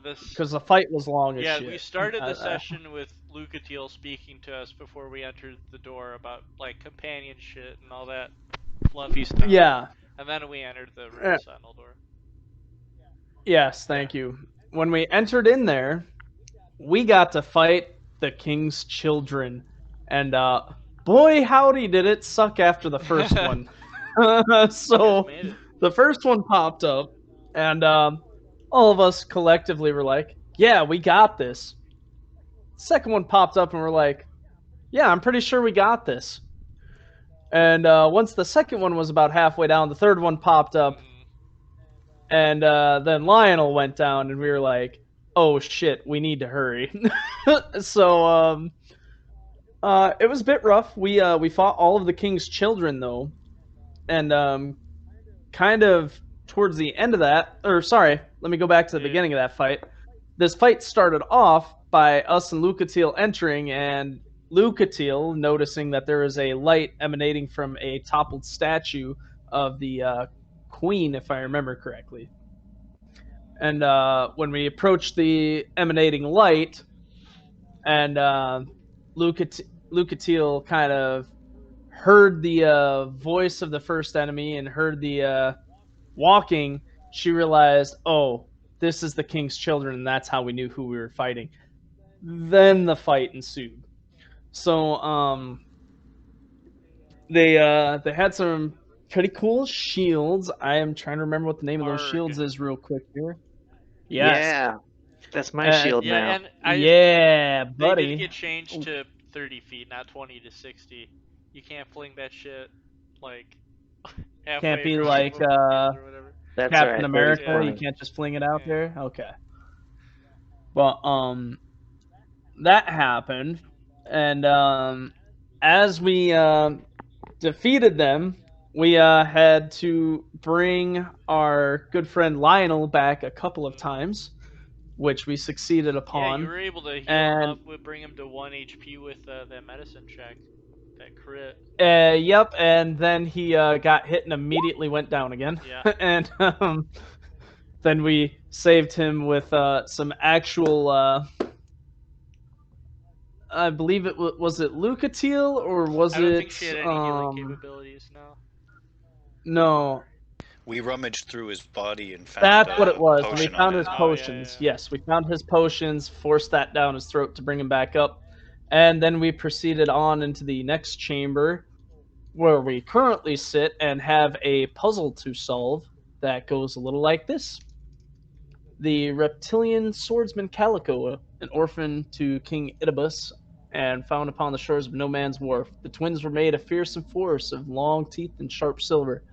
This Because the fight was long as Yeah, we shit. started the session with Lucatiel speaking to us before we entered the door about like companion shit and all that fluffy stuff. Yeah. And then we entered the real Uh, Sentinel door. yes, thank you. When we entered in there, we got to fight the king's children, and boy howdy did it suck after the first one. You guys So made it. the first one popped up, and all of us collectively were like, yeah, we got this. Second one popped up, and we're like, yeah, I'm pretty sure we got this. And once the second one was about halfway down, the third one popped up, and then Lionel went down, and we were like, oh shit, we need to hurry. So it was a bit rough. We fought all of the king's children though, and kind of towards the end of that, or sorry, let me go back to the beginning of that fight. This fight started off by us and Lucatiel entering, and Lucatiel noticing that there is a light emanating from a toppled statue of the queen, if I remember correctly. And when we approached the emanating light, and Lucatiel kind of heard the voice of the first enemy and heard the walking, she realized, oh, this is the king's children, and that's how we knew who we were fighting. Then the fight ensued. So they had some pretty cool shields. I am trying to remember what the name of those shields is real quick here. Yes. Yeah, that's my shield Yeah, now. and Yeah, they did buddy. get changed to 30 feet, not 20 to 60. You can't fling that shit like Can't halfway be across like the field or whatever. That's Captain right, 30's America. You plenty. can't just fling it out Yeah. there. Okay. Well, that happened, and as we defeated them, we had to bring our good friend Lionel back a couple of times, which we succeeded Yeah, you upon. were able to heal him And up, bring him to 1 HP with that medicine check, that crit. yep, and then he got hit and immediately went down again. Yeah. And then we saved him with some actual. I believe it was it Lucatiel or was I don't think it she had any healing capabilities, no. no. We rummaged through his body and found That's what it a was. We potion found on his him. potions. Oh, yeah. Yes, we found his potions, forced that down his throat to bring him back up, and then we proceeded on into the next chamber where we currently sit and have a puzzle to solve that goes a little like this. The reptilian swordsman Calico, an orphan to King Idubus, and found upon the shores of No Man's Wharf. The twins were made a fearsome force of long teeth and sharp silver.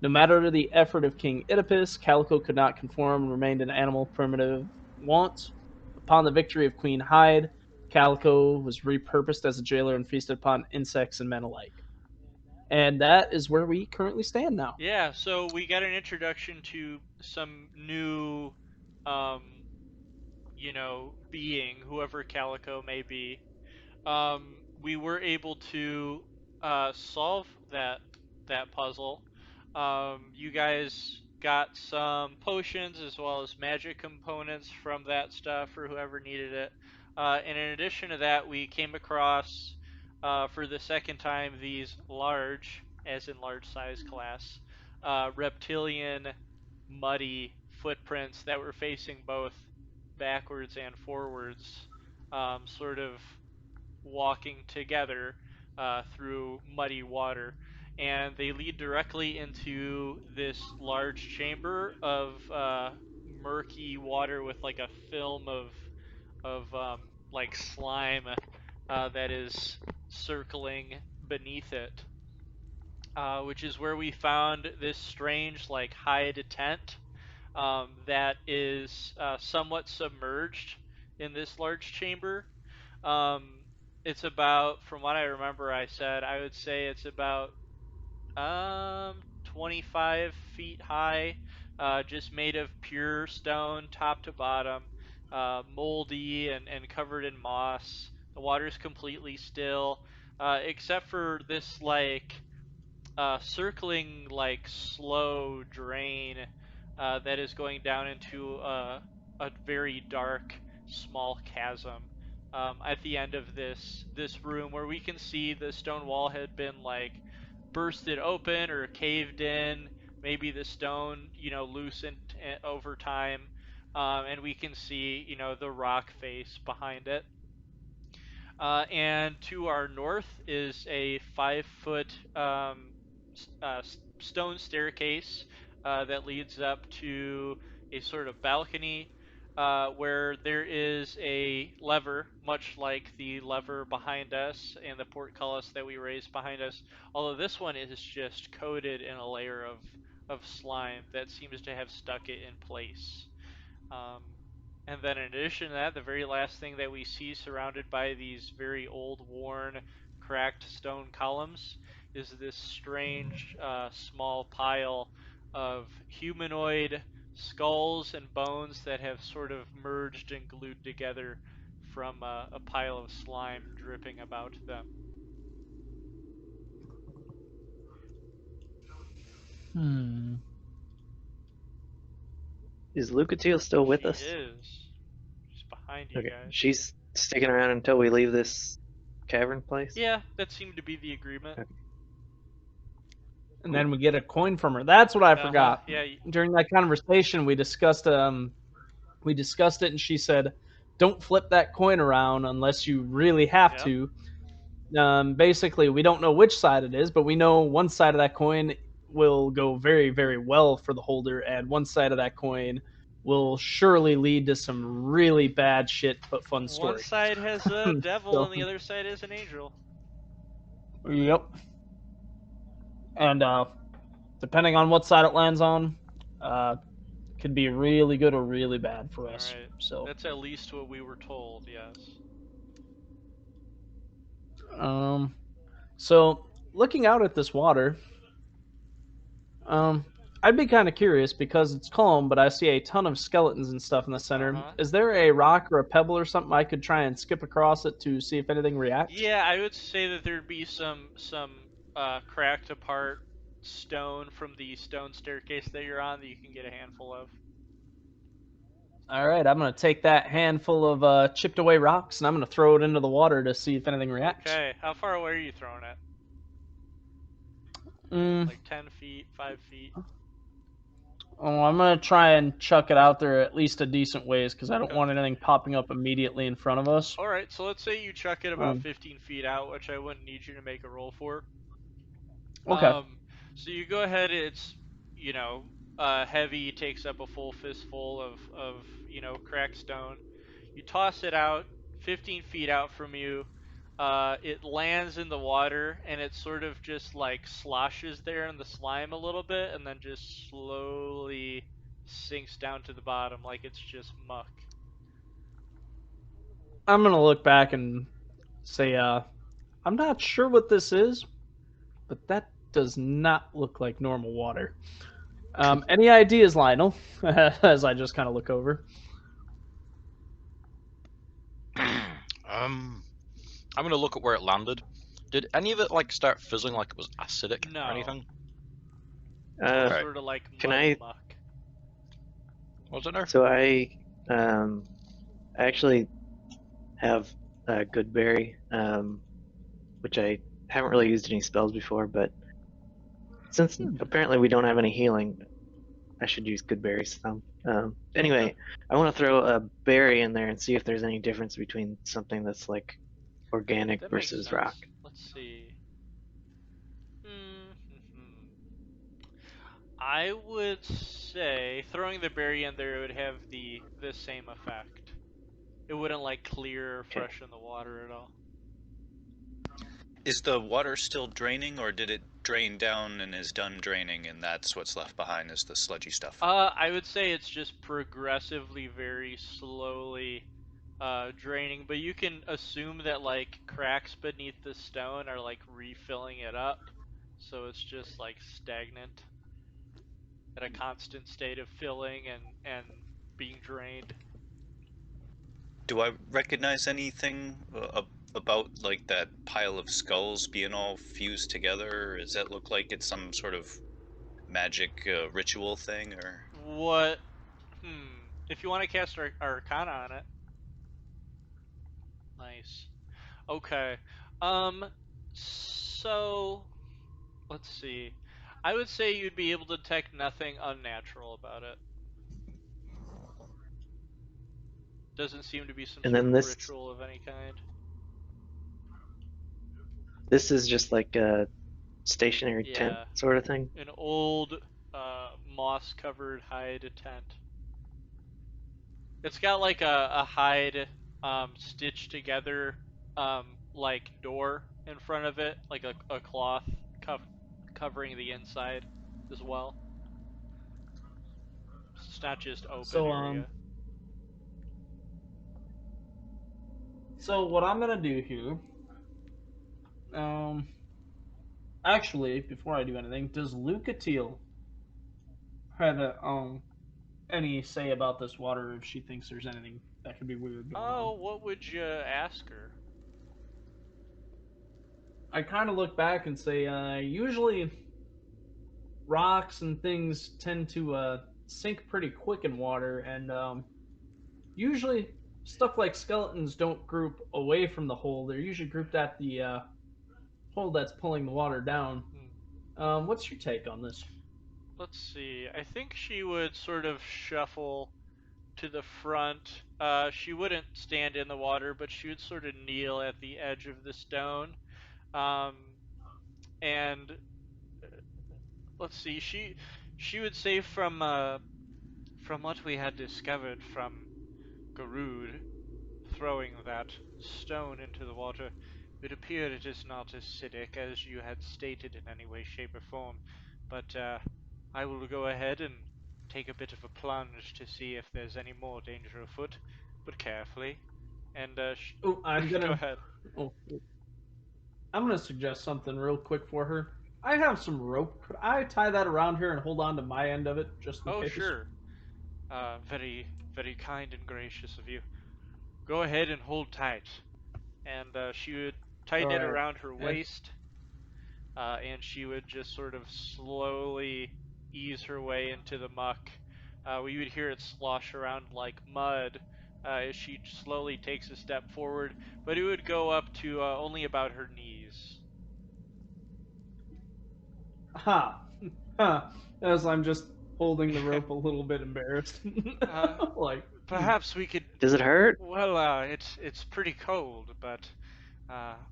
No matter the effort of King Oedipus, Calico could not conform and remained an animal primitive want. Upon the victory of Queen Hyde, Calico was repurposed as a jailer and feasted upon insects and men alike. And that is where we currently stand now. Yeah, so we got an introduction to some new, um, being, whoever Calico may be. We were able to solve that puzzle. You guys got some potions as well as magic components from that stuff for whoever needed it. And in addition to that, we came across for the second time these large, as in large size class, reptilian muddy footprints that were facing both backwards and forwards, sort of walking together through muddy water. And they lead directly into this large chamber of murky water with like a film of like slime that is circling beneath it, which is where we found this strange like hide tent that is somewhat submerged in this large chamber. Um, it's about, from what I remember, I would say it's about 25 feet high, just made of pure stone, top to bottom, moldy and covered in moss. The water's completely still, except for this like circling like slow drain that is going down into a very dark, small chasm at the end of this room, where we can see the stone wall had been like bursted open or caved in. Maybe the stone, loosened over time, and we can see, the rock face behind it. And to our north is a 5-foot stone staircase that leads up to a sort of balcony where there is a lever, much like the lever behind us and the portcullis that we raised behind us. Although this one is just coated in a layer of slime that seems to have stuck it in place. Um, and then in addition to that, the very last thing that we see surrounded by these very old, worn, cracked stone columns is this strange, small pile of humanoid skulls and bones that have sort of merged and glued together from a pile of slime dripping about them. Is Lucatiel still with She us? is. She's behind you Okay, guys. she's sticking around until we leave this cavern place? Yeah, that seemed to be the agreement. Okay. And then we get a coin from her. That's what I forgot. Yeah. During that conversation, we discussed it, and she said, "Don't flip that coin around unless you really have to." Basically, we don't know which side it is, but we know one side of that coin will go very, very well for the holder, and one side of that coin will surely lead to some really bad shit but fun One story. side has a devil and the other side is an angel. Yep. And depending on what side it lands on, could be really good or really bad for us. All right. So that's at least what we were told. Yes. So looking out at this water, I'd be kind of curious because it's calm, but I see a ton of skeletons and stuff in the center. Is there a rock or a pebble or something I could try and skip across it to see if anything reacts? Yeah, I would say that there'd be some cracked apart stone from the stone staircase that you're on that you can get a handful of. All right, I'm gonna take that handful of chipped away rocks and I'm gonna throw it into the water to see if anything reacts. Okay, how far away are you throwing it? Like 10 feet, 5 feet? Oh, I'm gonna try and chuck it out there at least a decent ways because I don't want anything popping up immediately in front of us. All right, so let's say you chuck it about 15 feet out, which I wouldn't need you to make a roll for. Okay. So you go ahead. It's heavy. Takes up a full fistful of cracked stone. You toss it out 15 feet out from you. It lands in the water and it sort of just like sloshes there in the slime a little bit and then just slowly sinks down to the bottom like it's just muck. I'm gonna look back and say, I'm not sure what this is, but that does not look like normal water. Any ideas, Lionel? As I just kind of look over. I'm gonna look at where it landed. Did any of it like start fizzling like it was acidic or anything? Sort of like muck. Was it there? So I actually have a good berry, which I haven't really used any spells before, but since apparently we don't have any healing, I should use good berries. Anyway, I want to throw a berry in there and see if there's any difference between something that's like organic versus rock. Let's see. I would say throwing the berry in there would have the same effect. It wouldn't like clear or freshen the water at all. Is the water still draining, or did it drain down and is done draining, and that's what's left behind is the sludgy stuff? I would say it's just progressively, very slowly draining, but you can assume that like cracks beneath the stone are like refilling it up, so it's just like stagnant at a constant state of filling and being drained. Do I recognize anything about like that pile of skulls being all fused together? Or does that look like it's some sort of magic ritual thing, or what? if you want to cast Arcana on it. Nice. Okay. So let's see. I would say you'd be able to detect nothing unnatural about it. Doesn't seem to be some And sort then of this ritual of any kind. this is just like a stationary tent Yeah, sort of thing. an old moss-covered hide tent. It's got like a hide stitched together like door in front of it, like a cloth covering the inside as well. It's not just open So area. so what I'm gonna do here, um, actually, before I do anything, does Lucatiel have any say about this water if she thinks there's anything that could be weird going on? Oh, what would you ask her? I kind of look back and say, usually rocks and things tend to sink pretty quick in water, and usually stuff like skeletons don't group away from the hole. They're usually grouped at the hole that's pulling the water down. What's your take on this? Let's see. I think she would sort of shuffle to the front. She wouldn't stand in the water, but she would sort of kneel at the edge of the stone. Um, and let's see. She would say from what we had discovered from Garud throwing that stone into the water, it appeared it is not acidic as you had stated in any way, shape, or form. But I will go ahead and take a bit of a plunge to see if there's any more danger afoot, but carefully. And Oh, I'm go gonna. ahead. Oh, I'm gonna suggest something real quick for her. I have some rope. Could I tie that around her and hold on to my end of it just in Oh, case? sure. Very, very kind and gracious of you. Go ahead and hold tight. And she would All tighten it right. around her And waist, and she would just sort of slowly ease her way into the muck. We would hear it slosh around like mud as she slowly takes a step forward, but it would go up to only about her knees. ha, ha. As I'm just holding the rope a little bit embarrassed. uh, like, Perhaps we could. Does it hurt? Well, it's pretty cold, but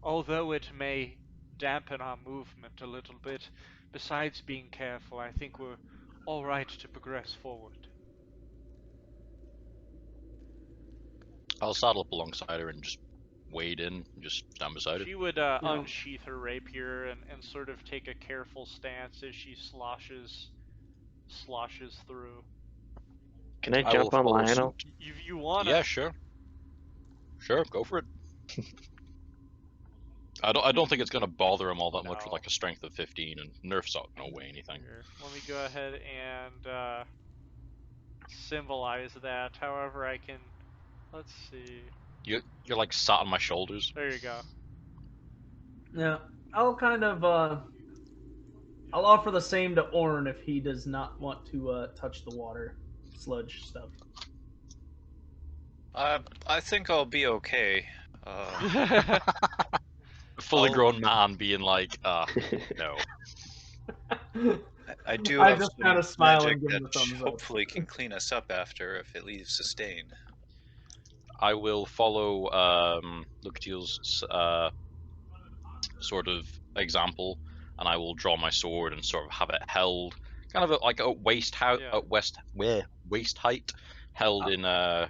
although it may dampen our movement a little bit, besides being careful, I think we're all right to progress forward. I'll saddle up alongside her and just wade in, just stand beside her. She would no. unsheath her rapier and sort of take a careful stance as she sloshes through. Can I I will jump on follow Lionel? suit. If you wanna, Yeah, sure, sure, go for it. I don't think it's gonna bother him all that much with no. like a strength of 15 and nerfs out no way anything. Here, let me go ahead and symbolize that. However, I can. Let's see. You're like sat on my shoulders. There you go. Yeah, I'll kind of I'll offer the same to Orn if he does not want to touch the water sludge stuff. I think I'll be okay. Fully I'll- grown man being like, no. I do I have just some kind of smile magic and give him that the thumbs up. hopefully can clean us up after if it leaves a stain. I will follow Lucatiel's sort of example, and I will draw my sword and sort of have it held, kind of like at Yeah. waist height, held in kind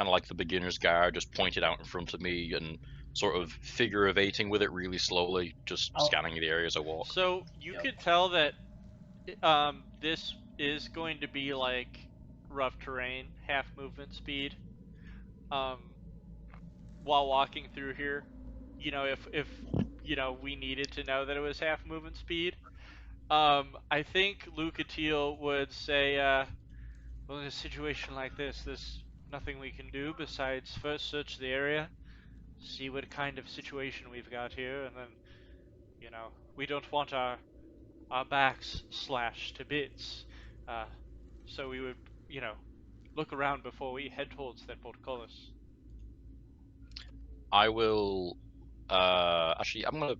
of like the beginner's guard, just pointed out in front of me and sort of figurating with it really slowly, just scanning the area as I walk. So you could tell that this is going to be like rough terrain, half movement speed. Um, while walking through here, if we needed to know that it was half movement speed, I think Lucatiel would say, well, in a situation like this, there's nothing we can do besides first search the area, see what kind of situation we've got here, and then we don't want our backs slashed to bits. Uh, so we would, look around before we head towards that portcullis. I will. Actually, I'm gonna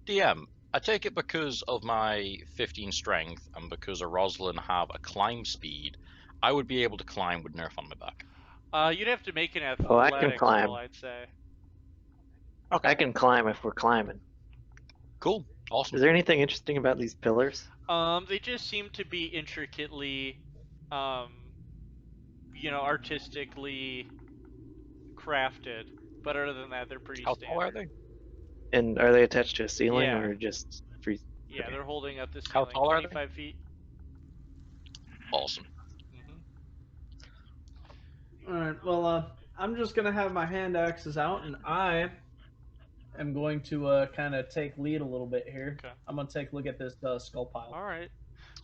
DM. I take it because of my 15 strength and because a Roslyn have a climb speed, I would be able to climb with Nerf on my back. You'd have to make an Oh, I can athletics roll, climb. I'd say. Okay. I can climb if we're climbing. Cool. Awesome. Is there anything interesting about these pillars? They just seem to be intricately, um, artistically crafted. But other than that, they're pretty How tall are standard. they? And are they attached to a ceiling Yeah. or just free? Yeah, Okay. they're holding up the How ceiling, tall are they? 25 feet. Awesome. Hmm. All right. Well, I'm just gonna have my hand axes out, and I am going to kind of take lead a little bit here. Okay. I'm gonna take a look at this skull pile. All right.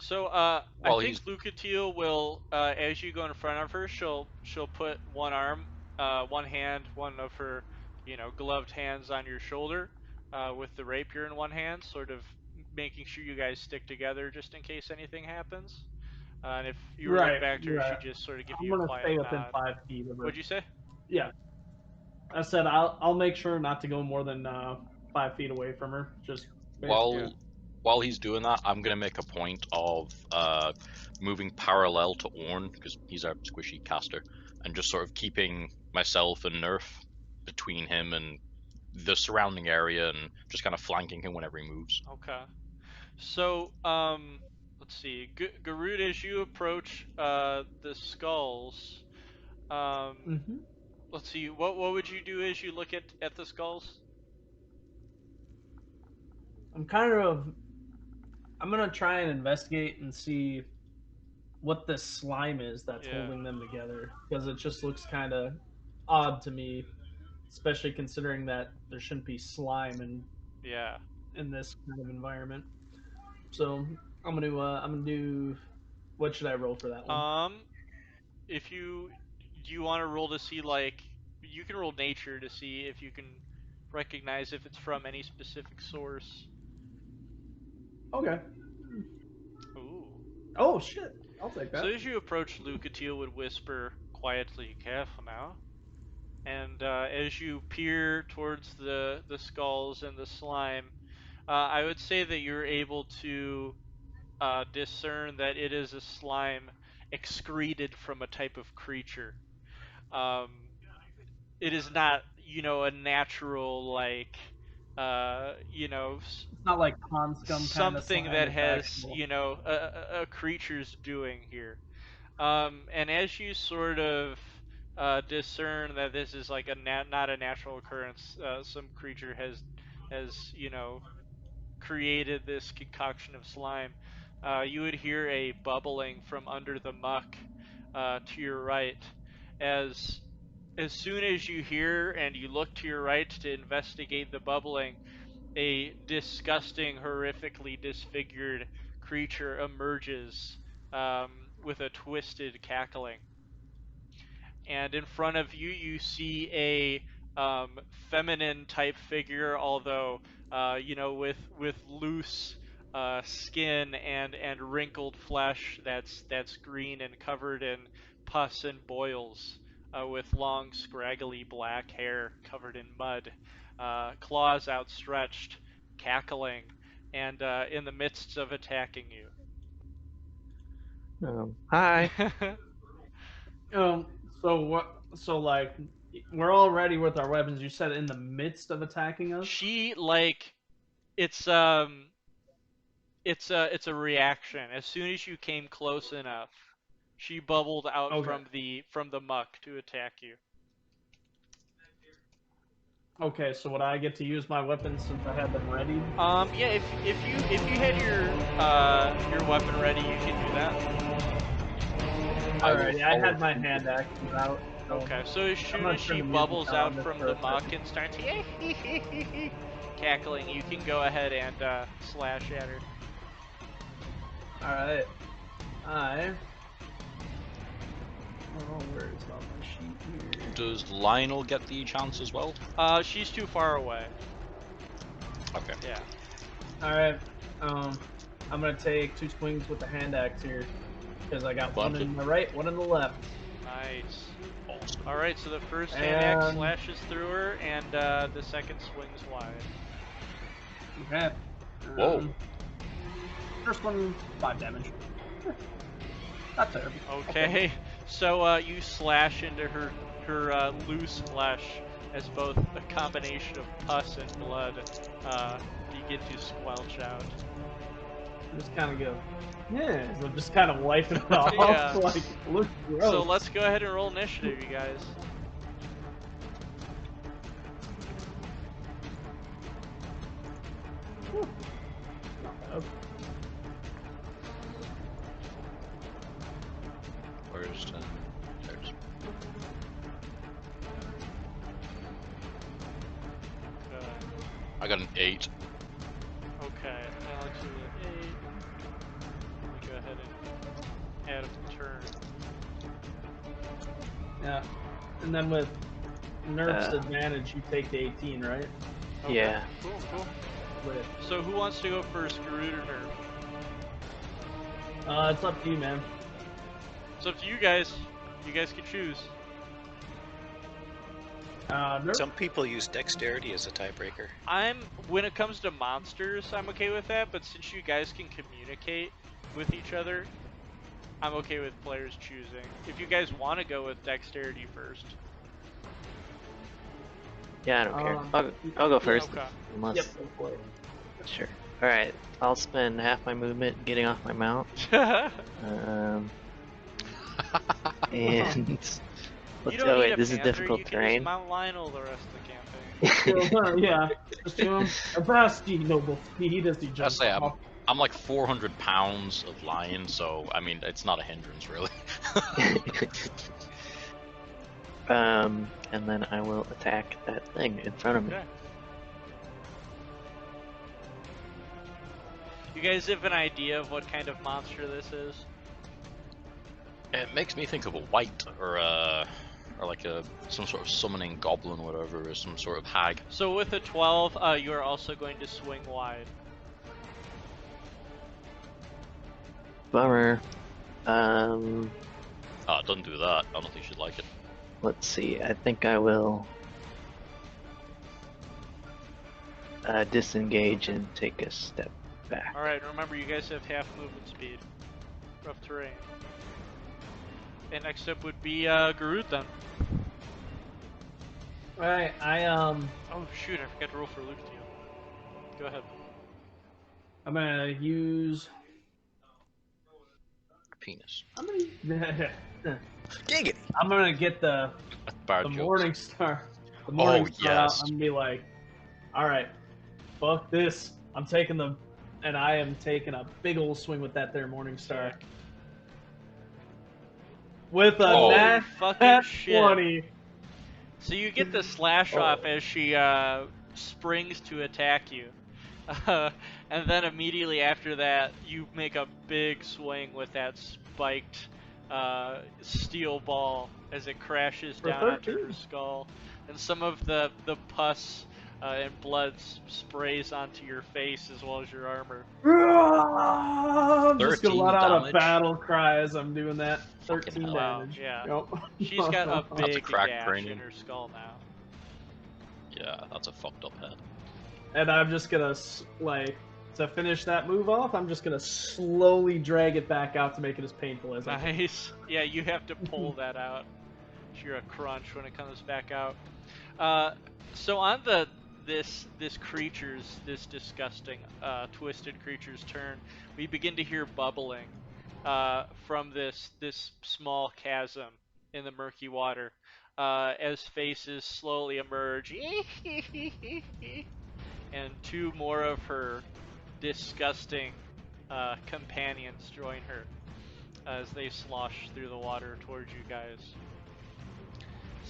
So I While think he's Lucatiel will, as you go in front of her, she'll put one arm, one hand, one of her, gloved hands on your shoulder, with the rapier in one hand, sort of making sure you guys stick together just in case anything happens. And if you were to look Right. back to her, Right. she'd just sort of give I'm you a gonna quiet stay within nod. 5 feet of her. What'd you say? Yeah. I said I'll make sure not to go more than 5 feet away from her. Just basically. Yeah. while he's doing that, I'm gonna make a point of moving parallel to Orn because he's our squishy caster, and just sort of keeping myself and Nerf between him and the surrounding area, and just kind of flanking him whenever he moves. Okay. So, let's see. Garud, as you approach the skulls, um, Hmm. let's see. What would you do as you look at the skulls? I'm gonna try and investigate and see what this slime is that's Yeah. holding them together because it just looks kind of odd to me, especially considering that there shouldn't be slime Yeah. in this kind of environment. So I'm gonna do. What should I roll for that one? If you do you want to roll to see, like, you can roll nature to see if you can recognize if it's from any specific source. Okay. Ooh. Oh shit! I'll take So that. as you approach, Lucatiel would whisper quietly, "Careful now." And as you peer towards the skulls and the slime, I would say that you're able to discern that it is a slime excreted from a type of creature. Um, it is not, a natural, like, uh, you know, s- It's not like pond scum kind of something slime. that It's has, actual. a creature's doing here. And as you sort of discern that this is like not a natural occurrence, some creature has created this concoction of slime. You would hear a bubbling from under the muck to your right, as as soon as you hear and you look to your right to investigate the bubbling, a disgusting, horrifically disfigured creature emerges, with a twisted cackling. And in front of you, you see a feminine type figure, although with loose skin and wrinkled flesh that's green and covered in pus and boils, with long, scraggly black hair covered in mud, claws outstretched, cackling, and in the midst of attacking Hi. you. Um. So what? So like, we're all ready with our weapons. You said in the midst of attacking us. She, like, it's it's a reaction. As soon as you came close enough, she bubbled out Okay. from the muck to attack you. Okay. So would I get to use my weapons since I had them ready? Yeah, if you had your weapon ready, you can do that. I will Alrighty. I follow had my through. hand axes out. So Okay, so as I'm soon not as sure she the music bubbles on out this from for the a muck second. and starts cackling, you can go ahead and slash at her. Alright. Oh, where is it on my sheet here? Does Lionel get the chance as well? She's too far away. Okay. Yeah. Alright. I'm gonna take 2 swings with the hand axe here. Because I got one Bunch in of the right, one in the left. Nice. Awesome. All right, so the first hand axe And- slashes through her, and the second swings wide. Okay. Whoa. First one, 5 damage. Not terrible. Okay, so you slash into her loose flesh as both a combination of pus and blood begin to squelch out. Just kind of go, yeah. So just kind of wiping it off. Yeah. Like, look gross. So let's go ahead and roll initiative, you guys. Not bad. Where's there's I got an 8. Okay, Alex is at 8. Let me go ahead and add a turn. Yeah. And then with Nerf's advantage, you take the 18, right? Okay. Yeah. Cool, cool. With, So who wants to go first, Garud or Nerf? it's up to you, man. It's up to you guys. You guys can choose. Nerf? Some people use dexterity as a tiebreaker. When it comes to monsters, I'm okay with that, but since you guys can communicate with each other, I'm okay with players choosing. If you guys want to go with dexterity first. Yeah, I don't care. I'll go first. Okay. Unless, Yep, go for it. Sure. Alright, I'll spend half my movement getting off my mount. And let's You don't go. need Wait, a this is panther, difficult you can terrain. use Mount Lionel the rest of the campaign. Well, yeah. Assume a vast noble speed as he I jumps say off. I'm like 400 pounds of lion, so I mean it's not a hindrance really. And then I will attack that thing in front of me. Okay. You guys have an idea of what kind of monster this is? It makes me think of a white or like some sort of summoning goblin or whatever, or some sort of hag. So with a 12, you are also going to swing wide. Bummer. Oh, don't do that. I don't think she'd like it. Let's see. I think I will disengage and take a step back. Alright, remember you guys have half movement speed. Rough terrain. And next up would be Garut then. Alright, Oh shoot, I forgot to roll for Lucatiel. Go ahead. I'm gonna use. Penis. I'm gonna. Giggity! I'm gonna get the Bad jokes. morning star. The morning star yes. out. I'm gonna be like, all right, fuck this. I'm taking the, and I am taking a big old swing with that there morning star. With a Oh, nat fucking shit. 20. So you get the slash off as she springs to attack you. And then immediately after that, you make a big swing with that spiked steel ball as it crashes For down onto 13. her skull. And some of the pus and blood sprays onto your face as well as your armor. I'm just gonna 13 let out damage. a battle cry as I'm doing that. Fucking 13 hell. Wow, damage. yeah. Yep. She's got a That's a big cracked gash cranium. in her skull now. Yeah, that's a fucked up head. And I'm just gonna, like, to finish that move off, I'm just gonna slowly drag it back out to make it as painful as I can. Nice. Yeah, you have to pull that out. You're a crunch when it comes back out. So on this creature's, this disgusting twisted creature's turn, we begin to hear bubbling from this small chasm in the murky water as faces slowly emerge. And two more of her disgusting companions join her as they slosh through the water towards you guys.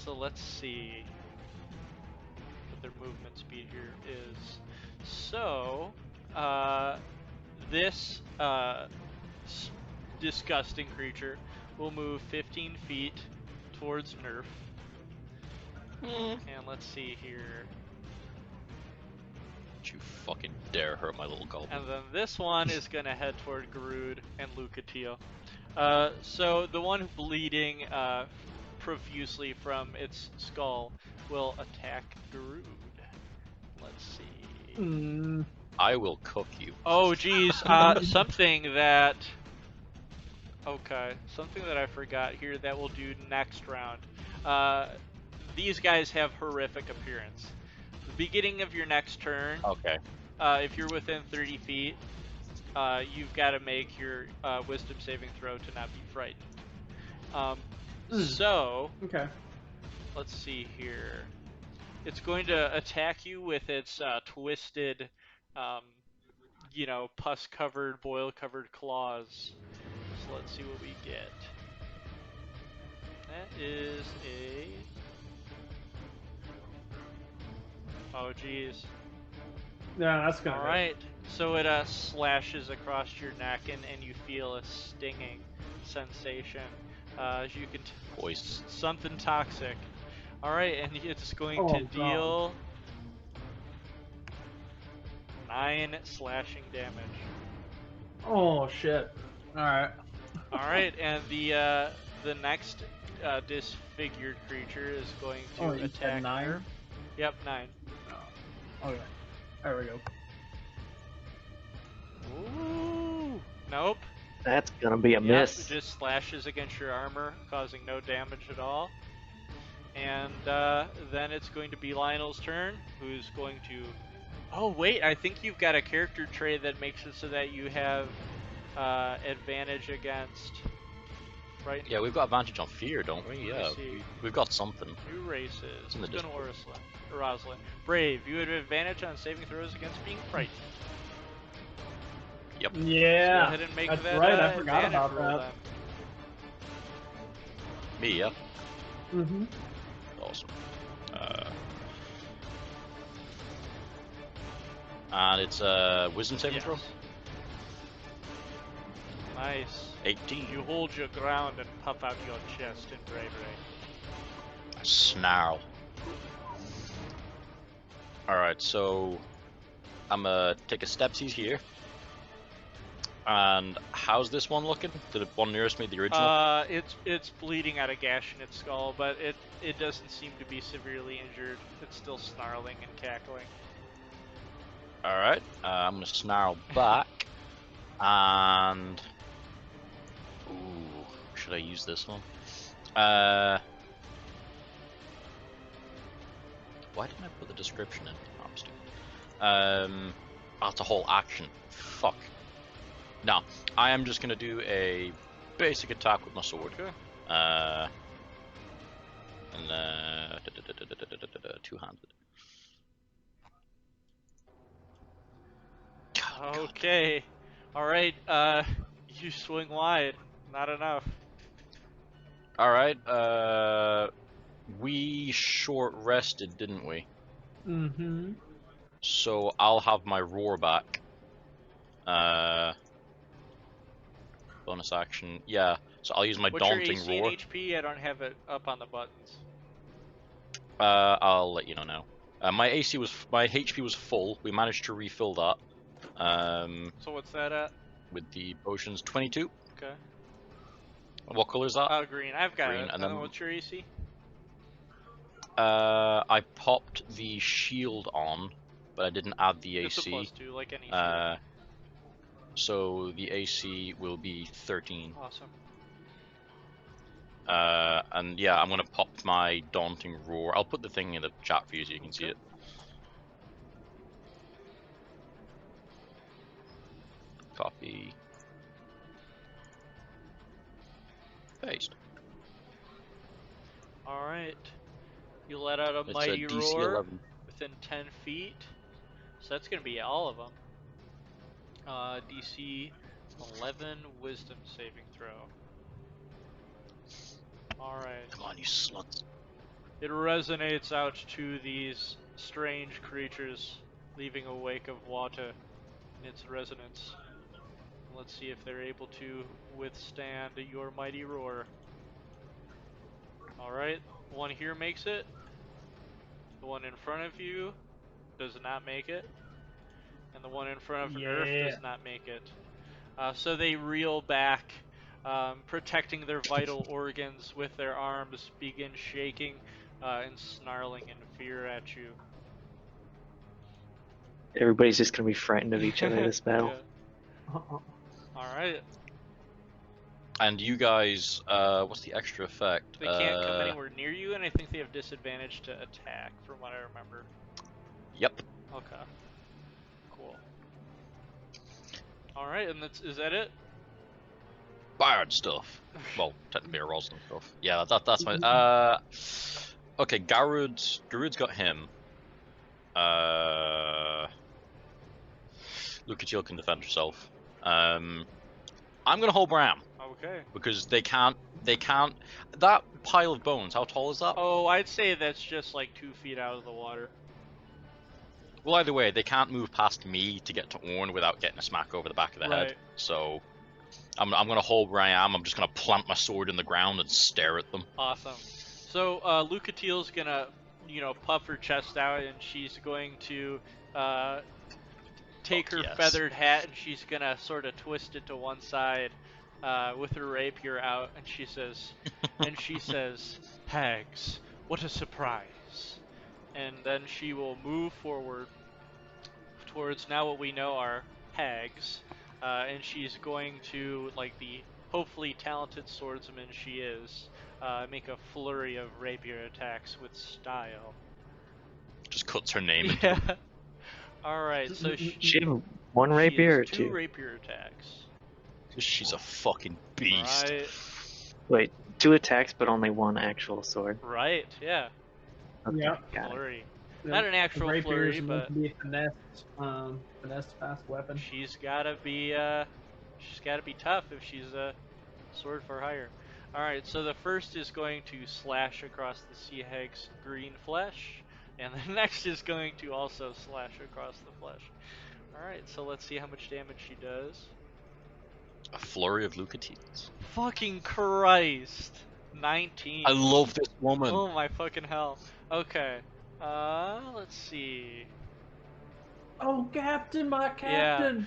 So let's see what their movement speed here is. So, this disgusting creature will move 15 feet towards Nerf. And let's see here. Don't you fucking dare hurt my little goblin. And then this one is going to head toward Garud and Lucatiel. So the one bleeding profusely from its skull, will attack Darude. Let's see. Mm. I will cook you. Oh, geez. Something that... Okay, something that I forgot here that we'll do next round. These guys have horrific appearance. The beginning of your next turn, Okay. if you're within 30 feet, you've got to make your wisdom saving throw to not be frightened. So, Okay. let's see here. It's going to attack you with its twisted, pus-covered, boil-covered claws. So let's see what we get. That is a... Oh, geez. Yeah, that's gonna All right. So it slashes across your neck, and you feel a stinging sensation. As you can... Poison. Something toxic. All right, and it's going Oh, to God. deal 9 slashing damage. Oh shit! All right. All right, and the next disfigured creature is going to Oh, you said attack 9? her. Yep, 9. Oh, okay. There we go. Ooh. Nope. That's gonna be a Yep, miss. it just slashes against your armor, causing no damage at all. And then it's going to be Lionel's turn, who's going to... Oh, wait, I think you've got a character trait that makes it so that you have advantage against... Right? Yeah, we've got advantage on fear, don't we? Yeah, see. we've got something. New races. In the Let's go to Discord. Rosalind. Brave. You have advantage on saving throws against being frightened. Yep. Yeah. Go ahead and make that's that right. I forgot advantage about roll that. then. Me, yeah. Mm-hmm. Awesome. And it's a wisdom saving throw. Yes. Nice. 18. You hold your ground and puff out your chest in bravery. Snarl. Alright, so I'm gonna take a stepsies here. And how's this one looking? The one nearest me, the original? It's bleeding out a gash in its skull, but it doesn't seem to be severely injured. It's still snarling and cackling. Alright, I'm gonna snarl back. And... Ooh, should I use this one? Why didn't I put the description in? Oh, I'm stupid. That's a whole action. Fuck. No, I am just gonna do a basic attack with my sword. Okay. And two-handed. Okay. Alright, you swing wide. Not enough. Alright, we short rested, didn't we? Mm-hmm. So I'll have my roar back. Bonus action. Yeah, so I'll use my What's your daunting AC roar. and HP? I don't have it up on the buttons. I'll let you know now. My HP was full. We managed to refill that. So what's that at? With the potions, 22. Okay. What color is that? Oh, green. I've got Green, it. and then- What's your AC? I popped the shield on, but I didn't add the It's a AC. +2, like any shield. So the AC will be 13. Awesome. And yeah, I'm gonna pop my daunting roar. I'll put the thing in the chat for you so you can see it. Copy. Paste. Alright. You let out a It's mighty a DC roar 11. within 10 feet. So that's going to be all of them. DC 11 wisdom saving throw. Alright. Come on, you sluts. It resonates out to these strange creatures, leaving a wake of water in its resonance. Let's see if they're able to withstand your mighty roar. Alright, one here makes it. The one in front of you does not make it. And the one in front of Earth does not make it. So they reel back protecting their vital organs with their arms, begin shaking and snarling in fear at you. Everybody's just gonna be frightened of each other this battle. Yeah. All right. And you guys, what's the extra effect? They can't come anywhere near you, and I think they have disadvantage to attack, from what I remember. Yep. Okay. Cool. All right, and is that it? Bad stuff. Well, technically a Roslyn stuff. Yeah, that's my. Okay, Garud's got him. Lucatiel can defend herself. I'm gonna hold Bram Okay. because they can't. That pile of bones. How tall is that? Oh, I'd say that's just like 2 feet out of the water. Well, either way, they can't move past me to get to Orn without getting a smack over the back of the head. Right. So, I'm gonna hold where I am. I'm just gonna plant my sword in the ground and stare at them. Awesome. So Lucatiel's gonna, puff her chest out, and she's going to take her yes. feathered hat, and she's gonna sort of twist it to one side with her rapier out, and she says, "Hags, what a surprise!" And then she will move forward towards now what we know are hags, and she's going to, like the hopefully talented swordsman she is, make a flurry of rapier attacks with style. Just cuts her name into Yeah. them. All right, so She have one she rapier or has 2 two? rapier attacks. She's a fucking beast. Right. Wait, 2 attacks, but only 1 actual sword. Right. Yeah. Okay, Yeah. got it. Flurry. Not an actual rapier flurry, is but meant to be a finesse fast weapon. she's gotta be tough if she's a sword for hire. All right, so the first is going to slash across the sea hag's green flesh, and the next is going to also slash across the flesh. All right, so let's see how much damage she does. A flurry of Lucatiels. Fucking Christ! 19. I love this woman. Oh my fucking hell. Okay. Let's see. Oh, Captain, my Captain!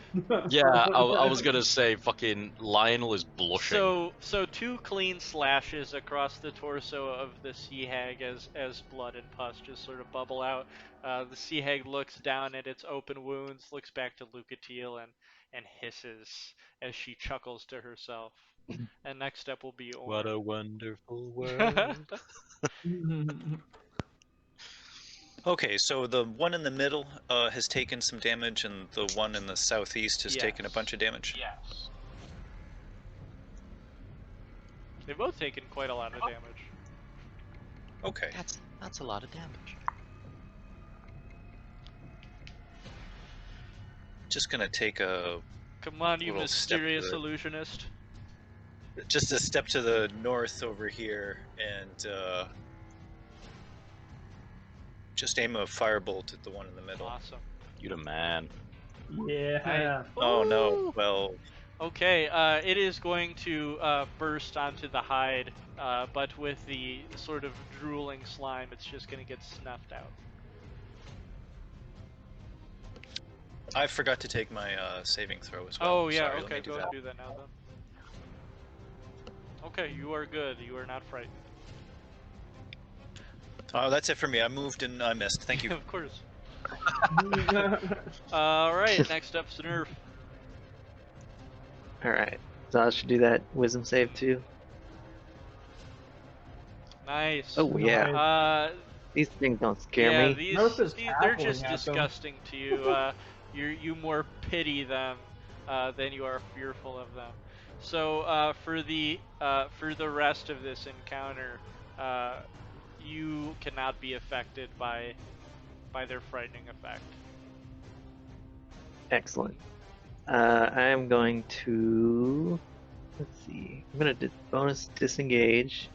Yeah, I was gonna say fucking Lionel is blushing. So 2 clean slashes across the torso of the sea hag as blood and pus just sort of bubble out. The sea hag looks down at its open wounds, looks back to Lucatiel, and hisses as she chuckles to herself. And next up will be Orn. What a wonderful world. Okay, so the one in the middle has taken some damage, and the one in the southeast has taken a bunch of damage. Yes. They've both taken quite a lot of damage. Okay. That's a lot of damage. Just gonna take a Come on, you Little step to mysterious the- illusionist. just a step to the north over here, and just aim a firebolt at the one in the middle. Awesome. You the man. Yeah. Oh no! Ooh. Well, Okay, it is going to burst onto the hide, but with the sort of drooling slime, it's just going to get snuffed out. I forgot to take my saving throw as well. Oh yeah, Sorry, let okay, me do go that. and do that now then. Okay, you are good. You are not frightened. Oh, that's it for me. I moved and I missed. Thank you. Of course. Alright, next up's Nerf. Alright, so I should do that wisdom save too. Nice. Oh yeah, These these things don't scare yeah, me. Nerf is they're cackling just at them. disgusting to you. You more pity them than you are fearful of them. So for the rest of this encounter, you cannot be affected by their frightening effect. Excellent. I am going to, let's see, I'm going to bonus disengage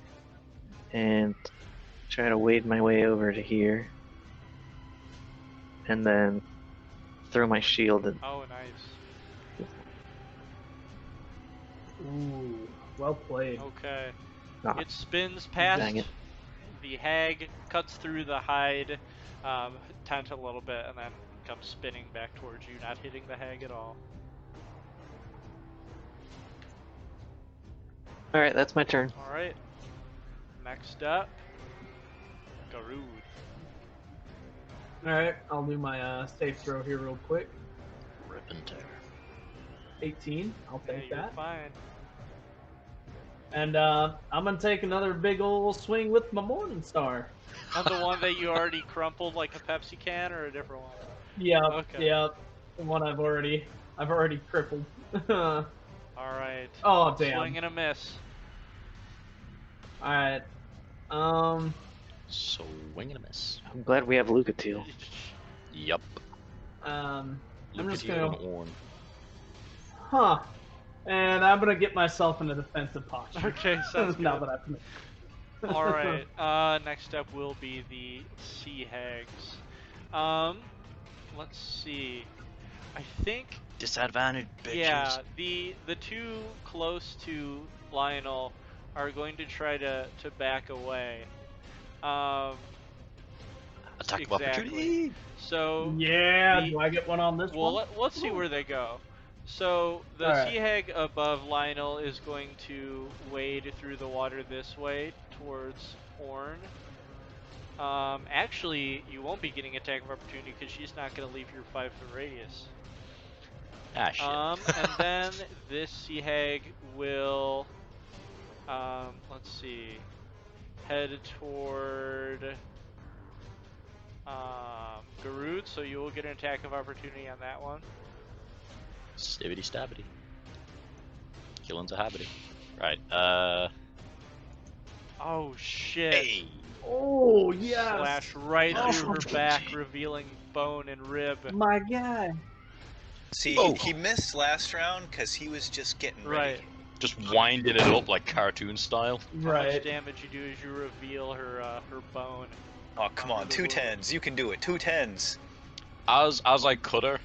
and try to wade my way over to here. And then throw my shield at Oh, nice. Ooh, well played. Okay. Ah, It spins past. dang it. The hag cuts through the hide tent a little bit and then comes spinning back towards you, not hitting the hag at all. All right, that's my turn. All right. Next up, Garud. All right, I'll do my safe throw here real quick. Rip and tear. 18. I'll Yeah, take you're that. fine. And I'm gonna take another big old swing with my Morning Star. On the one that you already crumpled like a Pepsi can, or a different one? Yep, Okay. yep. The one I've already crippled. Oh All right. damn. Swing and a miss. All right. Swing and a miss. I'm glad we have Lucatiel. Yup. I'm just Lucatiel and gonna. Orn. Huh. And I'm gonna get myself in a defensive posture. Okay, sounds good. Now that I've finished. All right. Next up will be the sea hags. Let's see. I think Disadvantage, bitches. yeah, the two close to Lionel are going to try to back away. Attack of exactly. opportunity. So Yeah. Do I get one on this well, one? let's see where they go. So the All right. sea hag above Lionel is going to wade through the water this way towards Orn. Actually, you won't be getting attack of opportunity because she's not going to leave your 5-foot radius. Ah, shit. And then this sea hag will, let's see, head toward Garud, so you will get an attack of opportunity on that one. Stibbity stabbity. Killing's a habity. Right, Oh shit. Hey! Oh yes. Slash right Nice through her opportunity. back, revealing bone and rib. My guy. See, Oh. he missed last round because he was just getting ready. Right. Just winding it up like cartoon style. How much Right. damage you do is you reveal her her bone. Oh, come on, 2 10s. You can do it. 2 10s. As I cut her,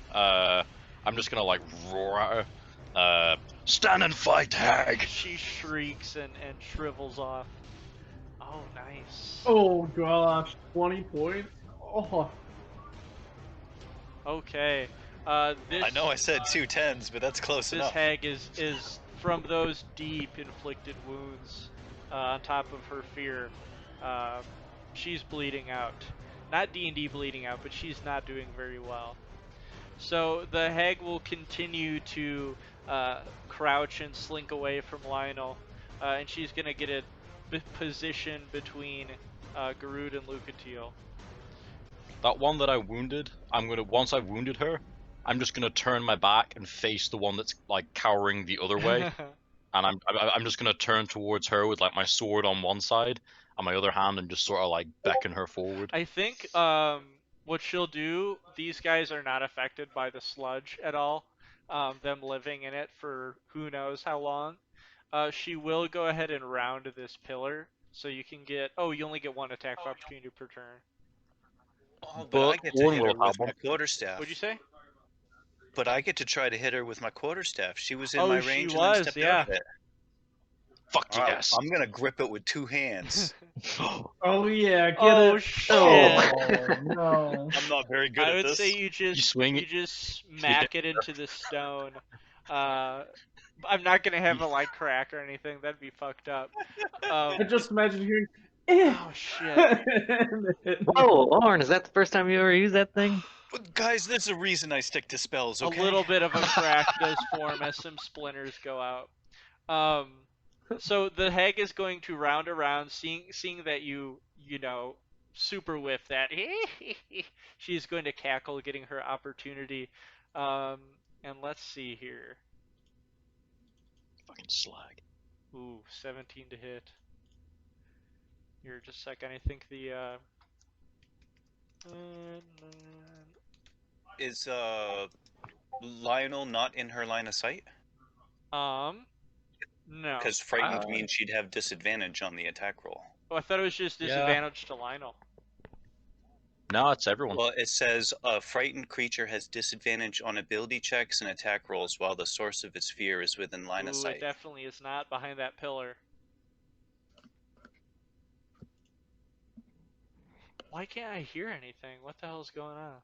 I'm just gonna like roar at her. Stand and fight, hag! She shrieks and shrivels off. Oh, nice. Oh gosh. 20 points. Oh. Okay. This I know I said 2 10s, but that's close this enough. hag is from those deep inflicted wounds on top of her fear. She's bleeding out. Not D&D bleeding out, but she's not doing very well. So the hag will continue to crouch and slink away from Lionel, and she's gonna get a position between Garud and Lucatiel. That one that I wounded, once I've wounded her, I'm just gonna turn my back and face the one that's like cowering the other way, and I'm just gonna turn towards her with like my sword on one side and my other hand and just sort of like beckon her forward. I think what she'll do, these guys are not affected by the sludge at all, them living in it for who knows how long. She will go ahead and round this pillar, so you can get, oh, you only get one attack of opportunity per turn. Oh, but I get to Orn hit will her with have my one. quarterstaff. What'd you say? But I get to try to hit her with my quarterstaff. She was in Oh, my she range and was, then stepped yeah. out of it. Fuck All right, yes! I'm gonna grip it with 2 hands. Oh yeah. Get Oh it. shit! Oh no. I'm not very good I at would this. say you swing you it- just smack it into the stone. I'm not gonna have it like crack or anything. That'd be fucked up. I just imagine hearing. Eh. Oh shit! Oh, Orn, is that the first time you ever used that thing? But guys, there's a reason I stick to spells, okay? A little bit of a crack does form as some splinters go out. So the hag is going to round around, seeing that you know super whiff that. She's going to cackle, getting her opportunity. And let's see here. Fucking slag. Ooh, 17 to hit. Here, just a second. I think the Is Lionel not in her line of sight? no. Because frightened means she'd have disadvantage on the attack roll. Oh, I thought it was just Yeah. disadvantage to Lionel. No, it's everyone. Well, it says a frightened creature has disadvantage on ability checks and attack rolls while the source of its fear is within line of Ooh, sight. it definitely is not behind that pillar. Why can't I hear anything? What the hell is going on?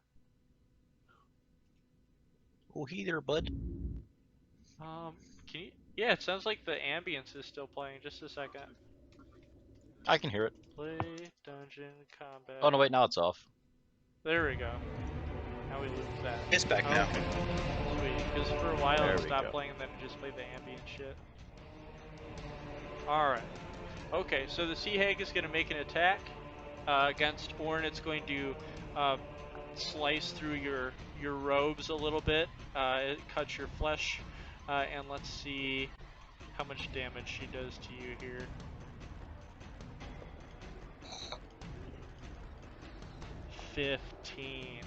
Oh, hey there, bud. Can you? Yeah, it sounds like the ambience is still playing. Just a second. I can hear it. Play dungeon combat. Oh no, wait, now it's off. There we go. Now we lose that. It's back now. Okay. Sweet. Because for a while There it we stopped go. playing and then it just played the ambient shit. Alright. Okay, so the Sea Hag is going to make an attack against Orn. It's going to slice through your robes a little bit. It cuts your flesh. And let's see how much damage she does to you here. 15.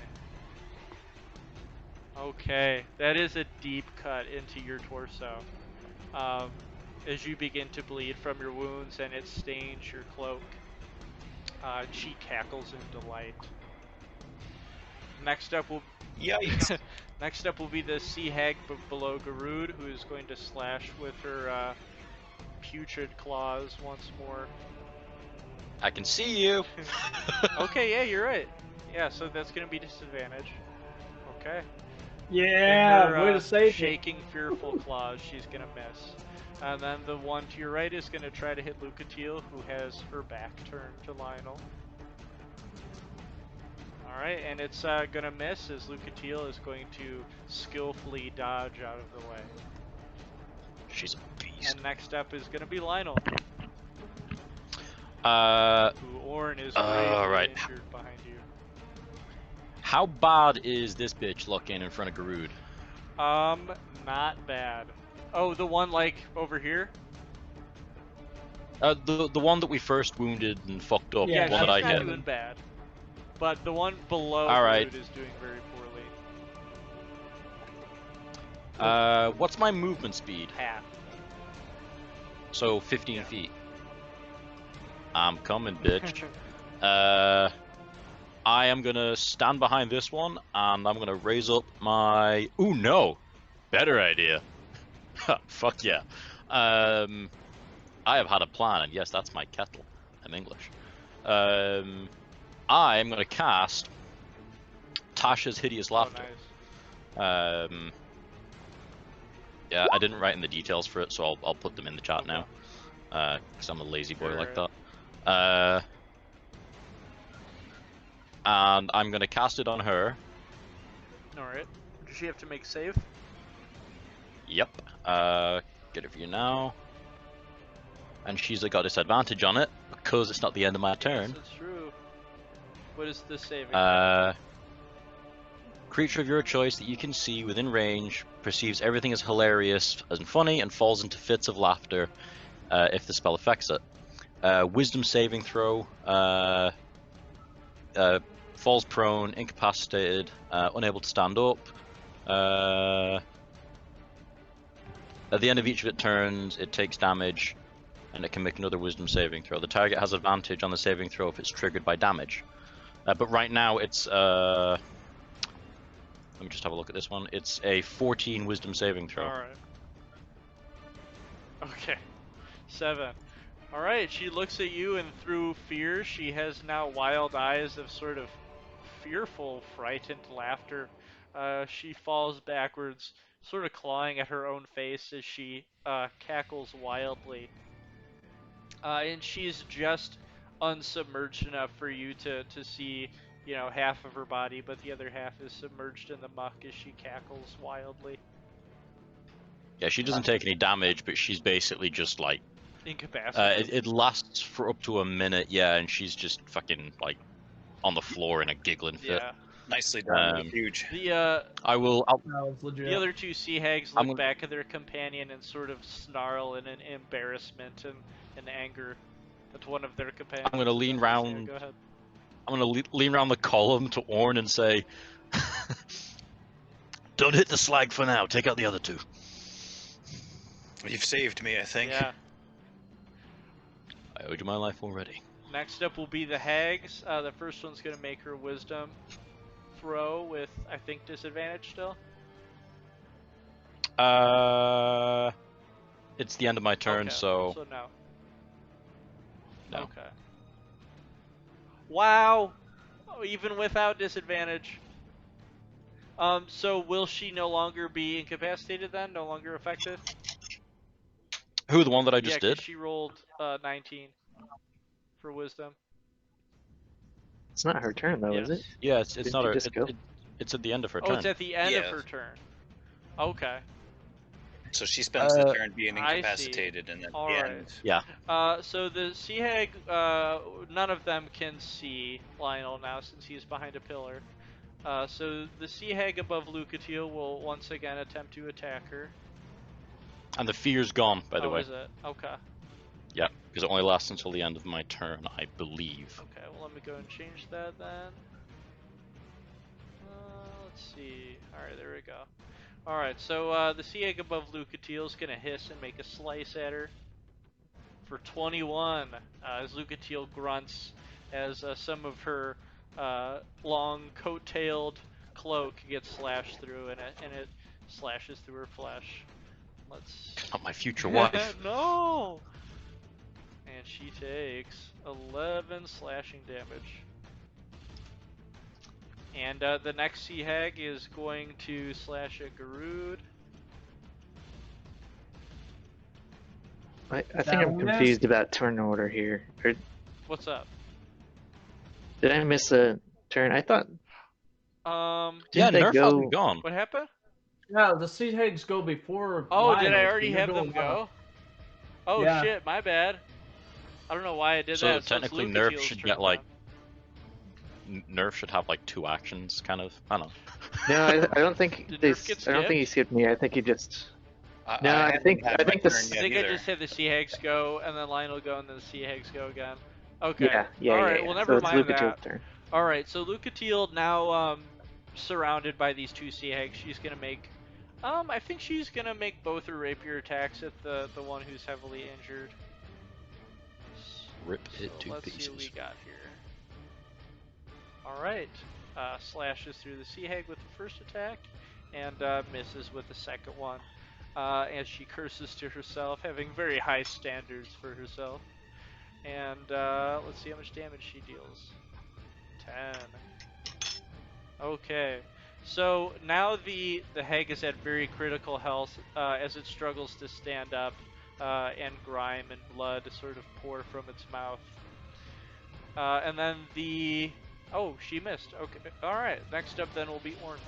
Okay, that is a deep cut into your torso. As you begin to bleed from your wounds and it stains your cloak. She cackles in delight. Next up will Yikes. next up will be the Sea Hag below Garud, who is going to slash with her putrid claws once more. I can see you. Okay, yeah, you're right. Yeah, so that's gonna be disadvantage. Okay. Yeah, And her, way to save me. shaking fearful claws, she's gonna miss. And then the one to your right is gonna try to hit Lucatiel, who has her back turned to Lionel. Alright, and it's gonna miss as Lucatiel is going to skillfully dodge out of the way. She's a beast. And next up is gonna be Lionel, who Orn is gravely right. injured behind you. How bad is this bitch looking in front of Garud? Not bad. Oh, the one like over here? The one that we first wounded and fucked up, Yeah, the one she's that I not hit. doing bad. But the one below Alright. Groot is doing very poorly. What's my movement speed? Half. So 15 Yeah. feet. I'm coming, bitch. I am gonna stand behind this one, and I'm gonna raise up my. Ooh no, better idea. Fuck yeah. I have had a plan, and yes, that's my kettle. I'm English. I am gonna cast Tasha's Hideous Laughter. Oh, nice. Yeah, I didn't write in the details for it, so I'll put them in the chat Okay. now. Because I'm a lazy boy like Alright. that. And I'm gonna cast it on her. Alright. Does she have to make save? Yep. Get it for you now. And she's got disadvantage on it because it's not the end of my turn. Yes, that's true. What is the saving? Creature of your choice that you can see within range perceives everything as hilarious and funny and falls into fits of laughter if the spell affects it. Wisdom saving throw. Falls prone, incapacitated, unable to stand up. At the end of each of its turns, it takes damage, and it can make another wisdom saving throw. The target has advantage on the saving throw if it's triggered by damage. But right now, it's let me just have a look at this one. It's a 14 wisdom saving throw. Alright. Okay. 7. Alright, she looks at you, and through fear, she has now wild eyes of sort of fearful, frightened laughter. She falls backwards, sort of clawing at her own face as she cackles wildly. And she's just unsubmerged enough for you to see, you know, half of her body, but the other half is submerged in the muck as she cackles wildly. Yeah, she doesn't take any damage, but she's basically just like Incapacitated. it lasts for up to a minute, yeah, and she's just fucking like on the floor in a giggling fit. Yeah. Nicely done. Huge. The I'll That was legit. the other two sea hags I'm look gonna- back at their companion and sort of snarl in an embarrassment and anger at one of their companions. I'm gonna lean Yeah, round. go ahead. I'm gonna lean around the column to Orn and say, "Don't hit the slag for now. Take out the other two." You've saved me, I think. Yeah. I owed you my life already. Next up will be the hags. The first one's gonna make her wisdom throw with, I think, disadvantage still. It's the end of my turn, Okay, so no. no. Okay. Wow. Oh, even without disadvantage. So will she no longer be incapacitated then? No longer affected? Who, the one that I Yeah, just 'cause did? she rolled 19 for wisdom. It's not her turn though, is it? Yes. Yeah, it's Didn't not you her. just go? It's at the end of her Oh, turn. it's at the end of Yeah. her turn. Okay. So she spends the Uh, turn being I see. incapacitated, and then at All the right. end. Yeah. So the sea hag, none of them can see Lionel now since he's behind a pillar. So the sea hag above Lucatiel will once again attempt to attack her. And the fear's gone, by the Oh, way. is it? Okay. Yeah, because it only lasts until the end of my turn, I believe. Okay, well, let me go and change that then. Let's see. Alright, there we go. Alright, so the sea egg above Lucatiel is going to hiss and make a slice at her for 21 as Lucatiel grunts as some of her long coat-tailed cloak gets slashed through and it slashes through her flesh. Let's... Not my future wife. No! And she takes 11 slashing damage. And the next sea hag is going to slash at Garud. I think I'm confused about turn order here. Or What's up? did I miss a turn? I thought Yeah, didn't they Nerf go? hasn't gone. What happened? Yeah, the sea hags go before. Oh, did I Lionel, so already you're have them going on a- go? Oh Yeah. shit, my bad. I don't know why I did So that. technically it's Nerf Lucatiel's should turn get like then. Nerf should have like 2 actions, kind of. I don't know. No, I don't think Did they. Nerf get I don't think he skipped? skipped me. I think he just. I No, I haven't think had I my think turn this. I yet think I either. just had the sea hags go, and then Lionel go, and then the sea hags go again. Okay. Yeah. Alright, well So never it's mind Lucatiel's that. turn. Alright, so Lucatiel now surrounded by these 2 sea hags, she's gonna make I think she's gonna make both her rapier attacks at the one who's heavily injured. Rip it So to let's see what we pieces. got here. Alright. Slashes through the sea hag with the first attack and misses with the second one. As she curses to herself, having very high standards for herself. And let's see how much damage she deals. 10. Okay. So now the hag is at very critical health as it struggles to stand up, and grime and blood sort of pour from its mouth. And then the... Oh, she missed. Okay. Alright. Next up then will be Orn.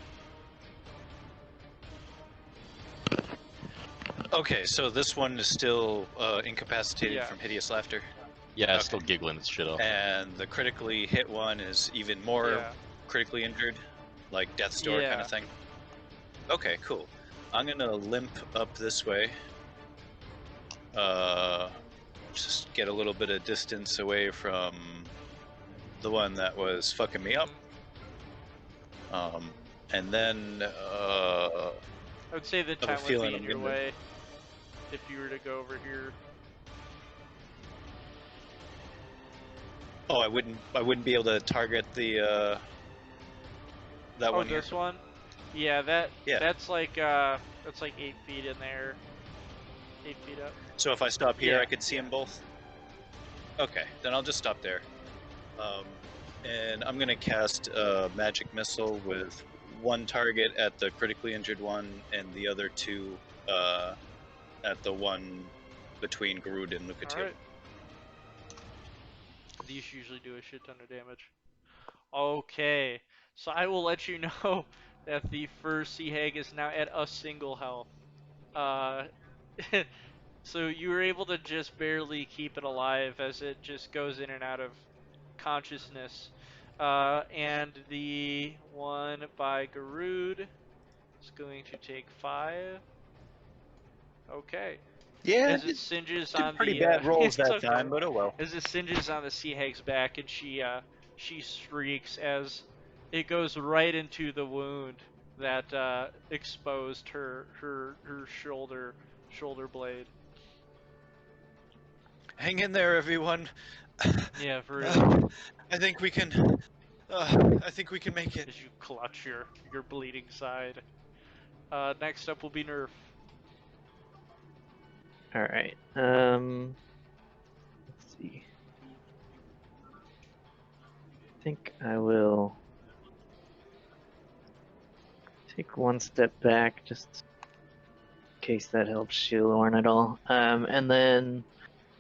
Okay, so this one is still incapacitated Yeah. from hideous laughter, Yeah, Okay. still giggling its shit off. and the critically hit one is even more Yeah. critically injured, like death's door kind Yeah. of thing. Okay, cool. I'm gonna limp up this way. Just get a little bit of distance away from the one that was fucking me up. And then I would say the I have a time would feeling be in I'm your gonna- way if you were to go over here. I wouldn't be able to target the that Oh, one here. this one? Yeah, that's like 8 feet in there. 8 feet up. So if I stop here, Yeah, I could see them both. Okay, then I'll just stop there. And I'm gonna cast a magic missile with one target at the critically injured one, and the other 2 at the one between Garud and Lucatiel. Alright. These usually do a shit ton of damage. Okay, so I will let you know that the first sea hag is now at a single health. So you were able to just barely keep it alive as it just goes in and out of consciousness. And the one by Garud is going to take 5. Okay. Yeah, As it singes did on pretty the bad rolls it's that okay. time, but oh well. As it singes on the sea hag's back, and she shrieks as it goes right into the wound that exposed her shoulder blade. Hang in there, everyone. Yeah, for real. I think we can. I think we can make it. As you clutch your bleeding side. Next up will be Nerf. All right. Let's see. I think I will take one step back just in case that helps Sheilorn at all. And then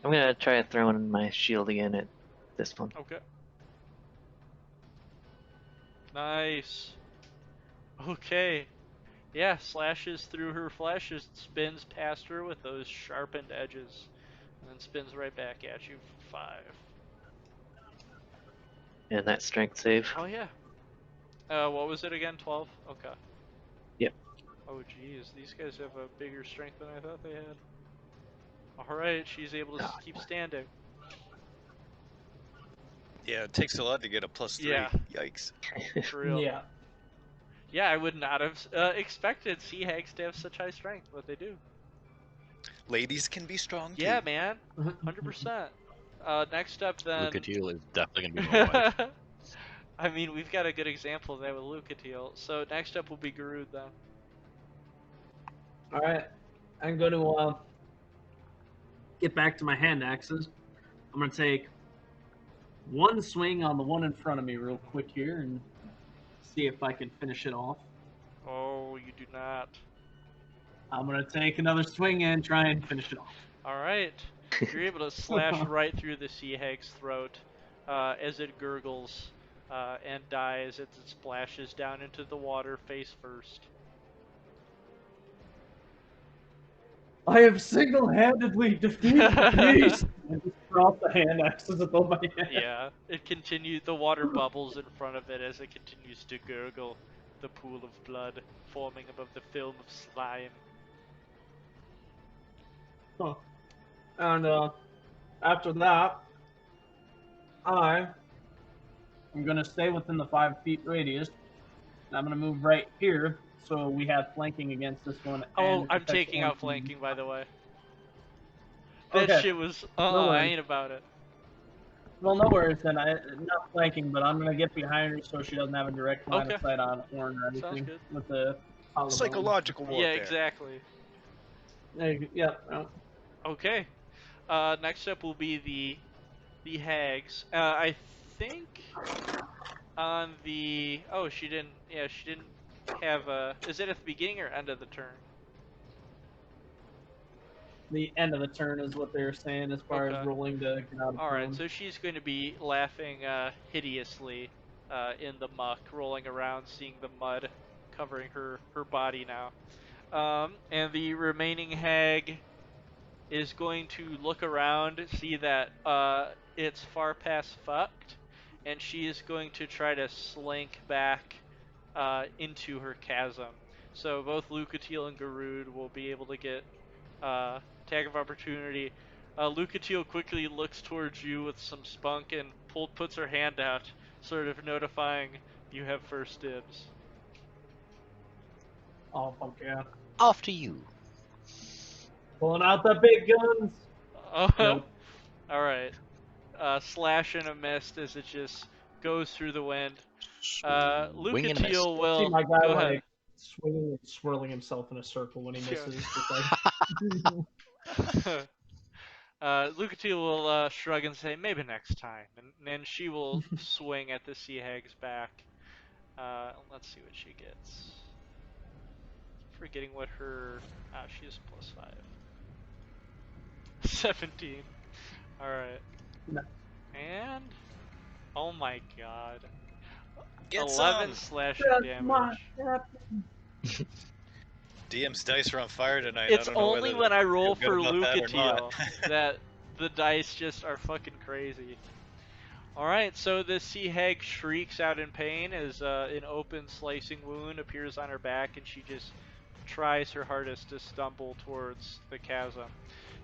I'm gonna try throwing my shield again at this one. Okay. Nice. Okay. Yeah, slashes through her flesh, it spins past her with those sharpened edges, and then spins right back at you for 5. And that strength save. Oh yeah. What was it again? 12? Okay. Yep. Oh geez, these guys have a bigger strength than I thought they had. Alright, she's able to keep standing. Yeah, it takes a lot to get a +3. Yeah. Yikes. For real. Yeah. Yeah, I would not have expected sea hags to have such high strength, but they do. Ladies can be strong too. Yeah, man. 100%. Next up then... Lucatiel is definitely gonna be my wife. I mean, we've got a good example of that with Lucatiel. So next up will be Garud then. All right, I'm going to get back to my hand axes. I'm going to take one swing on the one in front of me real quick here and see if I can finish it off. Oh, you do not. I'm going to take another swing and try and finish it off. Alright. You're able to slash right through the sea hag's throat as it gurgles and dies as it splashes down into the water face first. I have single-handedly defeated the beast! I just drop the hand axes above my head. Yeah, it continues. The water bubbles in front of it as it continues to gurgle, the pool of blood forming above the film of slime. Huh. And after that, I'm gonna stay within the 5 feet radius. And I'm gonna move right here, so we have flanking against this one. Oh, and I'm protect taking out one. flanking, by the way. That Okay. shit was. No I worries. ain't about it. Well, no worries then. Not flanking, but I'm gonna get behind her so she doesn't have a direct line Okay. of sight on Horn or Sounds anything good. with the collarbone. Psychological warfare. Yeah, exactly. Yeah. Okay. Next up will be the hags. I think on the she didn't. Yeah, she didn't have a. Is it at the beginning or end of the turn? The end of the turn is what they're saying as far Okay. as rolling to get out of All right, prone. so she's going to be laughing hideously in the muck, rolling around, seeing the mud covering her body now. And the remaining hag is going to look around, see that it's far past fucked, and she is going to try to slink back into her chasm. So both Lucatiel and Garud will be able to get tag of opportunity. Lucatiel quickly looks towards you with some spunk and puts her hand out, sort of notifying you have first dibs. Oh, fuck yeah. After you. Pulling out the big guns! Nope. Alright. Slash and a mist as it just goes through the wind. Wing and a miss. Lucatiel will See my guy go like ahead. swinging and swirling himself in a circle when he Yeah. misses. Just like... Lucatiel will shrug and say, maybe next time. And then she will swing at the sea hag's back. Let's see what she gets. Forgetting what her... she is +5. 17. Alright. No. And... Oh my god. Get 11 some! slashing That's my damage. DM's dice are on fire tonight. It's I don't know only whether when I they roll feel for good about that or Lucatiel not. that the dice just are fucking crazy. Alright, so the sea hag shrieks out in pain as an open slicing wound appears on her back, and she just tries her hardest to stumble towards the chasm.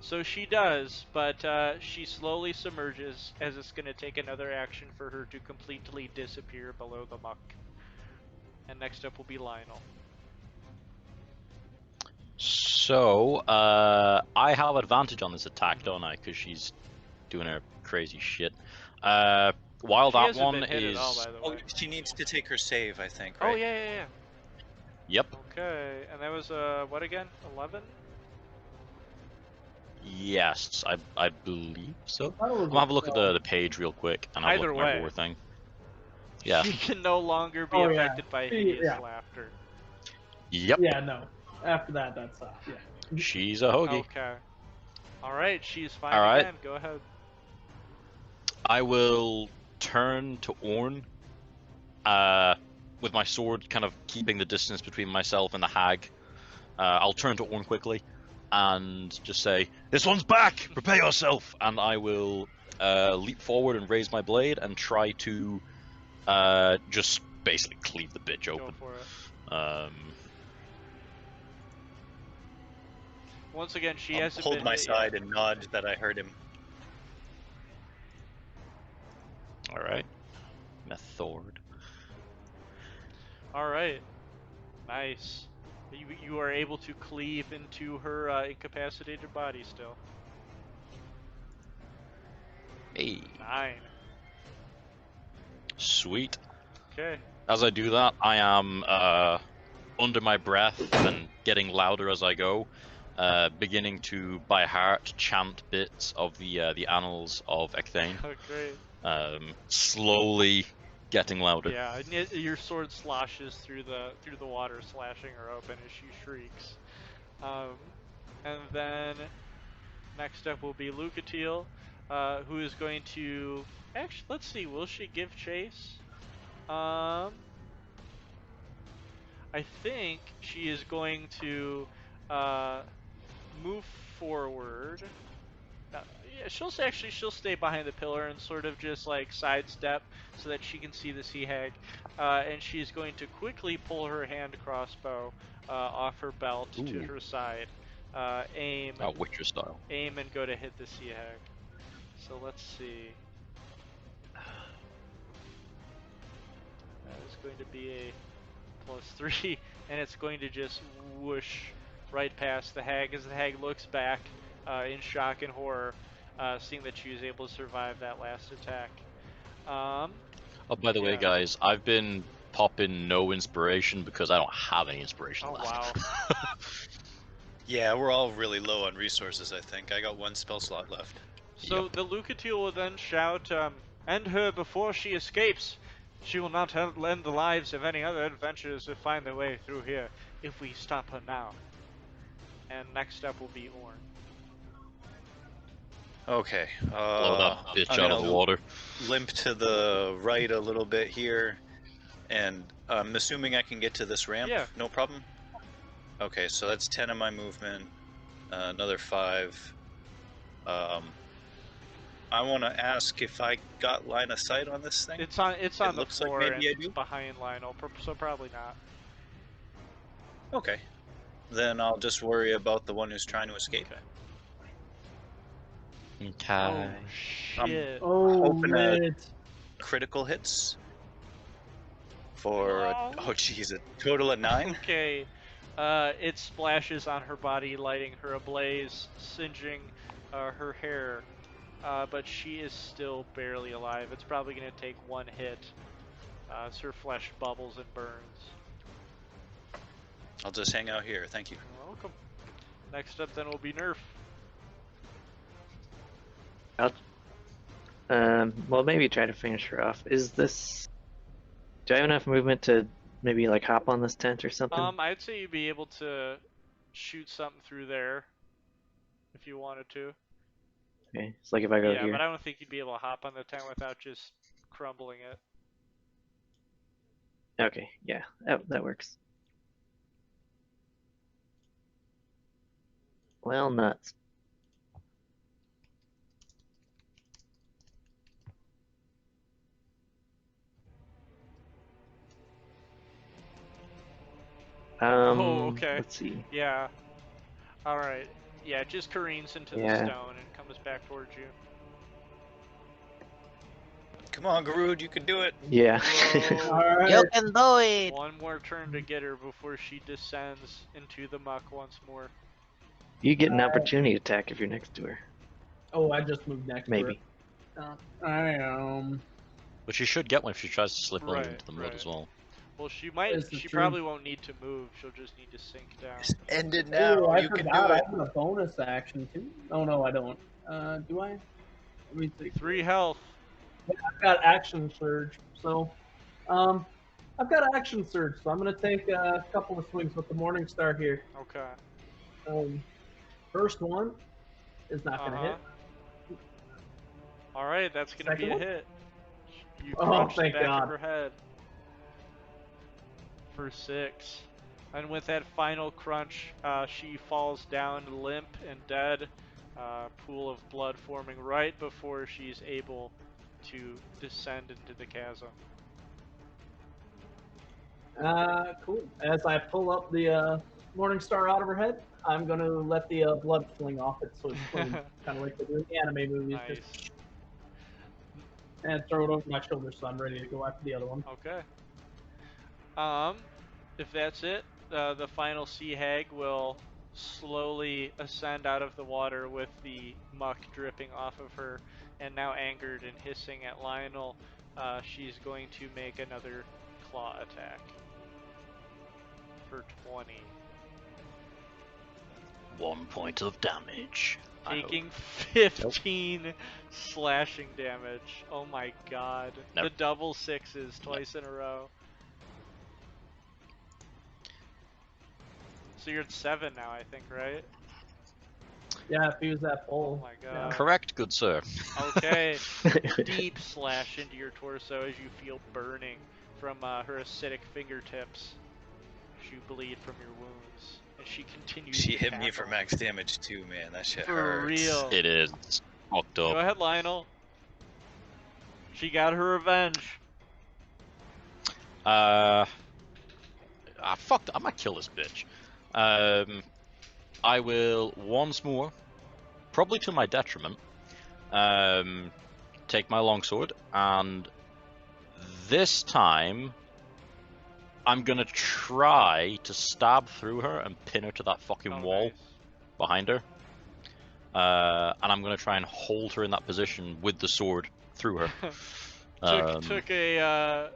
So she does, but she slowly submerges as it's going to take another action for her to completely disappear below the muck. And next up will be Lionel. So, I have advantage on this attack, don't I? Because she's doing her crazy shit. While She that hasn't one been hit is... at all, by the Oh, way. she needs to take her save, I think, Oh, right? yeah. Yep. Okay, and that was, what again? 11? Yes, I believe so. I thought it was I'm gonna have a look at a- the page real quick, and I'll Either look at my way. roar thing. Yeah. She can no longer be Oh, yeah. affected by hideous Yeah. laughter. Yep. Yeah, no. After that, that's yeah. She's a hoagie. Okay. All right, she's fine All right. again. Go ahead. I will turn to Orn, with my sword kind of keeping the distance between myself and the hag. I'll turn to Orn quickly and just say, "This one's back! Prepare yourself!" And I will leap forward and raise my blade and try to just basically cleave the bitch Go open. for it. Once again, she I'll hasn't hold been my hit side yet. and nod that I heard him. All right, Method. All right. Nice. You are able to cleave into her incapacitated body still. Hey, 9. sweet. Okay. As I do that, I am under my breath and getting louder as I go, beginning to by heart chant bits of the annals of Ecthane. Oh, great. Slowly getting louder. Yeah, and your sword sloshes through the water, slashing her open as she shrieks. And then next up will be Lucatiel, who is going to actually, let's see, will she give chase? I think she is going to move forward. Yeah, she'll stay behind the pillar and sort of just like sidestep so that she can see the sea hag, and she's going to quickly pull her hand crossbow off her belt to Ooh. her side, aim, Witcher style. aim, and go to hit the sea hag. So let's see. That is going to be a +3, and it's going to just whoosh right past the hag as the hag looks back in shock and horror, seeing that she was able to survive that last attack. Oh, by the way, yeah. guys, I've been popping no inspiration because I don't have any inspiration Oh, left. wow. Yeah, we're all really low on resources, I think. I got 1 spell slot left. So the Lucatiel will then shout, "End her before she escapes! She will not lend the lives of any other adventurers who find their way through here if we stop her now." And next up will be Orn. Okay. Blow that bitch I'm out of gonna the water. limp to the right a little bit here, and I'm assuming I can get to this ramp. Yeah. No problem. Okay, so that's 10 of my movement. Another 5. I want to ask if I got line of sight on this thing. It's on the looks like floor maybe I and do. behind Lionel, so probably not. Okay. Then I'll just worry about the one who's trying to escape. Okay. Oh shit! Hoping a Lit. critical hits for Oh. oh geez, a total of 9. Okay. It splashes on her body, lighting her ablaze, singeing her hair. But she is still barely alive. It's probably going to take 1 hit as her flesh bubbles and burns. I'll just hang out here. Thank you. You're welcome. Next up then will be Nerf. Well, maybe try to finish her off. Do I have enough movement to maybe like hop on this tent or something? I'd say you'd be able to shoot something through there if you wanted to. Okay, it's like if I go Yeah, here. but I don't think you'd be able to hop on the tent without just crumbling it. Okay, yeah, that works. Well, nuts. Oh, okay. Let's see. Yeah. Alright. Yeah, it just careens into the Yeah. stone and comes back towards you. Come on, Garud, you can do it. Yeah. Whoa. Alright. You can do it! One more turn to get her before she descends into the muck once more. You get an opportunity attack if you're next to her. Oh, I just moved next Maybe. to her. I But she should get one if she tries to slip Right, into the mud right. as well. Well, she This is true. probably won't need to move. She'll just need to sink down. Just end it now. Oh, I You can forgot. do I it. have a bonus action too. Oh no, I don't. Do I? Let me see. 3 health. Yeah, I've got action surge. So, I've got action surge. So I'm gonna take a couple of swings with the morning star here. Okay. First one is not going to hit. All right, that's going to be Second a one? hit. You Oh, crunch the thank back God. of her head for 6. And with that final crunch, she falls down limp and dead. Pool of blood forming right before she's able to descend into the chasm. Cool. As I pull up the Morning Star out of her head, I'm going to let the blood fling off it so it's clean. Kind of like they do in the anime movies. Nice. Just, and throw it over my shoulder so I'm ready to go after the other one. Okay. If that's it, the final sea hag will slowly ascend out of the water with the muck dripping off of her, and now angered and hissing at Lionel, she's going to make another claw attack for 20. 1 point of damage. Taking 15 slashing damage. Oh my god. Nope. The double 6s twice in a row. So you're at 7 now, I think, right? Yeah, if he was that Oh full. my god. Correct, good sir. Okay. Deep slash into your torso as you feel burning from her acidic fingertips. As you bleed from your wounds. And she continues She to hit me for cackle. max damage too, man. That shit For hurts. real. It is. It's fucked Go up. ahead, Lionel. She got her revenge. Fuck. I might kill this bitch. I will once more, probably to my detriment, take my longsword, and this time I'm gonna try to stab through her and pin her to that fucking wall Nice. behind her. And I'm gonna try and hold her in that position with the sword through her. Took a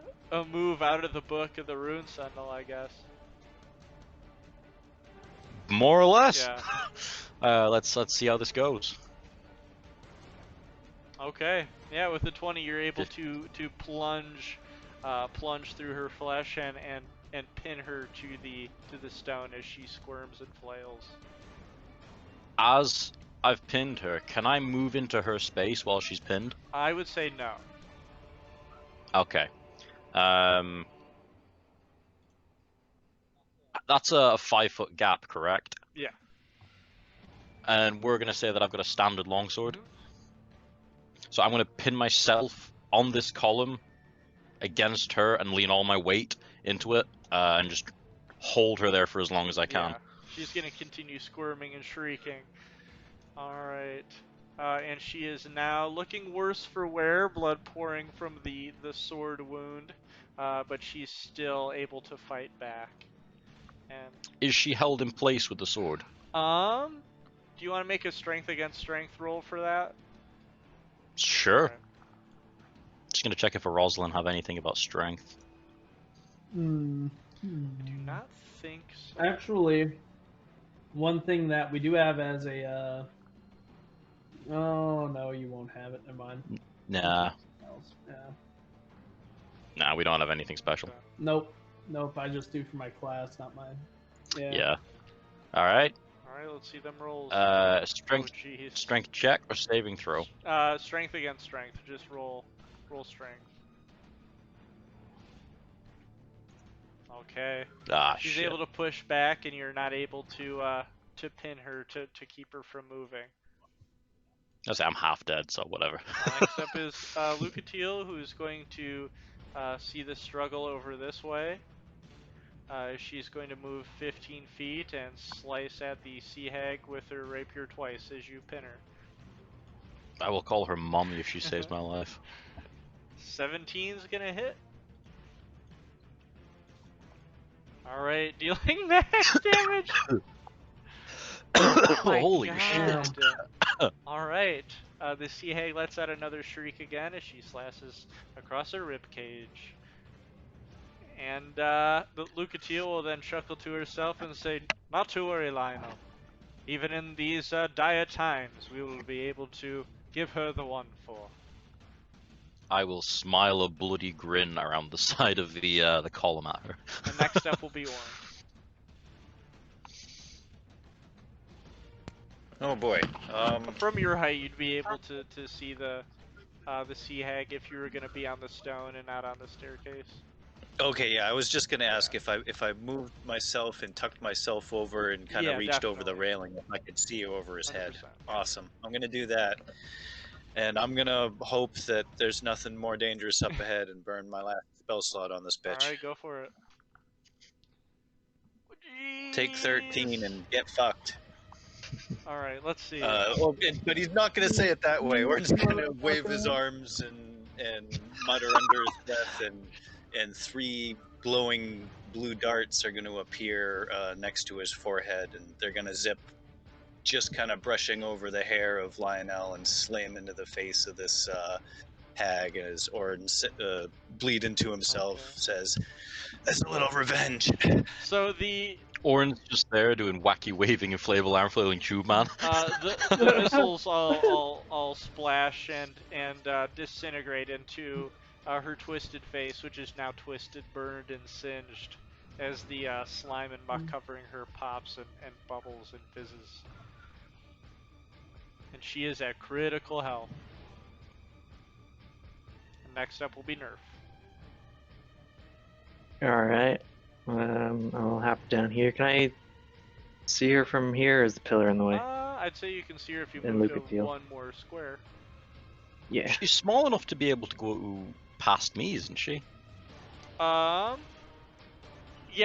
move out of the book of the Rune Sentinel, I guess. More or less. Yeah. Let's see how this goes. Okay. Yeah, with the 20, you're able to plunge through her flesh and pin her to the stone as she squirms and flails. As I've pinned her, can I move into her space while she's pinned? I would say no. Okay. That's a 5-foot gap, correct? Yeah. And we're gonna say that I've got a standard longsword. Mhm. So I'm gonna pin myself on this column against her and lean all my weight into it, and just hold her there for as long as I can. Yeah. She's gonna continue squirming and shrieking. Alright. And she is now looking worse for wear, blood pouring from the sword wound, but she's still able to fight back. And Is she held in place with the sword? do you want to make a strength against strength roll for that? Sure. Alright. Just gonna check if a Rosalind have anything about strength. I do not think so. Actually, one thing that we do have as a oh no, you won't have it. Never mind. Nah. Yeah. Nah, we don't have anything special. Nope. I just do for my class, not mine. Yeah. Alright. Alright, let's see them rolls. Strength Oh, jeez. strength check or saving throw? Strength against strength. Just roll strength. Okay. Ah, She's shit. able to push back, and you're not able to pin her to keep her from moving. I say I'm half dead, so whatever. Next up is Lucatiel, who's going to see the struggle over this way. She's going to move 15 feet and slice at the sea hag with her rapier twice as you pin her. I will call her mommy if she saves my life. 17's gonna hit. Alright, dealing max damage. Oh my Holy God. shit. Alright, the sea hag lets out another shriek again as she slashes across her ribcage. And the Lucatiel will then chuckle to herself and say, "Not to worry, Lionel. Even in these dire times, we will be able to give her the one for." I will smile a bloody grin around the side of the column at her. The next step will be Orin. Oh boy. From your height, you'd be able to see the sea hag if you were gonna be on the stone and not on the staircase. Okay, yeah, I was just gonna ask if I moved myself and tucked myself over and kind of Yeah, reached over the definitely. railing, if I could see over his head. 100%. Awesome. I'm gonna do that, and I'm gonna hope that there's nothing more dangerous up ahead and burn my last spell slot on this All bitch. right, go for it. Take 13 Jeez. and get fucked. All right, let's see. But he's not gonna say it that way. We're just gonna wave his arms and mutter under his breath, and 3 glowing blue darts are going to appear next to his forehead, and they're going to zip, just kind of brushing over the hair of Lionel and slam into the face of this hag as Orin bleed into himself. Okay. Says, "That's a little revenge." So the Orin's just there doing wacky waving inflatable arm flailing tube man. the missiles all splash and disintegrate into her twisted face, which is now twisted, burned, and singed, as the slime and muck covering her pops and bubbles and fizzes. And she is at critical health. And next up will be Nerf. Alright. I'll hop down here. Can I see her from here, or is the pillar in the way? I'd say you can see her if you And move to Lucatiel. one more square. Yeah. She's small enough to be able to go past me, isn't she? Yeah,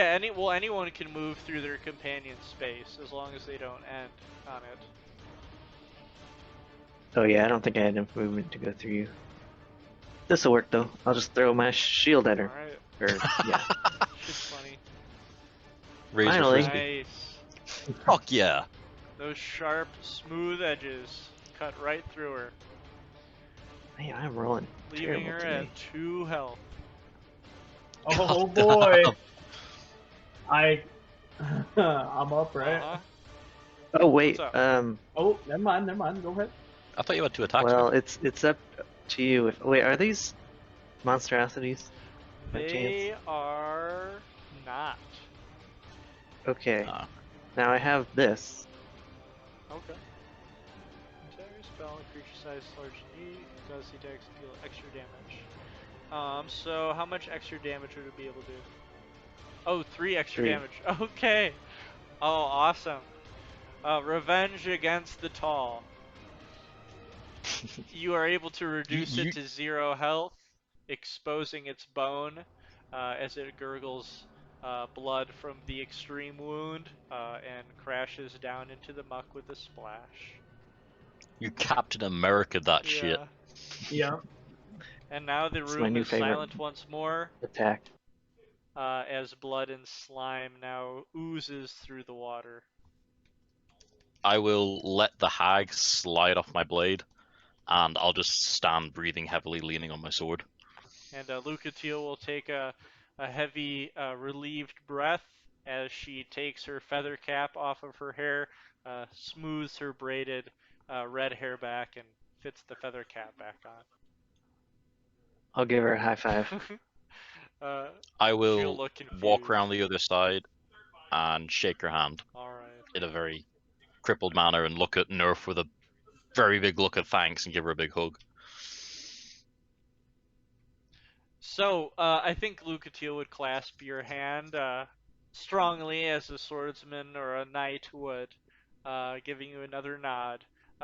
anyone can move through their companion space as long as they don't end on it. Oh yeah, I don't think I had enough movement to go through you. This'll work though. I'll just throw my shield at her. Alright. Or, yeah. Shit's funny. Razor Finally. frisbee. Nice. Fuck yeah. Those sharp, smooth edges cut right through her, Man, I'm rolling leaving terrible her today. at 2 health. Oh boy. I'm up, right? Uh-huh. Oh wait, What's up? Oh, never mind. Go ahead. I thought you had 2 attacks. well, man. it's up to you. If wait, are these monstrosities? By They chance? are not. Okay. Ah. Now I have this. Okay. Entire spell, creature size large and unique, does the dex deal extra damage. So how much extra damage would it be able to do? Oh, 3 extra 3. damage. Okay. Oh, awesome. Revenge against the tall. You are able to reduce it to 0 health, exposing its bone as it gurgles blood from the extreme wound and crashes down into the muck with a splash. You Captain America that shit. Yeah. And now the It's my room new is favorite silent once more attack. as blood and slime now oozes through the water. I will let the hag slide off my blade, and I'll just stand breathing heavily, leaning on my sword. And Lucatiel will take a heavy, relieved breath as she takes her feather cap off of her hair, smooths her braided red hair back, and fits the feather cap back I'll give her a high five. on. I She'll will look confused. walk around the other side and shake her hand Alright. in a very crippled manner and look at Nerf with a very big look of thanks and give her a big hug. So, I think Lucatiel would clasp your hand strongly as a swordsman or a knight would, giving you another nod.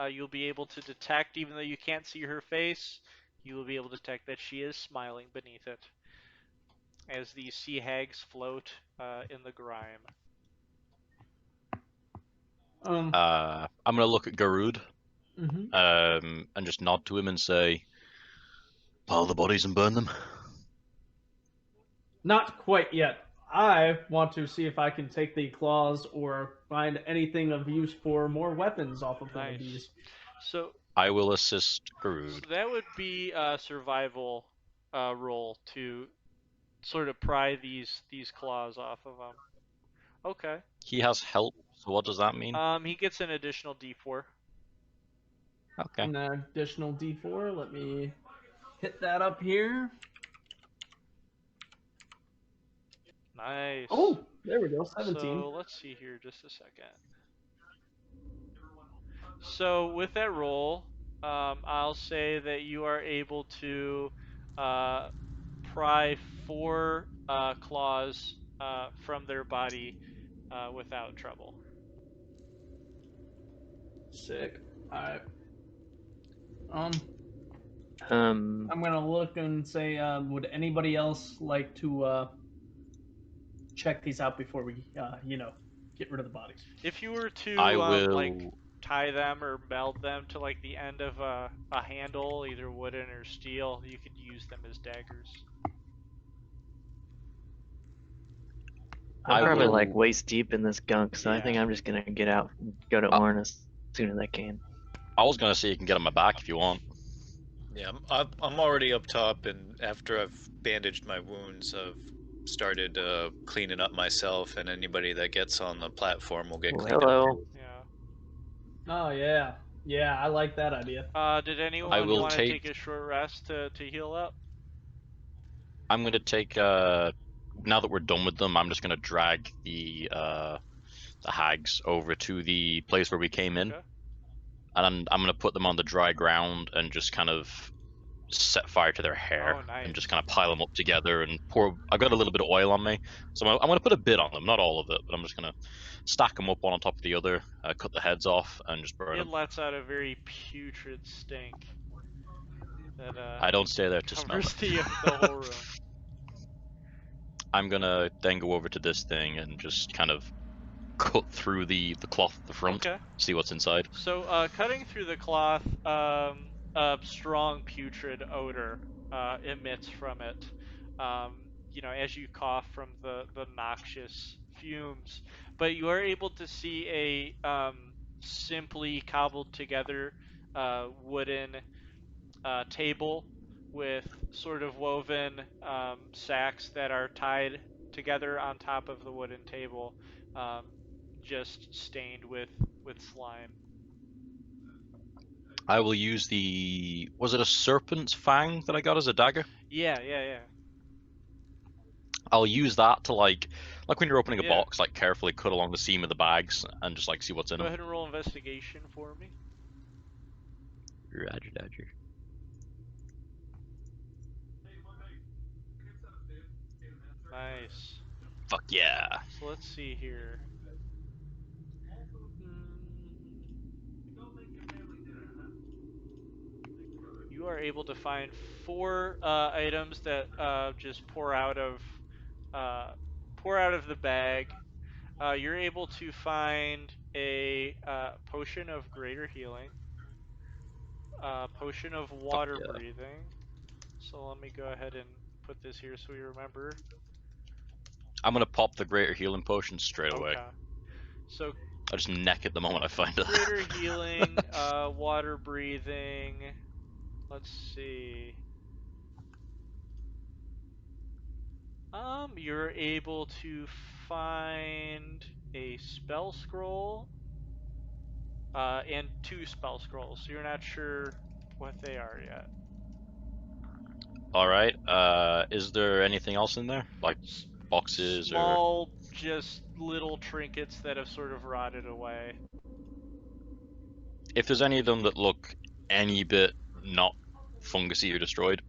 You'll be able to detect, even though you can't see her face, you will be able to detect that she is smiling beneath it as the sea hags float in the grime. Um. I'm gonna look at Garud Mhm. and just nod to him and say, "Pile the bodies and burn them." Not quite yet. I want to see if I can take the claws or find anything of use for more weapons off of one of Nice. these. So, I will assist so Garud. that would be a survival roll to sort of pry these claws off of him. Okay. He has help, so what does that mean? He gets an additional D4. Okay. An additional D4. Let me hit that up here. Nice. Oh, there we go. 17. So let's see here just a second. So with that roll, I'll say that you are able to pry 4 claws from their body without trouble. Sick. All right. Um, I'm gonna look and say, would anybody else like to check these out before we, get rid of the bodies? If you were I to like will. tie them or meld them to like the end of a handle, either wooden or steel, you could use them as daggers. I'm I probably like will. waist deep in this gunk, so I think Yeah. I'm just gonna get out and go to I, Orn as soon as I can. I was gonna say you can get on my back if you want. Yeah, I'm already up top, and after I've bandaged my wounds, I've started cleaning up myself, and anybody that gets on the platform will get Well, cleaned up hello. too. Yeah. Oh yeah, yeah, I like that idea. Did I anyone will want to take take. a short rest to heal up? I'm gonna take. Now that we're done with them, I'm just gonna drag the hags over to the place where we came in, Okay. and I'm gonna put them on the dry ground and just kind of set fire to their hair Oh, and just nice. kind of pile them up together and pour. I've got a little bit of oil on me, so I'm gonna put a bit on them, not all of it, but I'm just gonna stack them up one on top of the other, cut the heads off, and just burn It them. lets out a very putrid stink that I don't stay there to smell covers it. the whole room. I'm gonna then go over to this thing and just kind of cut through the cloth at the front, Okay. see what's inside. So, cutting through the cloth, a strong putrid odor emits from it. As you cough from the noxious fumes, but you are able to see a simply cobbled together wooden table with sort of woven sacks that are tied together on top of the wooden table, um, just stained with slime. I will use the. Was it a serpent's fang that I got as a dagger? Yeah, yeah, yeah. I'll use that to like when you're opening a Yeah. box, like carefully cut along the seam of the bags and just like see what's in Go them. ahead and roll investigation for me. Roger, Dodger. Nice. Fuck yeah. So let's see here. You are able to find 4 items that just pour out of the bag. You're able to find a potion of greater healing, a potion of Fuck water yeah. breathing. So let me go ahead and put this here so we remember. I'm gonna pop the greater healing potion straight away. Okay. So I just neck it the moment I find it. greater healing, water breathing. Let's see. You're able to find a spell scroll, and 2 spell scrolls. So you're not sure what they are yet. All right. Is there anything else in there, like boxes or? Small, just little trinkets that have sort of rotted away. If there's any of them that look any bit not fungusy or destroyed,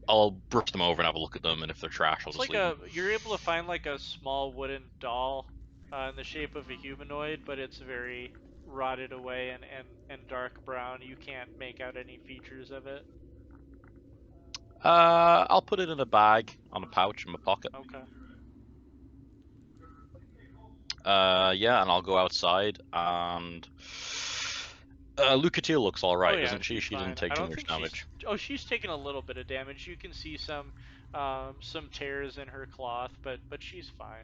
I'll brush them over and have a look at them, and if they're trash, I'll It's just like leave them. you're able to find like a small wooden doll in the shape of a humanoid, but it's very rotted away and dark brown. You can't make out any features of it. I'll put it in a bag on a pouch in my pocket. Okay. Yeah, and I'll go outside and. Lucatiel looks all Oh right, yeah, doesn't she? she's She didn't fine. take I too don't much think she's. damage. Oh, she's taken a little bit of damage. You can see some tears in her cloth, but she's fine.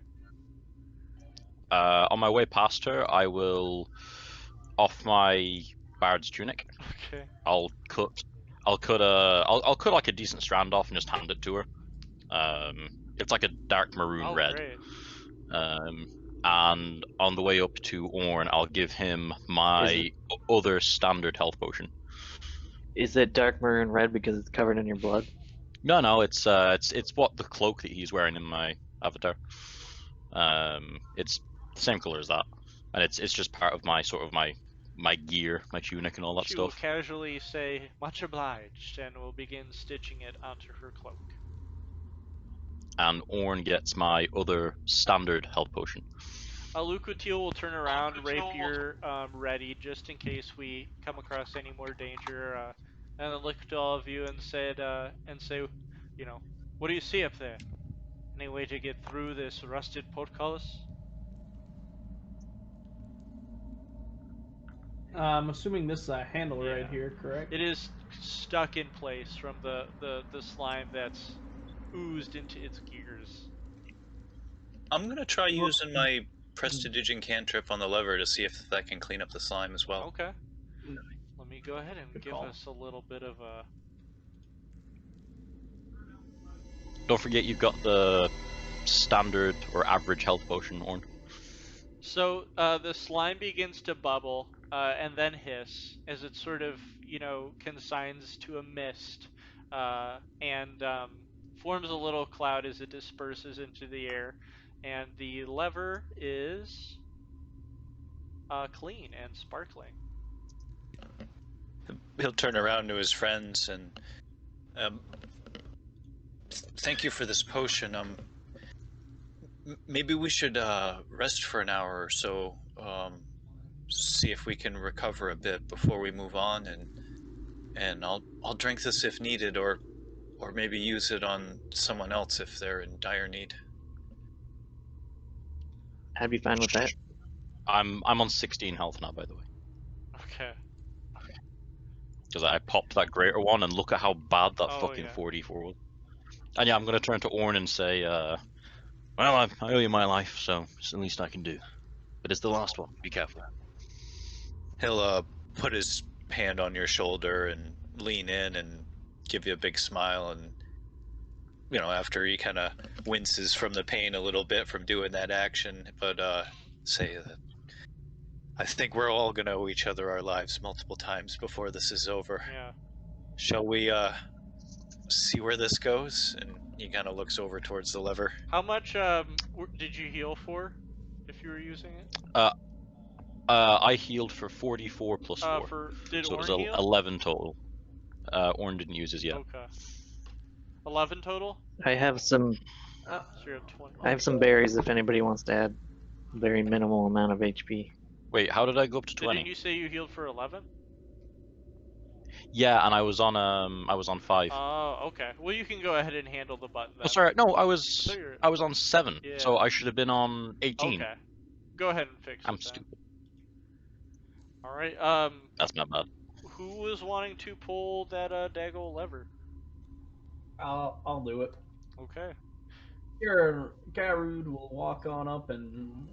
On my way past her, I will off my bard's tunic. Okay. I'll cut. I'll cut like a decent strand off and just hand it to her. It's like a dark maroon Oh red. great. And on the way up to Orn, I'll give him my other standard health potion. Is it dark maroon red because it's covered in your blood? No, it's what the cloak that he's wearing in my avatar. It's the same color as that, and it's just part of my my gear, my tunic, and all that She will stuff. casually say, "Much obliged," and will begin stitching it onto her cloak. And Orn gets my other standard health potion. Lucatiel will turn around, rapier ready, just in case we come across any more danger, and then look at all of you and say, you know, what do you see up there? Any way to get through this rusted portcullis? I'm assuming this is a handle right Yeah. here, correct? It is stuck in place from the slime that's oozed into its gears. I'm gonna try using my prestidiging cantrip on the lever to see if that can clean up the slime as well. Okay. Let me go ahead and Good give call. us a little bit of a... Don't forget you've got the standard or average health potion, Orn. So the slime begins to bubble and then hiss as it sort of, consigns to a mist and forms a little cloud as it disperses into the air. And the lever is clean and sparkling. He'll turn around to his friends and, thank you for this potion. Maybe we should rest for an hour or so. See if we can recover a bit before we move on, and I'll drink this if needed, or maybe use it on someone else if they're in dire need. I'd be fine with that. I'm on 16 health now, by the way, Okay. because I popped that greater one, and look at how bad that Oh, fucking yeah. 4d4 was. And yeah, I'm gonna turn to Orn and say, well, I owe you my life, so it's the least I can do. But it's the last one. Be careful. He'll put his hand on your shoulder and lean in and give you a big smile, and after he kind of winces from the pain a little bit from doing that action, but say that I think we're all gonna owe each other our lives multiple times before this is over. Yeah. Shall we see where this goes? And he kind of looks over towards the lever. How much did you heal for if you were using it? I healed for 44 plus 4, Did so it was Orn heal? 11 total. Orn didn't use his yet. Okay. 11 total? I have some. Uh, So you're at 20. I have some berries if anybody wants to add a very minimal amount of HP. Wait, how did I go up to 20? Didn't you say you healed for 11? Yeah, and I was on 5. Oh, okay. Well, you can go ahead and handle the button then. Oh, sorry, no, I So was you're... on 7, Yeah. so I should have been on 18. Okay. Go ahead and fix it I'm then. stupid. All right. That's not bad. Who was wanting to pull that Daggle lever? I'll do it. Okay. Here, Garud will walk on up and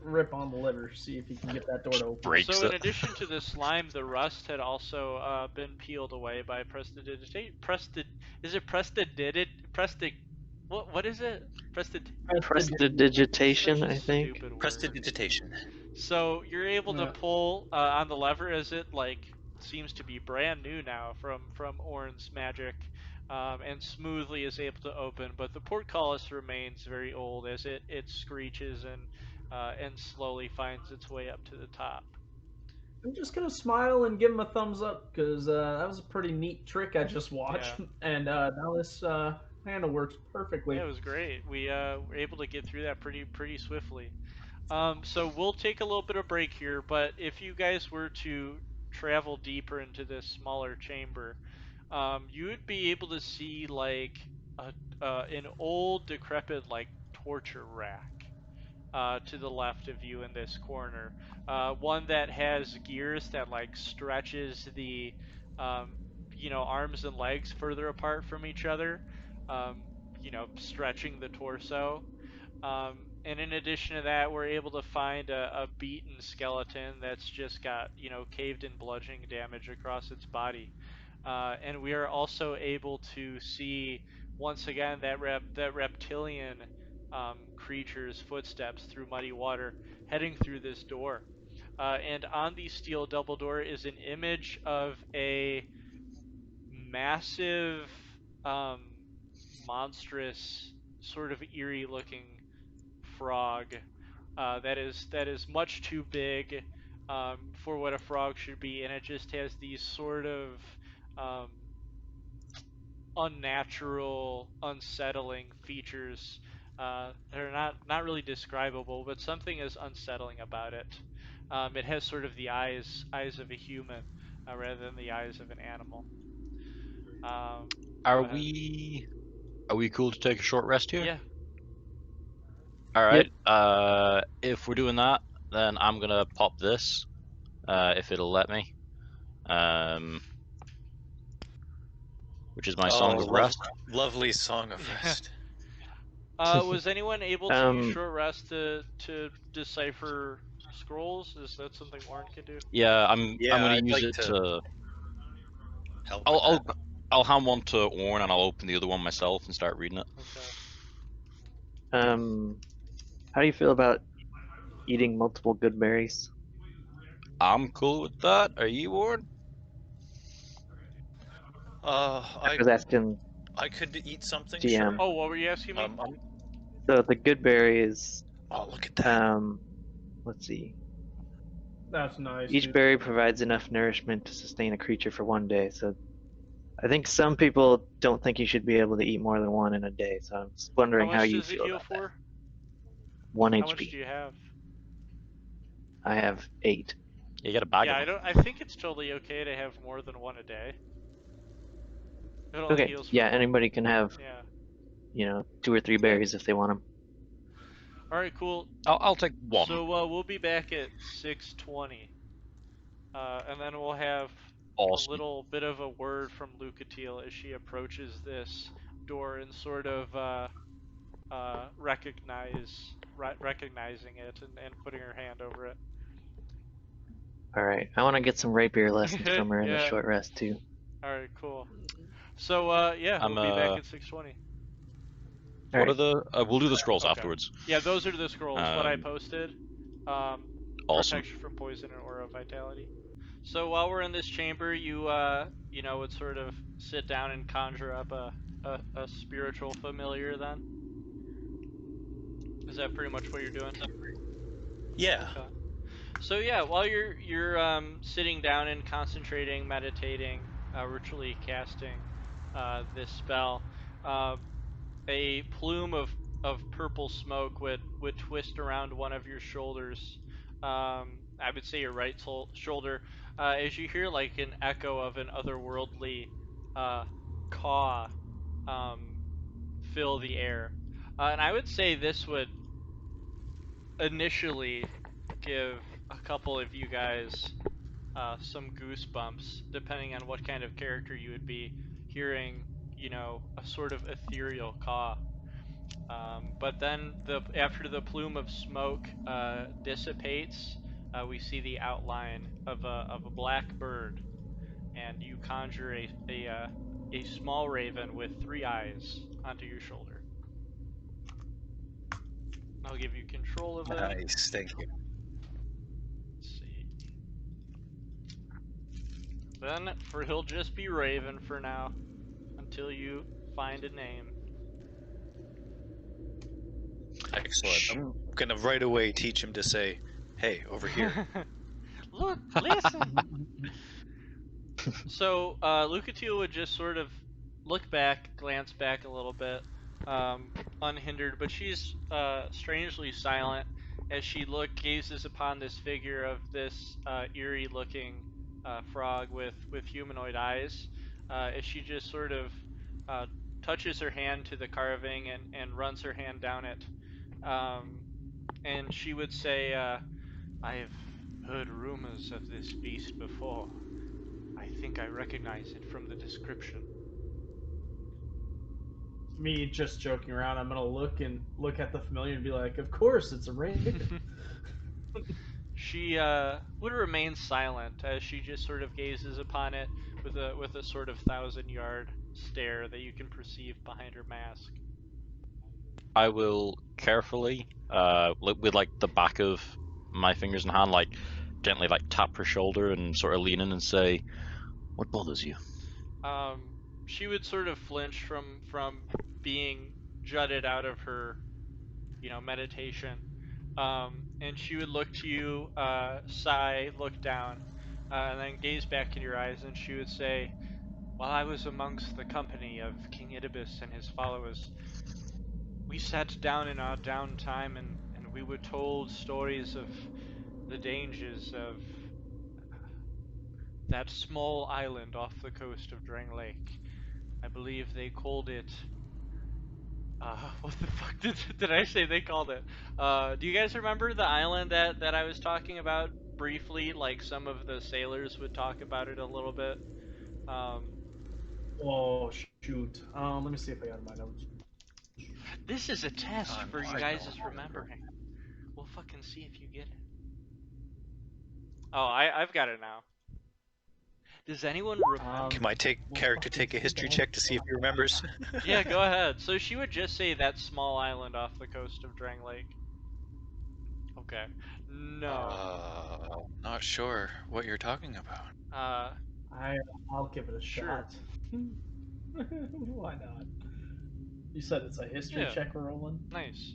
rip on the lever, see if he can get that door to open. Breaks So in it. addition to the slime, the rust had also been peeled away by what is it? Prestidigitation, Such a I think. stupid word. Prestidigitation. So you're able to Yeah. pull on the lever as it seems to be brand new now from Orn's magic, and smoothly is able to open. But the portcullis remains very old as it screeches and slowly finds its way up to the top. I'm just gonna smile and give him a thumbs up because that was a pretty neat trick I just watched, Yeah. and now this handle works perfectly. Yeah, it was great. We were able to get through that pretty swiftly. So we'll take a little bit of break here, but if you guys were to travel deeper into this smaller chamber, you would be able to see an old decrepit torture rack to the left of you in this corner. One that has gears that stretches the arms and legs further apart from each other, stretching the torso. And in addition to that, we're able to find a beaten skeleton that's just got, caved in bludgeoning damage across its body. And we are also able to see, once again, that reptilian creature's footsteps through muddy water heading through this door. And on the steel double door is an image of a massive, monstrous, sort of eerie-looking frog that is much too big for what a frog should be, and it just has these sort of um, unnatural, unsettling features that are not really describable, but something is unsettling about it. It has sort of the eyes of a human rather than the eyes of an animal. Are Go ahead. we cool to take a short rest here? Yeah. All Yep. right. If we're doing that, then I'm gonna pop this, if it'll let me. Which is my song of rest. Lovely song of Yeah. rest. Was anyone able to use Um, short rest to decipher scrolls? Is that something Warren can do? Yeah, I'm Yeah, gonna I'd use like it to to. help I'll with that. I'll hand one to Orn and I'll open the other one myself and start reading it. Okay. how do you feel about eating multiple good berries? I'm cool with that. Are you, Orn? I I was asking I could eat something, GM. sure. Oh, what were you asking me? So the good berries, Oh, look at that. let's see. That's nice. Each Dude. berry provides enough nourishment to sustain a creature for 1 day. So I think some people don't think you should be able to eat more than one in a day. So I'm just How wondering how much you does it feel heal about that. for? 1 How much HP. do you have? I have 8. You get a bag Yeah, of them. I think it's totally okay to have more than one a day. It only Okay, heals for yeah, one. anybody can have, Yeah. 2 or 3 berries if they want them. All right, cool. I'll take one. So we'll be back at 6:20, and then we'll have a Awesome. little bit of a word from Lucatiel as she approaches this door and sort of recognizing it and putting her hand over it. All right, I want to get some rapier lessons from her in the Yeah. short rest too. All right, cool. So yeah, I'm we'll be back at 6:20. All What are right, the? We'll do the scrolls Okay. afterwards. Yeah, those are the scrolls. What I Um, posted. awesome. Protection from poison and aura vitality. So while we're in this chamber, you would sort of sit down and conjure up a spiritual familiar. Then is that pretty much what you're doing? Yeah. Okay. So yeah, while you're sitting down and concentrating, meditating, ritually casting this spell, uh, a plume of purple smoke would twist around one of your shoulders. I would say your right shoulder, as you hear like an echo of an otherworldly caw um, fill the air. And I would say this would initially give a couple of you guys some goosebumps, depending on what kind of character you would be hearing, a sort of ethereal caw. But then after the plume of smoke dissipates, we see the outline of a black bird, and you conjure a small raven with 3 eyes onto your shoulder. I'll give you control of them. Nice, thank you. Let's see. Then he'll just be Raven for now, until you find a name. Excellent. I'm gonna right away teach him to say, "Hey, over here." Look, listen. So Lucatiel would just sort of look back, glance back a little bit, unhindered, but she's strangely silent as she gazes upon this figure of this eerie-looking frog with humanoid eyes. As she just sort of uh, touches her hand to the carving and runs her hand down it, um, and she would say, "I've heard rumors of this beast before. I think I recognize it from the description." Me just joking around. I'm gonna look at the familiar and be like, "Of course, it's a raven." She would remain silent as she just sort of gazes upon it with a sort of 1,000-yard stare that you can perceive behind her mask. I will carefully, with like the back of my fingers and hand, like gently like tap her shoulder and sort of lean in and say, "What bothers you?" Um, she would sort of flinch from being jutted out of her, meditation, and she would look to you, sigh, look down, and then gaze back in your eyes, and she would say, "While I was amongst the company of King Idubus and his followers, we sat down in our downtime and we were told stories of the dangers of that small island off the coast of Drangleic. I believe they called it. What the fuck did I say they called it? Do you guys remember the island that I was talking about briefly? Like some of the sailors would talk about it a little bit. Um, Oh shoot. Let me see if I got my notes. this is a test for you I guys' don't remember. remembering. We'll fucking see if you get it. Oh, I've got it now. Does anyone remember? Can my character take a history check to see if he remembers? Yeah, go ahead. So she would just say that small island off the coast of Drangleic. Okay. No. Not sure what you're talking about. I'll give it a Sure. shot. Why not? You said it's a history Yeah. check we're rolling. Nice.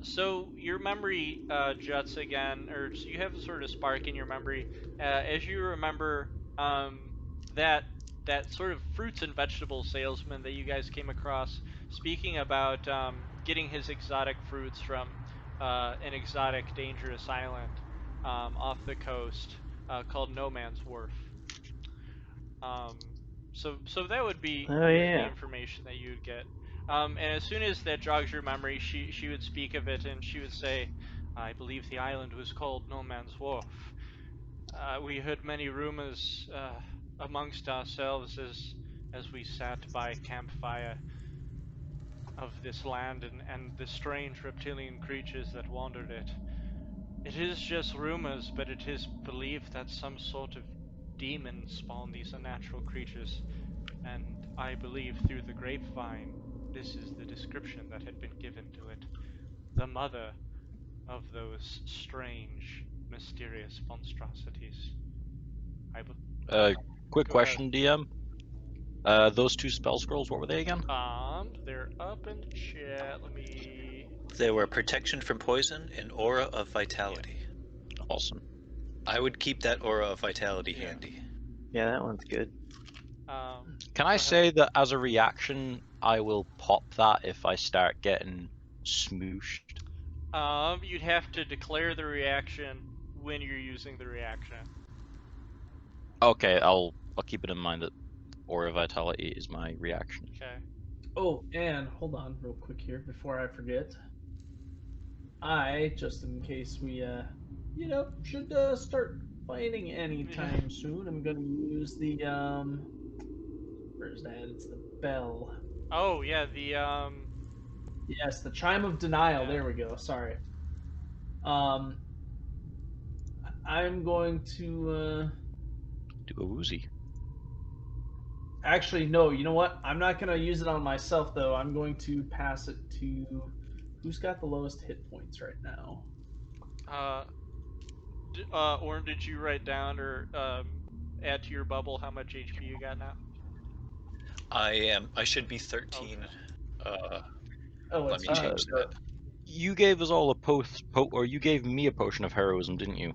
So your memory juts again, or so you have a sort of spark in your memory as you remember that that sort of fruits and vegetable salesman that you guys came across, speaking about getting his exotic fruits from an exotic, dangerous island off the coast called No Man's Wharf. Um, so that would be Oh the yeah. information that you'd get. And as soon as that jogs your memory, she would speak of it, and she would say, "I believe the island was called No Man's Wharf. We heard many rumors amongst ourselves as we sat by campfire of this land and the strange reptilian creatures that wandered it. It is just rumors, but it is believed that some sort of demon spawned these unnatural creatures, and I believe through the grapevine, this is the description that had been given to it. The mother of those strange, mysterious monstrosities. I Quick Go ahead. question, DM. Those two spell scrolls, what were they again? They're up in the chat. Let me. They were protection from poison and aura of vitality. Awesome. I would keep that aura of vitality Yeah. handy. Yeah, that one's good. Can I Go ahead. say that as a reaction, I will pop that if I start getting smooshed? You'd have to declare the reaction when you're using the reaction. Okay, I'll keep it in mind that Aura Vitality is my reaction. Okay. Oh, and hold on real quick here before I forget. I, just in case we should start fighting anytime soon, I'm gonna use the where's that? It's the bell. Oh yeah, the Yes, the chime of denial. Yeah. There we go. Sorry. I'm going to Do a woozy. actually no. You know what? I'm not gonna use it on myself though. I'm going to pass it to who's got the lowest hit points right now. Orm, did you write down or add to your bubble how much HP you got now? I should be 13. Okay. Oh, Let it's me change that. You gave us all a or you gave me a potion of heroism, didn't you,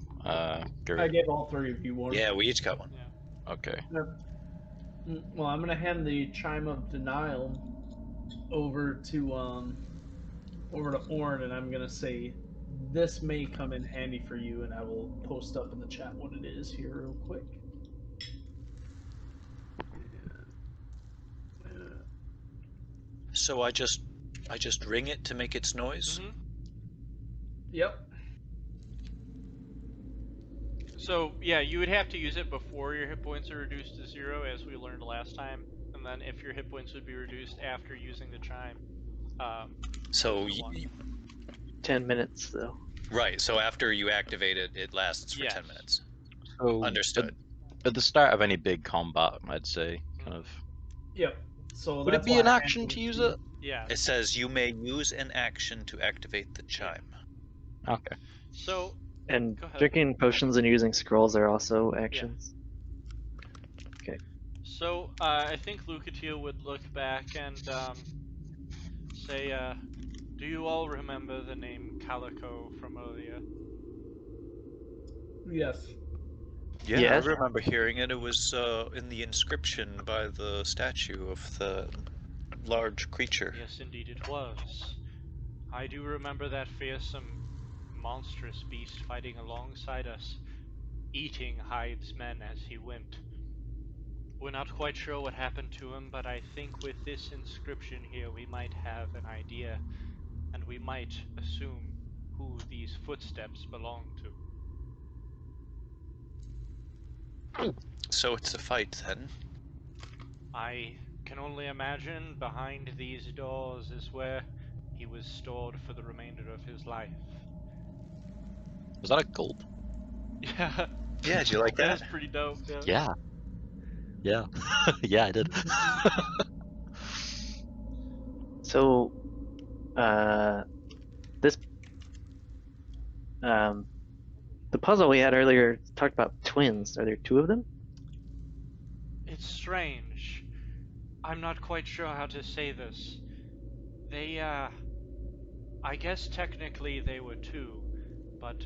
Gary? I gave all three of you one. Yeah, we each got one. Yeah. Okay. Well, I'm gonna hand the chime of denial over to Orn, and I'm gonna say this may come in handy for you, and I will post up in the chat what it is here real quick. So I just ring it to make its noise. Mm-hmm. Yep. So yeah, you would have to use it before your hit points are reduced to 0, as we learned last time, and then if your hit points would be reduced after using the chime. So 10 minutes though. right. So after you activate it, it lasts for Yes. 10 minutes. So Understood. At the start of any big combat, I'd say, kind of. Yep. So Would it that's be why an I action handed to it use you. it? Yeah. It says you may use an action to activate the chime. Okay. So And go ahead. drinking potions and using scrolls are also actions. Okay. So I think Lucatiel would look back and say, Do you all remember the name Calico from earlier? Yes. Yeah, Yes. I remember hearing it. It was in the inscription by the statue of the large creature. Yes, indeed it was. I do remember that fearsome, monstrous beast fighting alongside us, eating Hyde's men as he went. We're not quite sure what happened to him, but I think with this inscription here we might have an idea, and we might assume who these footsteps belong to. So it's a fight then. I can only imagine behind these doors is where he was stored for the remainder of his life. Was that a gulp? Yeah, Yeah, did you like that that? was pretty dope. Yeah. Yeah. Yeah. Yeah, I did. So, this the puzzle we had earlier talked about twins. Are there two of them? It's strange. I'm not quite sure how to say this. They, I guess technically they were two, but,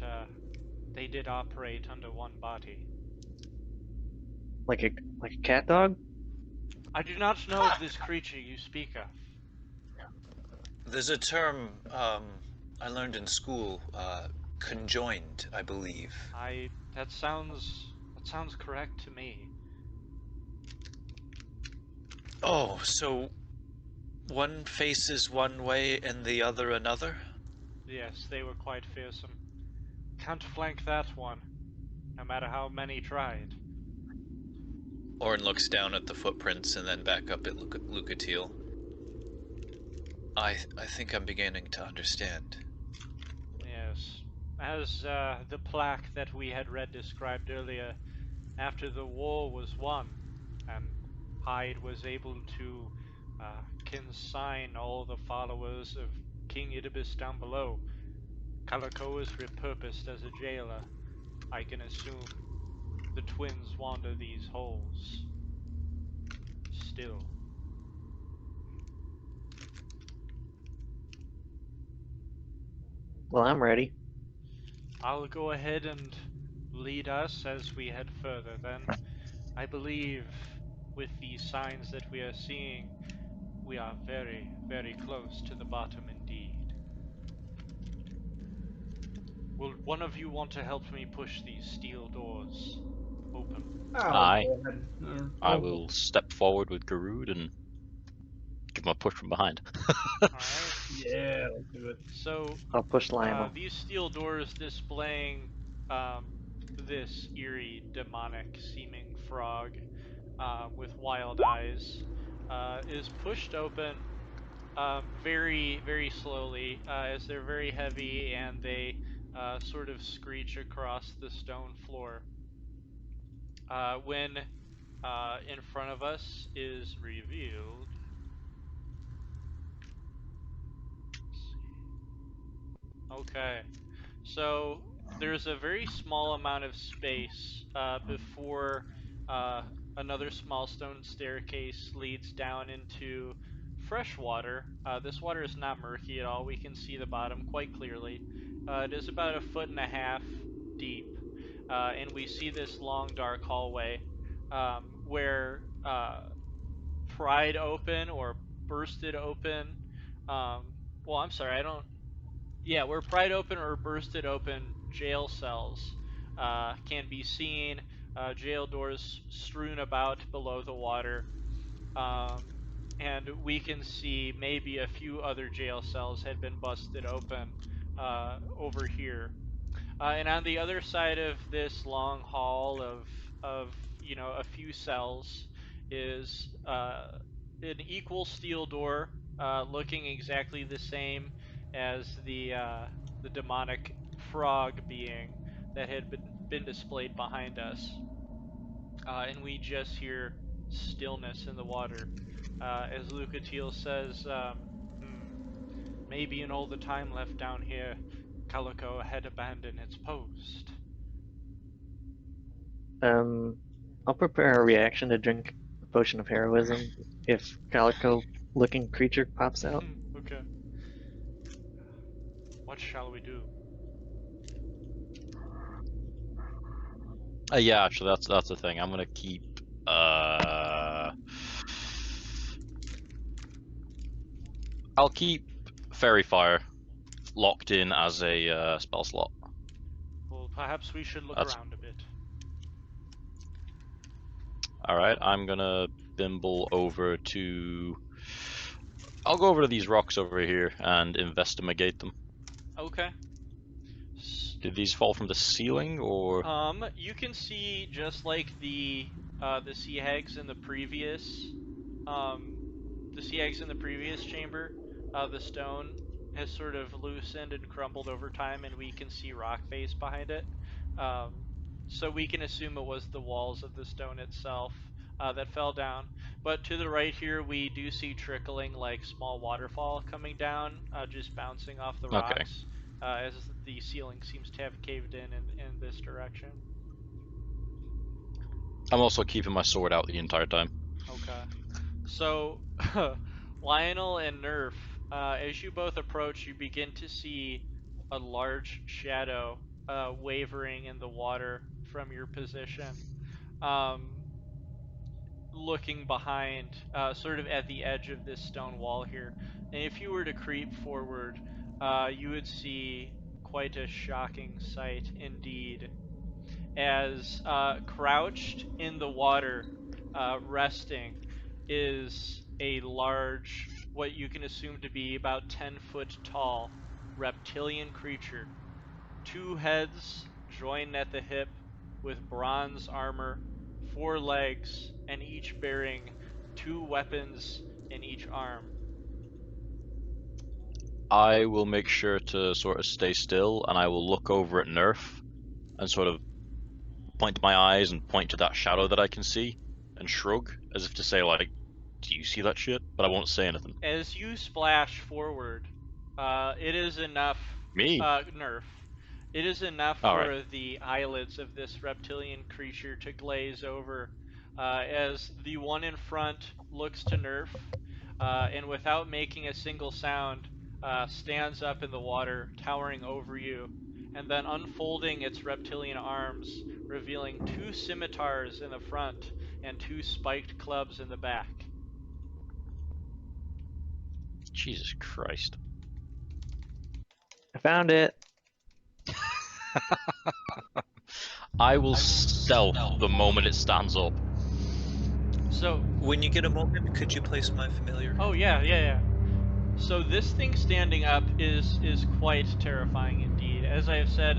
they did operate under one body. Like a cat dog? I do not know of this creature you speak of. There's a term I learned in school, conjoined, I believe. That sounds correct to me. Oh, so one faces one way and the other another? Yes, they were quite fearsome. Can't flank that one, no matter how many tried. Orin looks down at the footprints and then back up at Lucatiel. I think I'm beginning to understand. Yes. As the plaque that we had read described earlier, after the war was won, and Hyde was able to consign all the followers of King Idubus down below, Calico was repurposed as a jailer. I can assume the twins wander these halls still. Well, I'm ready. I'll go ahead and lead us as we head further then. I believe with these signs that we are seeing, we are very, very close to the bottom indeed. Will one of you want to help me push these steel doors open? I'll Aye. go ahead. I will step forward with Garud and give him a push from behind. Alright. Yeah, let's do it. So, I'll push Lionel. these steel doors displaying um, this eerie, demonic seeming frog with wild eyes is pushed open very, very slowly as they're very heavy and they sort of screech across the stone floor. When in front of us is revealed. Let's see. Okay. So there's a very small amount of space before uh, another small stone staircase leads down into fresh water. This water is not murky at all. We can see the bottom quite clearly. It is about 1.5 feet deep, and we see this long, dark hallway where pried open or bursted open. Well, I'm sorry, I don't. Yeah, where pried open or bursted open jail cells can be seen, jail doors strewn about below the water, um, and we can see maybe a few other jail cells had been busted open over here. And on the other side of this long hall of a few cells is an equal steel door, looking exactly the same as the demonic frog being that had been displayed behind us. And we just hear stillness in the water as Lucatiel says, maybe in all the time left down here, Calico had abandoned its post. Um, I'll prepare a reaction to drink a potion of heroism if Calico-looking creature pops out. Okay. What shall we do? Yeah, actually, that's the thing. I'm gonna keep. I'll keep Fairy Fire locked in as a spell slot. Well, perhaps we should look That's- around a bit. All right, I'm gonna bimble over to. I'll go over to these rocks over here and investigate them. Okay. Did these fall from the ceiling or? You can see just like the sea hags in the previous chamber, the stone has sort of loosened and crumbled over time, and we can see rock face behind it. Um, so we can assume it was the walls of the stone itself that fell down. But to the right here, we do see trickling like small waterfall coming down, just bouncing off the Okay. rocks, as the ceiling seems to have caved in this direction. I'm also keeping my sword out the entire time. Okay. So, Lionel and Nerf, as you both approach, you begin to see a large shadow wavering in the water from your position, um, looking behind, sort of at the edge of this stone wall here. And if you were to creep forward, you would see quite a shocking sight indeed, as crouched in the water, resting, is a large, what you can assume to be about 10-foot tall reptilian creature. Two heads joined at the hip with bronze armor, 4 legs, and each bearing 2 weapons in each arm. I will make sure to sort of stay still, and I will look over at Nerf and sort of point to my eyes and point to that shadow that I can see and shrug as if to say, like, do you see that shit? But I won't say anything. As you splash forward, it is enough, Me? Nerf. It is enough Alright. for the eyelids of this reptilian creature to glaze over, as the one in front looks to Nerf, and without making a single sound, stands up in the water, towering over you, and then unfolding its reptilian arms, revealing 2 scimitars in the front and 2 spiked clubs in the back. Jesus Christ. I found it. I will stealth the moment it stands up. So, When you get a moment, could you place my familiar? oh yeah. So this thing standing up is quite terrifying indeed. As I have said,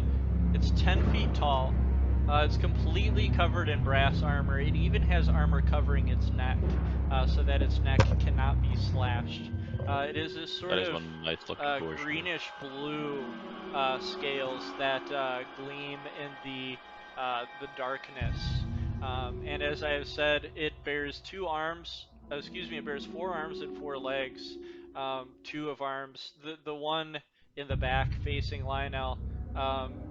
it's 10 feet tall. It's completely covered in brass armor. It even has armor covering its neck, so that its neck cannot be slashed. It is this sort That is of one nice looking bush. greenish blue scales that gleam in the darkness. And as I have said, it bears 2 arms. It bears 4 arms and 4 legs. 2 of arms. The one in the back facing Lionel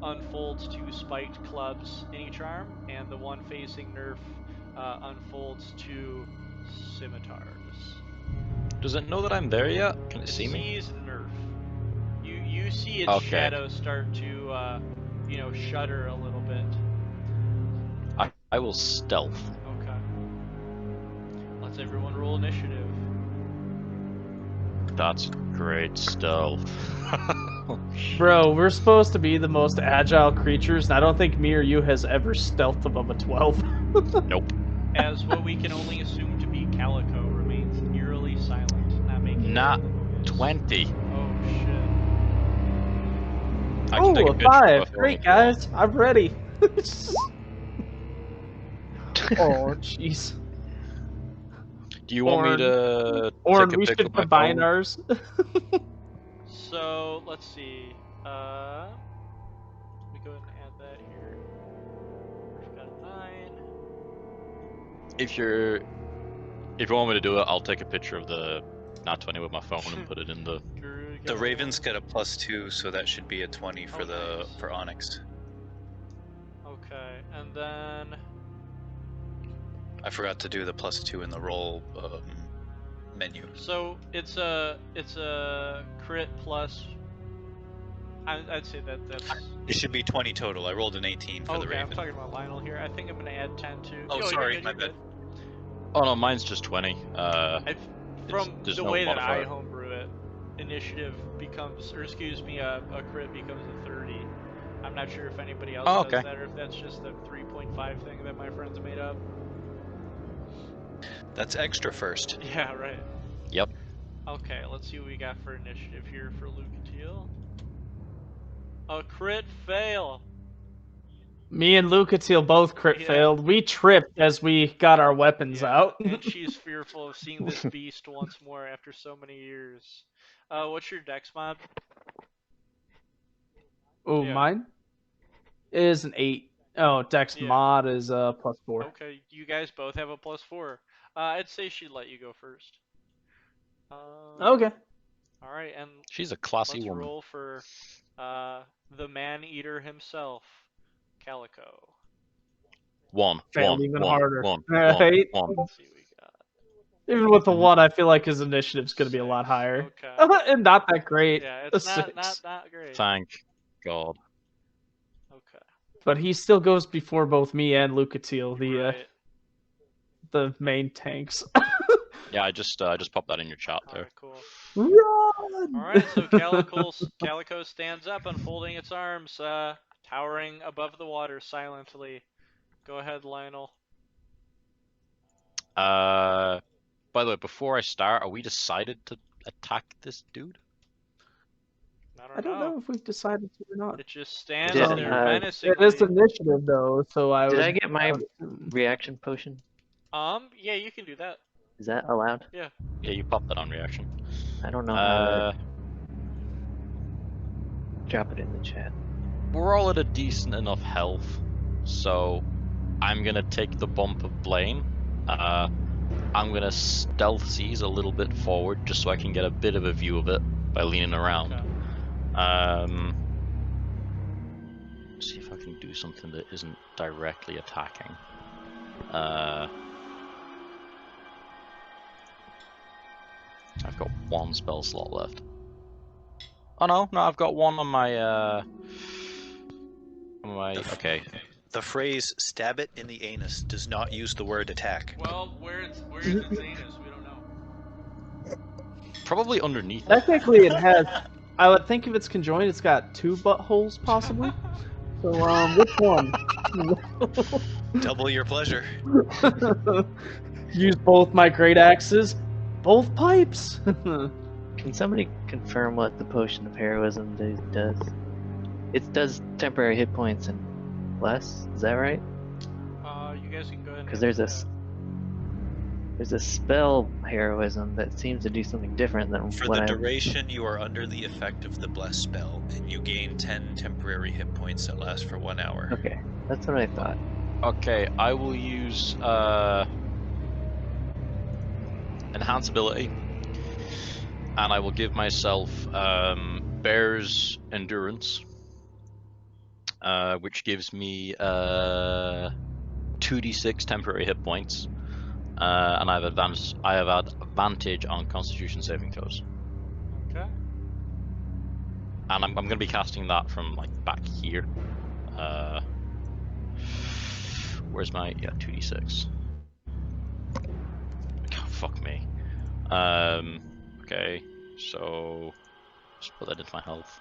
unfolds 2 spiked clubs in each arm, and the one facing Nerf unfolds 2 scimitars. Does it know that I'm there yet? Can it It see me? sees Nerf. You see its Okay. shadow start to shudder a little bit. I will stealth. Okay. Let's everyone roll initiative. That's great stealth. Bro, we're supposed to be the most agile creatures, and I don't think me or you has ever stealthed above a 12. Nope. As what we can only assume to be Calico remains eerily silent, not making Nat a noise. 20. Oh shit. I can take a Ooh, a picture of 5. my phone Great, if you want. guys. I'm ready. Oh, jeez. Do you want me to Or take a we pic should of my combine phone? ours. So let's see. Let me go ahead and add that here. We've got a 9. If you want me to do it, I'll take a picture of the Nat 20 with my phone and put it in the. The Ravens get a +2, so that should be a 20 for nice. for Onyx. Okay, and then I forgot to do the +2 in the roll menu. so it's a crit plus I'd say that's. It should be 20 total. I rolled an 18 for the Okay, I'm Raven. talking about Lionel here. I think I'm gonna add 10 too. Oh, Yo, sorry, you're good, my you're bad. good. Oh no, mine's just 20. From there's the no way that I modifier. homebrew it, initiative becomes, or excuse me, a crit becomes a 30. I'm not sure if anybody else Oh, does okay. that or if that's just the 3.5 thing that my friends made up. That's extra first. Yeah, right. Yep. Okay, let's see what we got for initiative here for Lucatiel. A crit fail. Me and Lucatiel both crit Yeah. failed. We tripped as we got our weapons out. And she's fearful of seeing this beast once more after so many years. What's your dex mod? Oh, Yeah. mine is an 8. Oh, Dex Yeah. mod is +4. Okay, you guys both have a +4. I'd say she'd let you go first. Okay. All right, and She's a classy let's woman. roll for the man-eater himself, Calico. Failed even harder. One. Right? Let's see what we got. Even with the 1, I feel like his initiative's going to be a lot 6. higher. Okay. And not that great. Yeah, A it's not 6. great. Thank God. Okay. But he still goes before both me and Lucatiel, Right. the main tanks. Yeah, I just popped that in your chat All there. right, cool. Run! All right, so Calico stands up, unfolding its arms, towering above the water silently. Go ahead, Lionel. By the way, before I start, are we decided to attack this dude? I don't know if we've decided to or not. It just stands Yeah, there menacingly. It is initiative though, so I Did would. I get my assume. reaction potion? Yeah, you can do that. Is that allowed? Yeah. Yeah, you popped that on reaction. I don't know how to drop it in the chat. We're all at a decent enough health, so I'm gonna take the bump of Blaine. I'm gonna stealth seize a little bit forward just so I can get a bit of a view of it by leaning around. Okay. See if I can do something that isn't directly attacking. I've got 1 spell slot left. Oh no, I've got 1 on my okay. The phrase "stab it in the anus" does not use the word attack. Well, where is its anus? We don't know. Probably underneath it. Technically, it has. I would think if it's conjoined, it's got 2 buttholes possibly. So, which one? Double your pleasure. Use both my great axes, both pipes. Can somebody confirm what the potion of heroism does? It does temporary hit points and less. Is that right? You guys can go ahead. Because there's a spell heroism that seems to do something different than For what the I. duration, you are under the effect of the bless spell, and you gain 10 temporary hit points that last for 1 hour. Okay, that's what I thought. Okay, I will use enhance ability, and I will give myself Bear's Endurance, which gives me 2d6 temporary hit points, and I have advantage on Constitution saving throws. Okay. And I'm going to be casting that from like back here. Where's my 2d6? Oh, fuck me. Okay, so just put that into my health,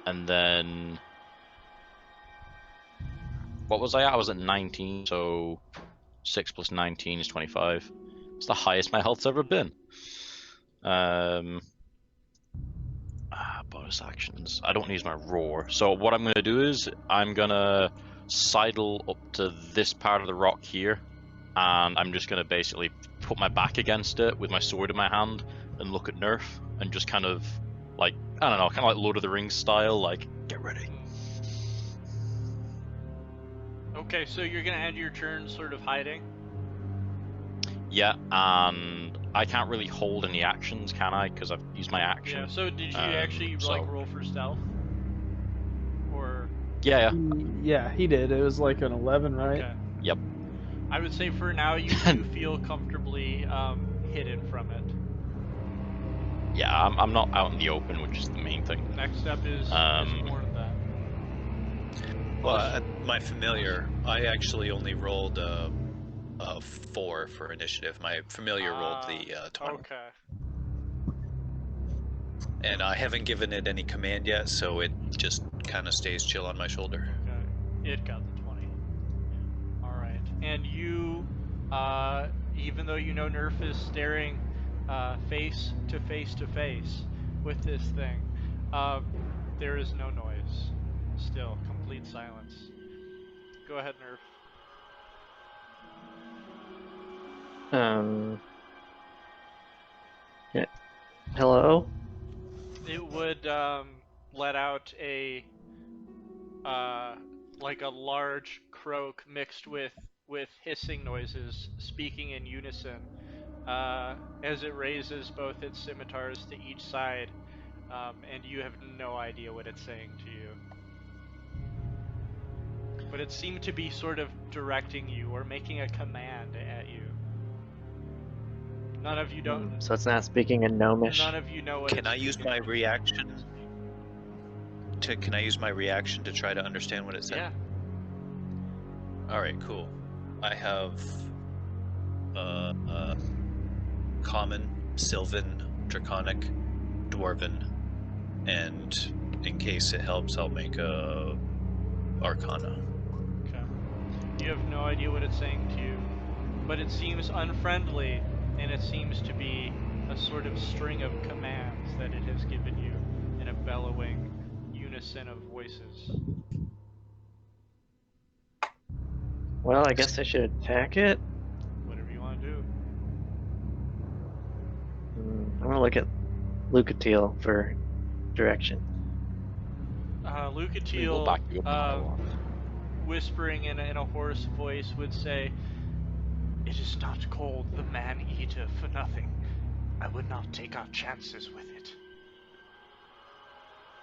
and then what was I at? I was at 19, so 6 plus 19 is 25. It's the highest my health's ever been. Bonus actions. I don't want to use my roar. So what I'm going to do is I'm going to sidle up to this part of the rock here, and I'm just going to basically put my back against it with my sword in my hand and look at Nerf and just kind of like, I don't know, kind of like Lord of the Rings style, like, get ready. Okay, so you're gonna end your turn sort of hiding? Yeah, and I can't really hold any actions, can I? Because I've used my action. Yeah, so did you actually like roll for stealth? Or Yeah. Yeah, he did. It was like an 11, right? Okay. Yep. I would say for now you do feel comfortably hidden from it. Yeah, I'm not out in the open, which is the main thing. Next up is Orn then. Well, my familiar, I actually only rolled a 4 for initiative. My familiar rolled the 20. Okay. And I haven't given it any command yet, so it just kind of stays chill on my shoulder. Okay. It got the 20. Alright. And you, even though you know Nerf is staring face to face to face with this thing, there is no noise. Still, complete silence. Go ahead, Nerf. Yeah. Hello? It would let out a like a large croak mixed with hissing noises, speaking in unison, as it raises both its scimitars to each side, and you have no idea what it's saying to you. But it seemed to be sort of directing you or making a command at you. None of you don't. So it's not speaking in Gnomish. None of you know what. Can I use my reaction? Can I use my reaction to try to understand what it said? Yeah. All right, cool. I have common, Sylvan, Draconic, Dwarven, and in case it helps, I'll make a Arcana. Okay. You have no idea what it's saying to you, but it seems unfriendly, and it seems to be a sort of string of commands that it has given you in a bellowing unison of voices. Well, I guess I should attack it. Whatever you want to do. I'm gonna look at Lucatiel for direction. We will Lucatiel, back you up no matter what. whispering in a hoarse voice, would say, "It is not called the Man-Eater for nothing. I would not take our chances with it."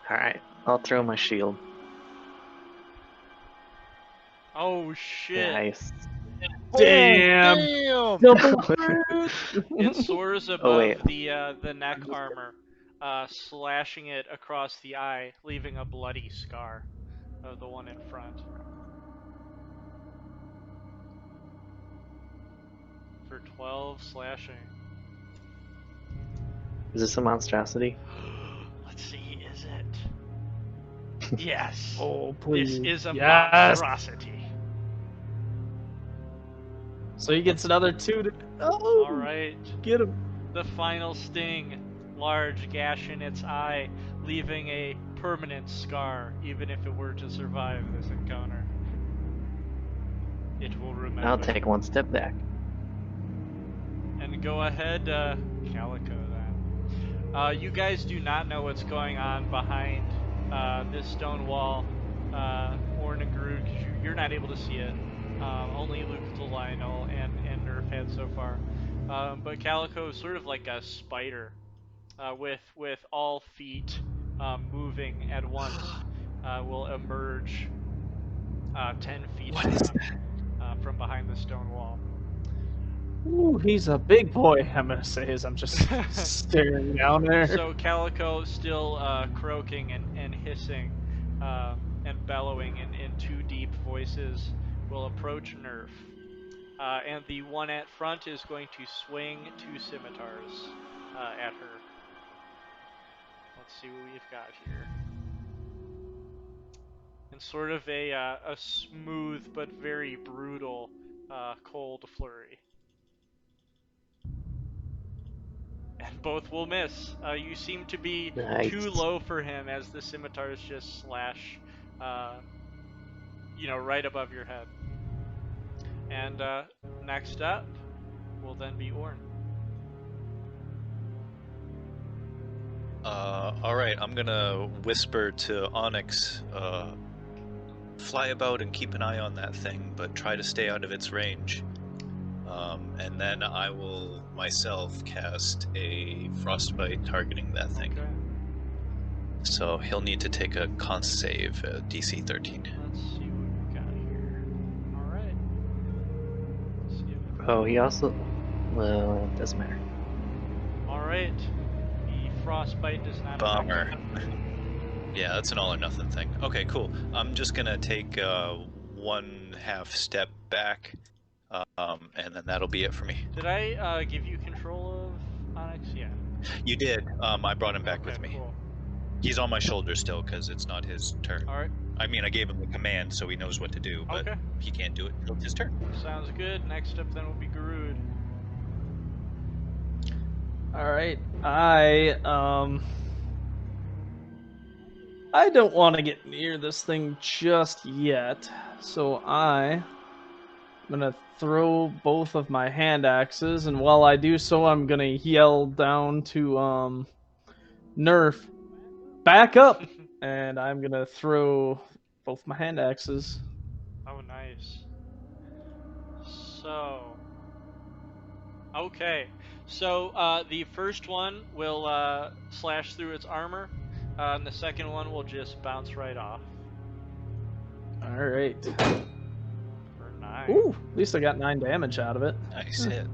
Alright, I'll throw my shield. Oh shit! Nice. Damn! Damn! Double crit! It soars above wait. the neck armor, slashing it across the eye, leaving a bloody scar of the one in front. For 12 slashing. Is this a monstrosity? Let's see, is it? Yes. Oh, This please. is a Yes! monstrosity. So he gets another 2 to... Oh! Alright. Get him. The final sting. Large gash in its eye, leaving a permanent scar, even if it were to survive this encounter. It will remember. I'll take one step back. And go ahead, Calico, then. You guys do not know what's going on behind this stone wall. Orn and Groot, you're not able to see it. Only Lucatiel, Lionel, and Nerf had so far. But Calico is sort of like a spider, with all feet moving at once, will emerge 10 feet from behind the stone wall. Ooh, he's a big boy, I'm gonna say, as I'm just staring down there. So Calico, still croaking and hissing and bellowing in two deep voices, will approach Nerf. And the one at front is going to swing 2 scimitars at her. Let's see what we've got here. And sort of a smooth but very brutal cold flurry. And both will miss. You seem to be Nice. too low for him as the scimitars just slash, right above your head. And next up will then be Orn. Alright, I'm gonna whisper to Onyx, fly about and keep an eye on that thing, but try to stay out of its range. And then I will myself cast a frostbite targeting that thing. Okay. So he'll need to take a con save, DC 13. Let's see what we got here. Alright. Oh, he also... Well, it doesn't matter. Alright. The frostbite does not affect Bummer. him. Yeah, that's an all or nothing thing. Okay, cool. I'm just gonna take 1/2 step back, and then that'll be it for me. Did I give you control of Onyx? Yeah. You did. I brought him back Okay, with me. cool. He's on my shoulder still because it's not his turn. All right. I mean, I gave him the command so he knows what to do, but Okay. he can't do it until it's his turn. Sounds good. Next up then will be Garud. All right. I don't want to get near this thing just yet, so I'm gonna throw both of my hand axes, and while I do so, I'm gonna yell down to Nerf, back up, and I'm gonna throw both my hand axes. Oh, nice. So, okay. So the first one will slash through its armor, and the second one will just bounce right off All right. for 9. Ooh, at least I got 9 damage out of it. Nice hit.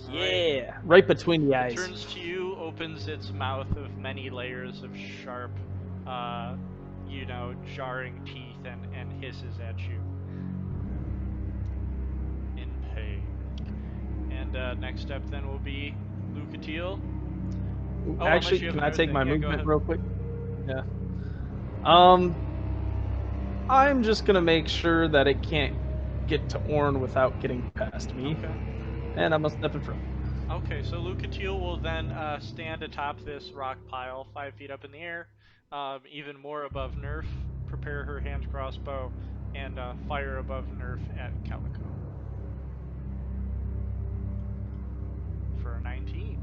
Yeah, right between the It eyes. turns to you, opens its mouth of many layers of sharp, jarring teeth, and hisses at you in pain. And next up then will be Lucatiel. Oh, Actually, unless you have can I another take thing. my Yeah, go movement ahead. real quick? Yeah. I'm just gonna make sure that it can't get to Orn without getting past me, Okay. and I'm gonna step in front. Okay, so Lucatiel will then stand atop this rock pile 5 feet up in the air, even more above Nerf, prepare her hand crossbow, and fire above Nerf at Calico. For a 19.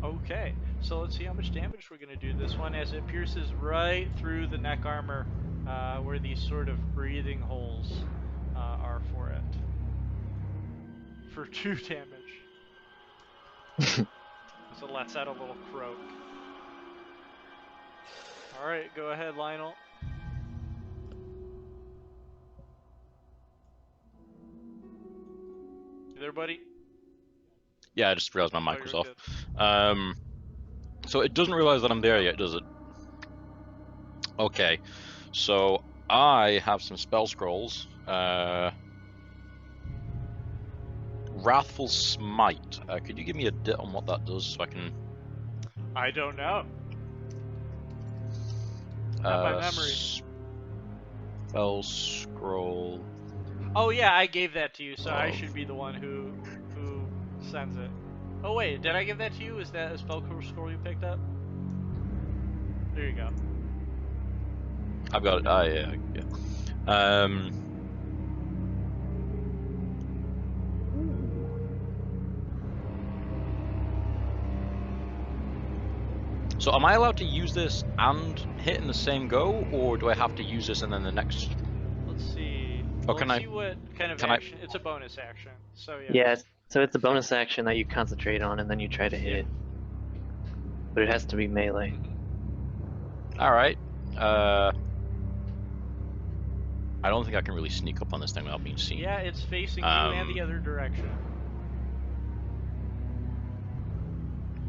Okay, so let's see how much damage we're going to do this one as it pierces right through the neck armor where these sort of breathing holes are for it. For 2 damage. So it lets out a little croak. Alright, go ahead, Lionel. You there, buddy? Yeah, I just realized my mic Oh, was you're off. good. So it doesn't realize that I'm there yet, does it? Okay, so I have some spell scrolls. Wrathful Smite. Could you give me a bit on what that does so I can... I don't know. Not by memory. Spell scroll. Oh yeah, I gave that to you, so I Oh. should be the one who sends it. Oh wait, did I give that to you? Is that a spell scroll you picked up? There you go. I've got it. Yeah. So am I allowed to use this and hit in the same go, or do I have to use this and then the next? Let's see. Oh, Let's can I- see what kind of can I- action. It's a bonus action, so yeah. Yeah, so it's a bonus action that you concentrate on and then you try to hit Yeah. it. But it has to be melee. All right. I don't think I can really sneak up on this thing without being seen. Yeah, it's facing you and the other direction.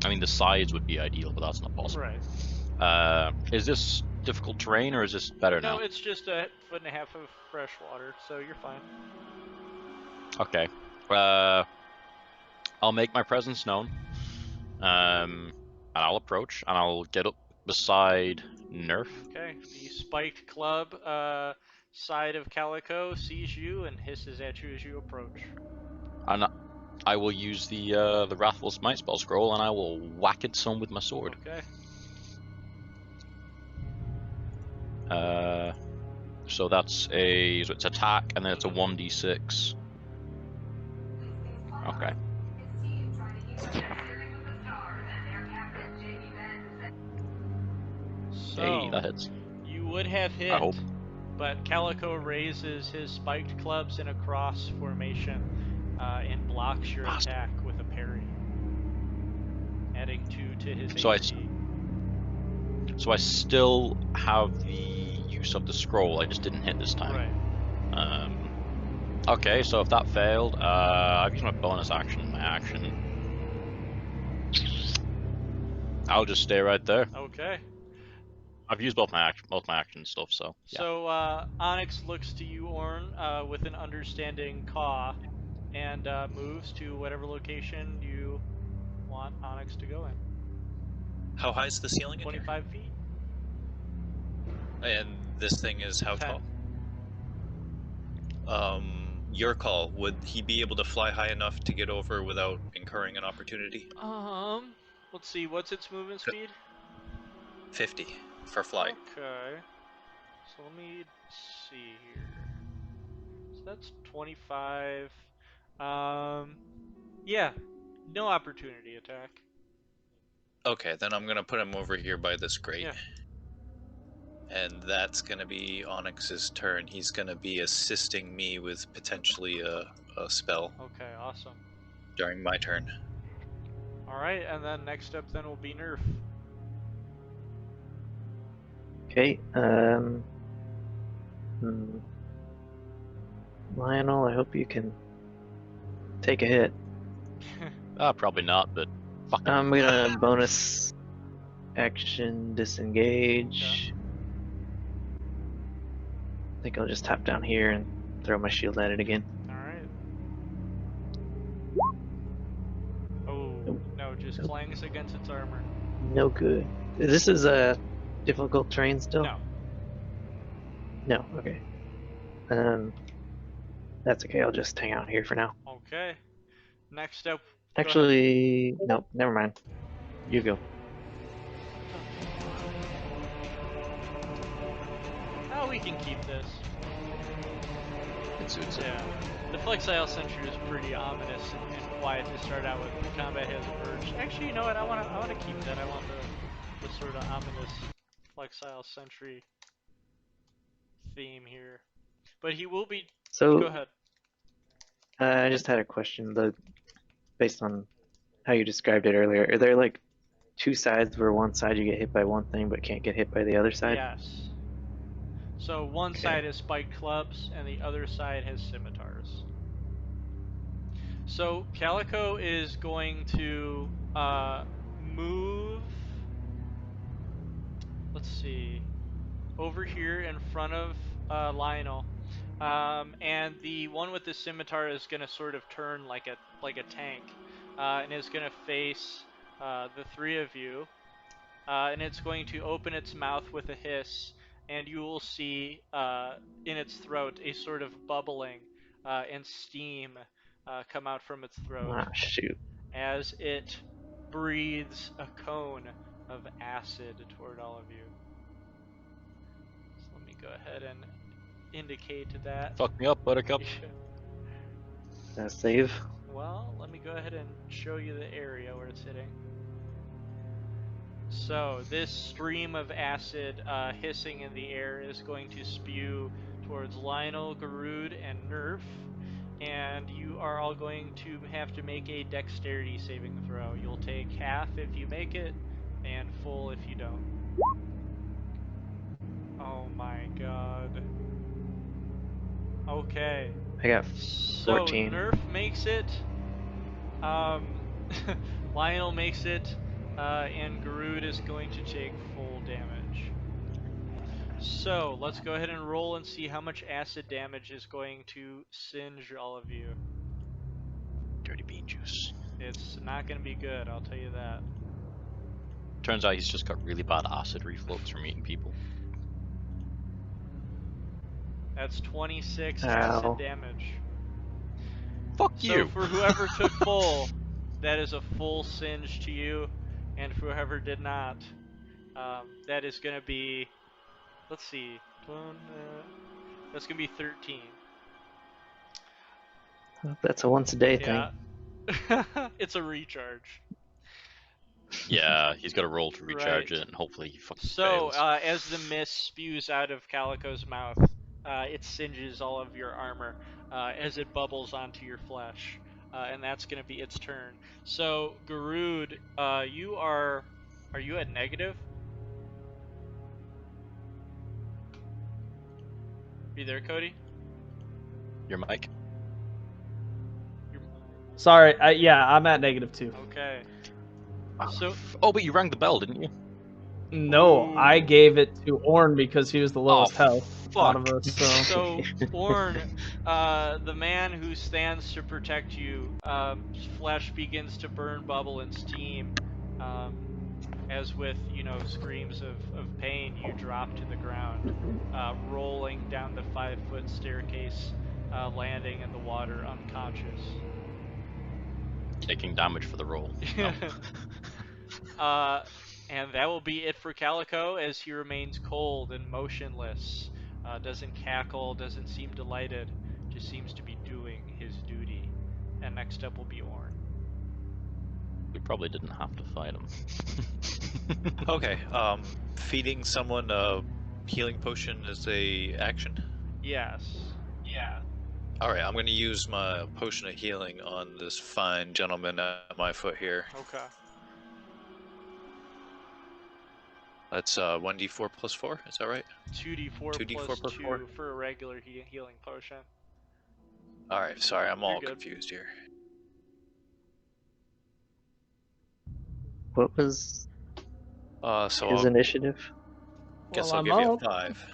I mean, the sides would be ideal, but that's not possible. Right. Is this difficult terrain, or is this better No, now? it's just 1.5 foot of fresh water, so you're fine. Okay. I'll make my presence known. And I'll approach, and I'll get up beside Nerf. Okay. The spiked club side of Calico sees you and hisses at you as you approach. And I will use the Wrathful Smite spell scroll, and I will whack it some with my sword. Okay. So that's it's attack, and then it's a 1d6. Okay. So Hey, that hits. you would have hit, I hope. but Calico raises his spiked clubs in a cross formation and blocks your attack with a parry, adding 2 to his So AC. So I still have the use of the scroll. I just didn't hit this time. Right. Okay, so if that failed, I've used my bonus action in my action. I'll just stay right there. Okay. I've used both my action stuff, so yeah. So Onyx looks to you, Orn, with an understanding caw, and moves to whatever location you want Onyx to go in. How high is the ceiling in here? 25 feet. And this thing is how 10. tall? Your call. Would he be able to fly high enough to get over without incurring an opportunity? Let's see. What's its movement speed? 50 for flight. Okay. So let me see here. So that's 25. Yeah. No opportunity attack. Okay, then I'm gonna put him over here by this grate. Yeah. And that's gonna be Onyx's turn. He's gonna be assisting me with potentially a spell Okay, awesome. during my turn. Alright, and then next up then will be Nerf. Okay. Lionel, I hope you can take a hit. Probably not, but fuck it. I'm gonna bonus action disengage. I think I'll just tap down here and throw my shield at it again. Alright. Oh, Nope. no, just Nope. clangs against its armor. No good. This is a difficult terrain still? No. No, okay. That's okay, I'll just hang out here for now. Okay. Next up. Actually, nope, never mind. You go. Oh, we can keep this. It suits it. Yeah. The Flexile Sentry is pretty ominous and quiet to start out with. The combat has emerged. Actually, you know what? I wanna keep that. I want the sort of ominous Flexile Sentry theme here. But he will be. So, Go ahead. I just had a question. Based on how you described it earlier, are there like two sides where one side you get hit by one thing but can't get hit by the other side? Yes. So one Okay. side has spiked clubs and the other side has scimitars. So Calico is going to move. Let's see, over here in front of Lionel, and the one with the scimitar is going to sort of turn like a tank, and is going to face the three of you, and it's going to open its mouth with a hiss, and you will see in its throat a sort of bubbling and steam come out from its throat Ah, shoot. as it breathes a cone of acid toward all of you. So let me go ahead and indicate that. Fuck me up, Buttercup. Save. Well, let me go ahead and show you the area where it's hitting. So this stream of acid hissing in the air is going to spew towards Lionel, Garud, and Nerf, and you are all going to have to make a dexterity saving throw. You'll take half if you make it, and full if you don't. Oh my god. Okay. I got So 14. Nerf makes it, Lionel makes it, and Garud is going to take full damage. So let's go ahead and roll and see how much acid damage is going to singe all of you. Dirty bean juice. It's not going to be good, I'll tell you that. Turns out he's just got really bad acid reflux from eating people. That's 26 Ow. acid damage. Fuck So you! for whoever took full, that is a full singe to you, and for whoever did not, that is going to be, let's see, that's going to be 13. That's a once a day thing. Yeah. It's a recharge. Yeah, he's got to roll to recharge Right. it, and hopefully he fucking So, fails. as the mist spews out of Calico's mouth, it singes all of your armor as it bubbles onto your flesh, and that's going to be its turn. So, Garud, you are you at negative? Are you there, Cody? Your mic? Sorry, yeah, I'm at -2. Okay. So Oh, but you rang the bell, didn't you? No, I Ooh. gave it to Orn because he was the Oh, lowest health out fuck. of us. So So, Orn, the man who stands to protect you, flesh begins to burn, bubble, and steam. As with, screams of pain, you drop to the ground, rolling down the 5-foot staircase, landing in the water unconscious. Taking damage for the roll. No. And that will be it for Calico, as he remains cold and motionless. Doesn't cackle, doesn't seem delighted, just seems to be doing his duty. And next up will be Orn. We probably didn't have to fight him. Okay. Feeding someone a healing potion is a action. Yes. All right, I'm going to use my potion of healing on this fine gentleman at my foot here. Okay. That's 1d4 plus 4. Is that right? 2d4 2d4 plus plus 2 4? for a regular healing potion. All right. Sorry, I'm all good. confused here. What was So his I initiative? guess well, I'll I'm give you a up. 5.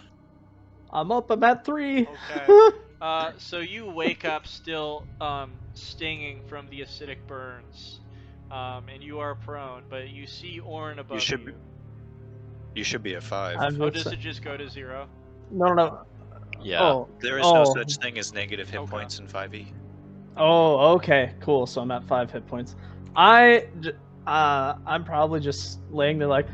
I'm up. I'm at 3. Okay. So you wake up still stinging from the acidic burns, and you are prone, but you see Orn above should you. You should be at 5. I'm Oh, just does it just go to 0? no. Yeah. Oh, There is no oh, such thing as negative hit Okay. points in 5e. oh. Okay, cool. So I'm at 5 hit points. I'm probably just laying there like,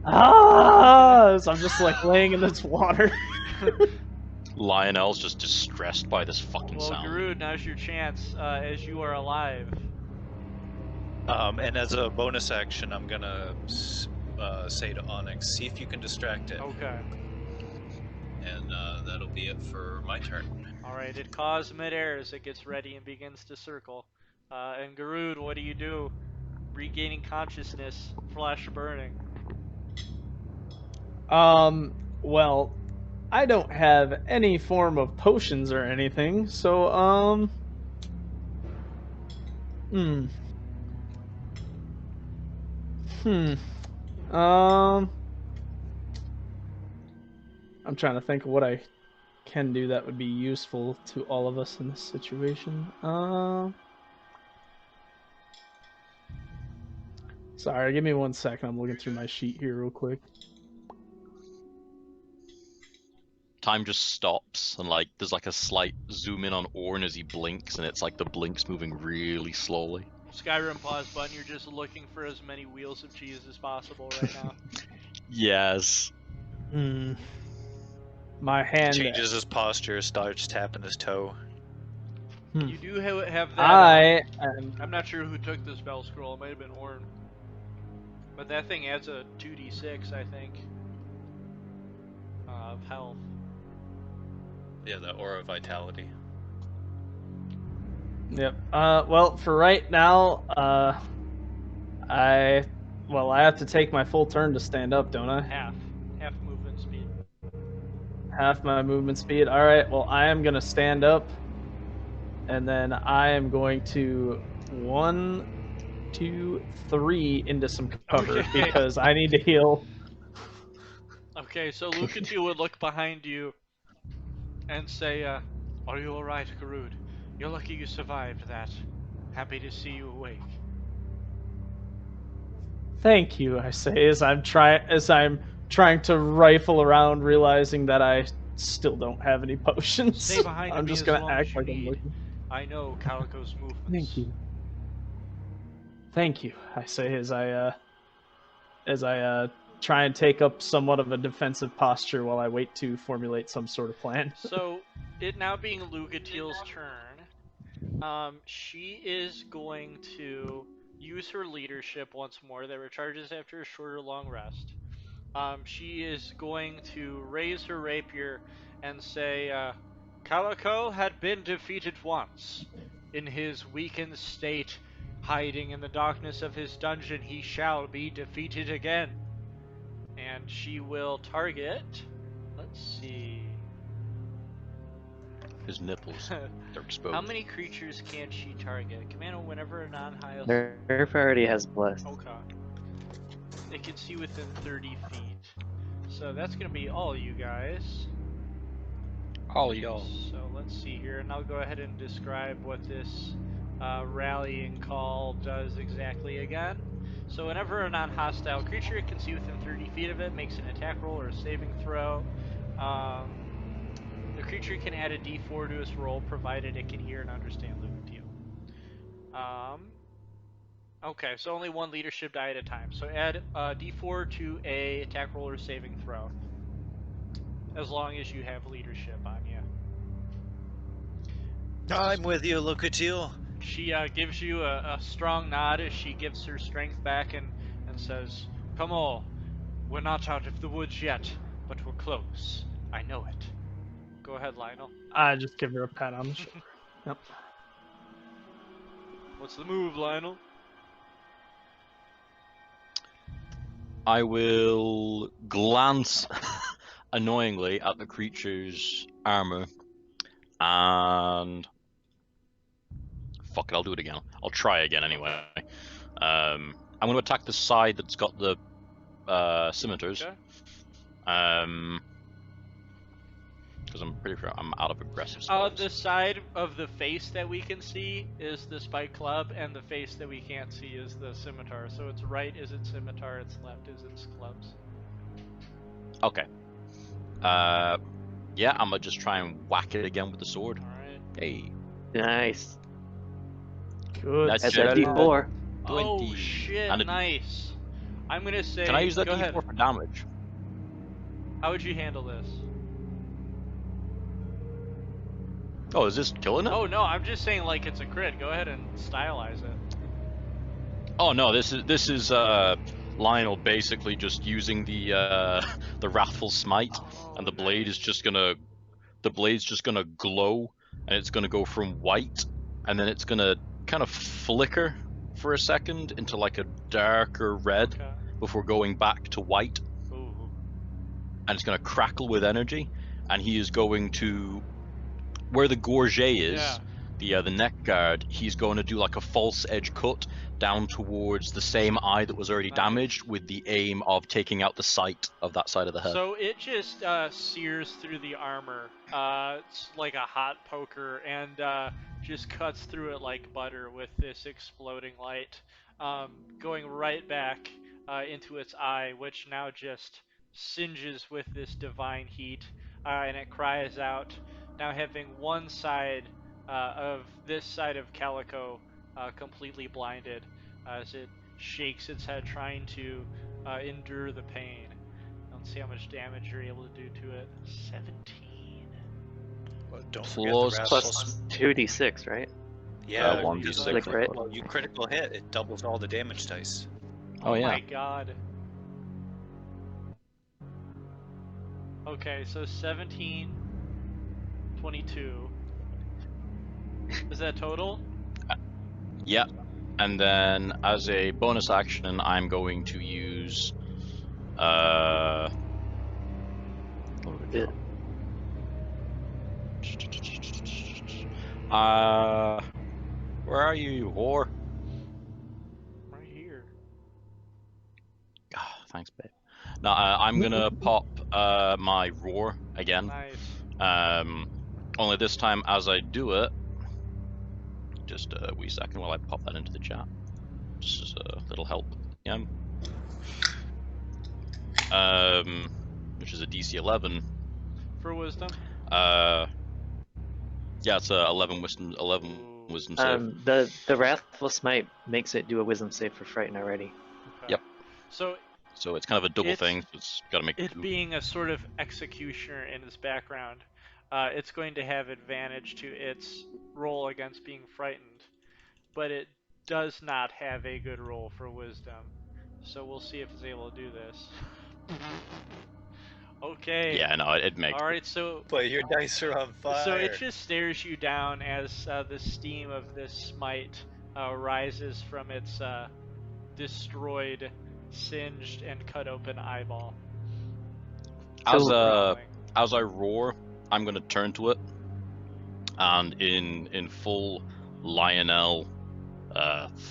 so I'm just like laying in this water. Lionel's just distressed by this fucking Well, sound. Garud, now's your chance, as you are alive. And as a bonus action, I'm gonna say to Onyx, see if you can distract it. Okay. And that'll be it for my turn. Alright, it caws midair as it gets ready and begins to circle. And Garud, what do you do? Regaining consciousness, flesh burning. Well, I don't have any form of potions or anything, so I'm trying to think of what I can do that would be useful to all of us in this situation. Sorry, give me 1 second. I'm looking through my sheet here real quick. Time just stops, and like there's like a slight zoom in on Orn as he blinks, and it's like the blink's moving really slowly. Skyrim pause button, you're just looking for as many wheels of cheese as possible right now. Yes. My hand. Changes his posture, starts tapping his toe. You do have that. I'm not sure who took the spell scroll. It might have been Orn. But that thing adds a 2d6, I think, of health. Yeah, the Aura of Vitality. Yep. Well, for right now, I have to take my full turn to stand up, don't I? Half movement speed. Half my movement speed. All right. Well, I am gonna stand up, and then I am going to 1, 2, 3 into some cover Okay. because I need to heal. Okay, so Lucatiel would look behind you and say, "Are you all right, Garud? You're lucky you survived that. Happy to see you awake." Thank you, I say as I'm trying to rifle around, realizing that I still don't have any potions. Stay behind I'm me just as gonna long act as you like I'm need. looking. I know Calico's movements. Thank you. Thank you, I say as I try and take up somewhat of a defensive posture while I wait to formulate some sort of plan. So, it now being Lucatiel's turn, she is going to use her leadership once more that recharges after a short or long rest. She is going to raise her rapier and say, Calico had been defeated once. In his weakened state, hiding in the darkness of his dungeon, he shall be defeated again. And she will target, let's see. His nipples are exposed. How many creatures can she target? Command whenever a non-high... Nerf already has blessed. Okay. it can see within 30 feet. So that's going to be all you guys. All y'all. So let's see here, and I'll go ahead and describe what this rallying call does exactly again. So whenever a non-hostile creature can see within 30 feet of it makes an attack roll or a saving throw, the creature can add a d4 to its roll, provided it can hear and understand Lucatiel. Okay, so only one leadership die at a time. So add a d4 to a attack roll or saving throw, as long as you have leadership on you. I'm with you, Lucatiel. She gives you a strong nod as she gives her strength back and says, "Come on, we're not out of the woods yet, but we're close. I know it." Go ahead, Lionel. I just give her a pat on the shoulder. Yep. What's the move, Lionel? I will glance annoyingly at the creature's armor and fuck it, I'll do it again. I'll try again anyway. I'm going to attack the side that's got the scimitars. Okay. Because I'm pretty sure I'm out of aggressive The spells. side of the face that we can see is the spike club, and the face that we can't see is the scimitar. So it's right is its scimitar, it's left is its clubs. Okay. Yeah, I'm gonna just try and whack it again with the sword. Alright. Hey. Nice. Good. That's That's it. that D4. Oh 20. shit, And nice. I'm gonna say, Can I use that go D4 ahead. for damage? How would you handle this? Oh, is this killing it? Oh no, I'm just saying like it's a crit. Go ahead and stylize it. Oh no, this is Lionel basically just using the the wrathful smite, and the blade nice. is just gonna glow, and it's gonna go from white, and then it's gonna kind of flicker for a second into like a darker red Okay. before going back to white, Ooh. and it's gonna crackle with energy, and he is going to where the gorget is. Yeah. The neck guard, he's going to do like a false edge cut down towards the same eye that was already Nice. damaged, with the aim of taking out the sight of that side of the head. So it just sears through the armor. It's like a hot poker, and just cuts through it like butter with this exploding light, going right back into its eye, which now just singes with this divine heat, and it cries out, now having one side of this side of Calico completely blinded, as it shakes its head, trying to endure the pain. Let's see how much damage you're able to do to it. 17. Well, don't forget the Plus- wrathful. Plus 2d6, right? Yeah, 1d6 for the crit. Well, you critical hit, it doubles all the damage dice. Oh, yeah. my god. Okay, so 17, 22. Is that total? Yeah. And then as a bonus action, I'm going to use what do we It, call? Where are you, you whore? Right here. Ah, thanks, babe. Now I'm gonna pop my roar again. Nice. Only this time as I do it, just a wee second while I pop that into the chat. Just as a little help. Yeah. Which is a DC 11. For wisdom? Yeah, it's a 11 wisdom. 11 Ooh. wisdom save. the Wrathful Smite makes it do a Wisdom save for Frighten already. Okay. Yep. So So it's kind of a double it's- thing. So it's got to make it two. being a sort of executioner in its background, it's going to have advantage to its roll against being frightened, but it does not have a good roll for wisdom. So we'll see if it's able to do this. Okay. Yeah, no, it makes. Alright, so But your dice are on fire. so it just stares you down as the steam of this smite rises from its destroyed, singed, and cut open eyeball. As I roar, I'm gonna turn to it, and in full Lionel,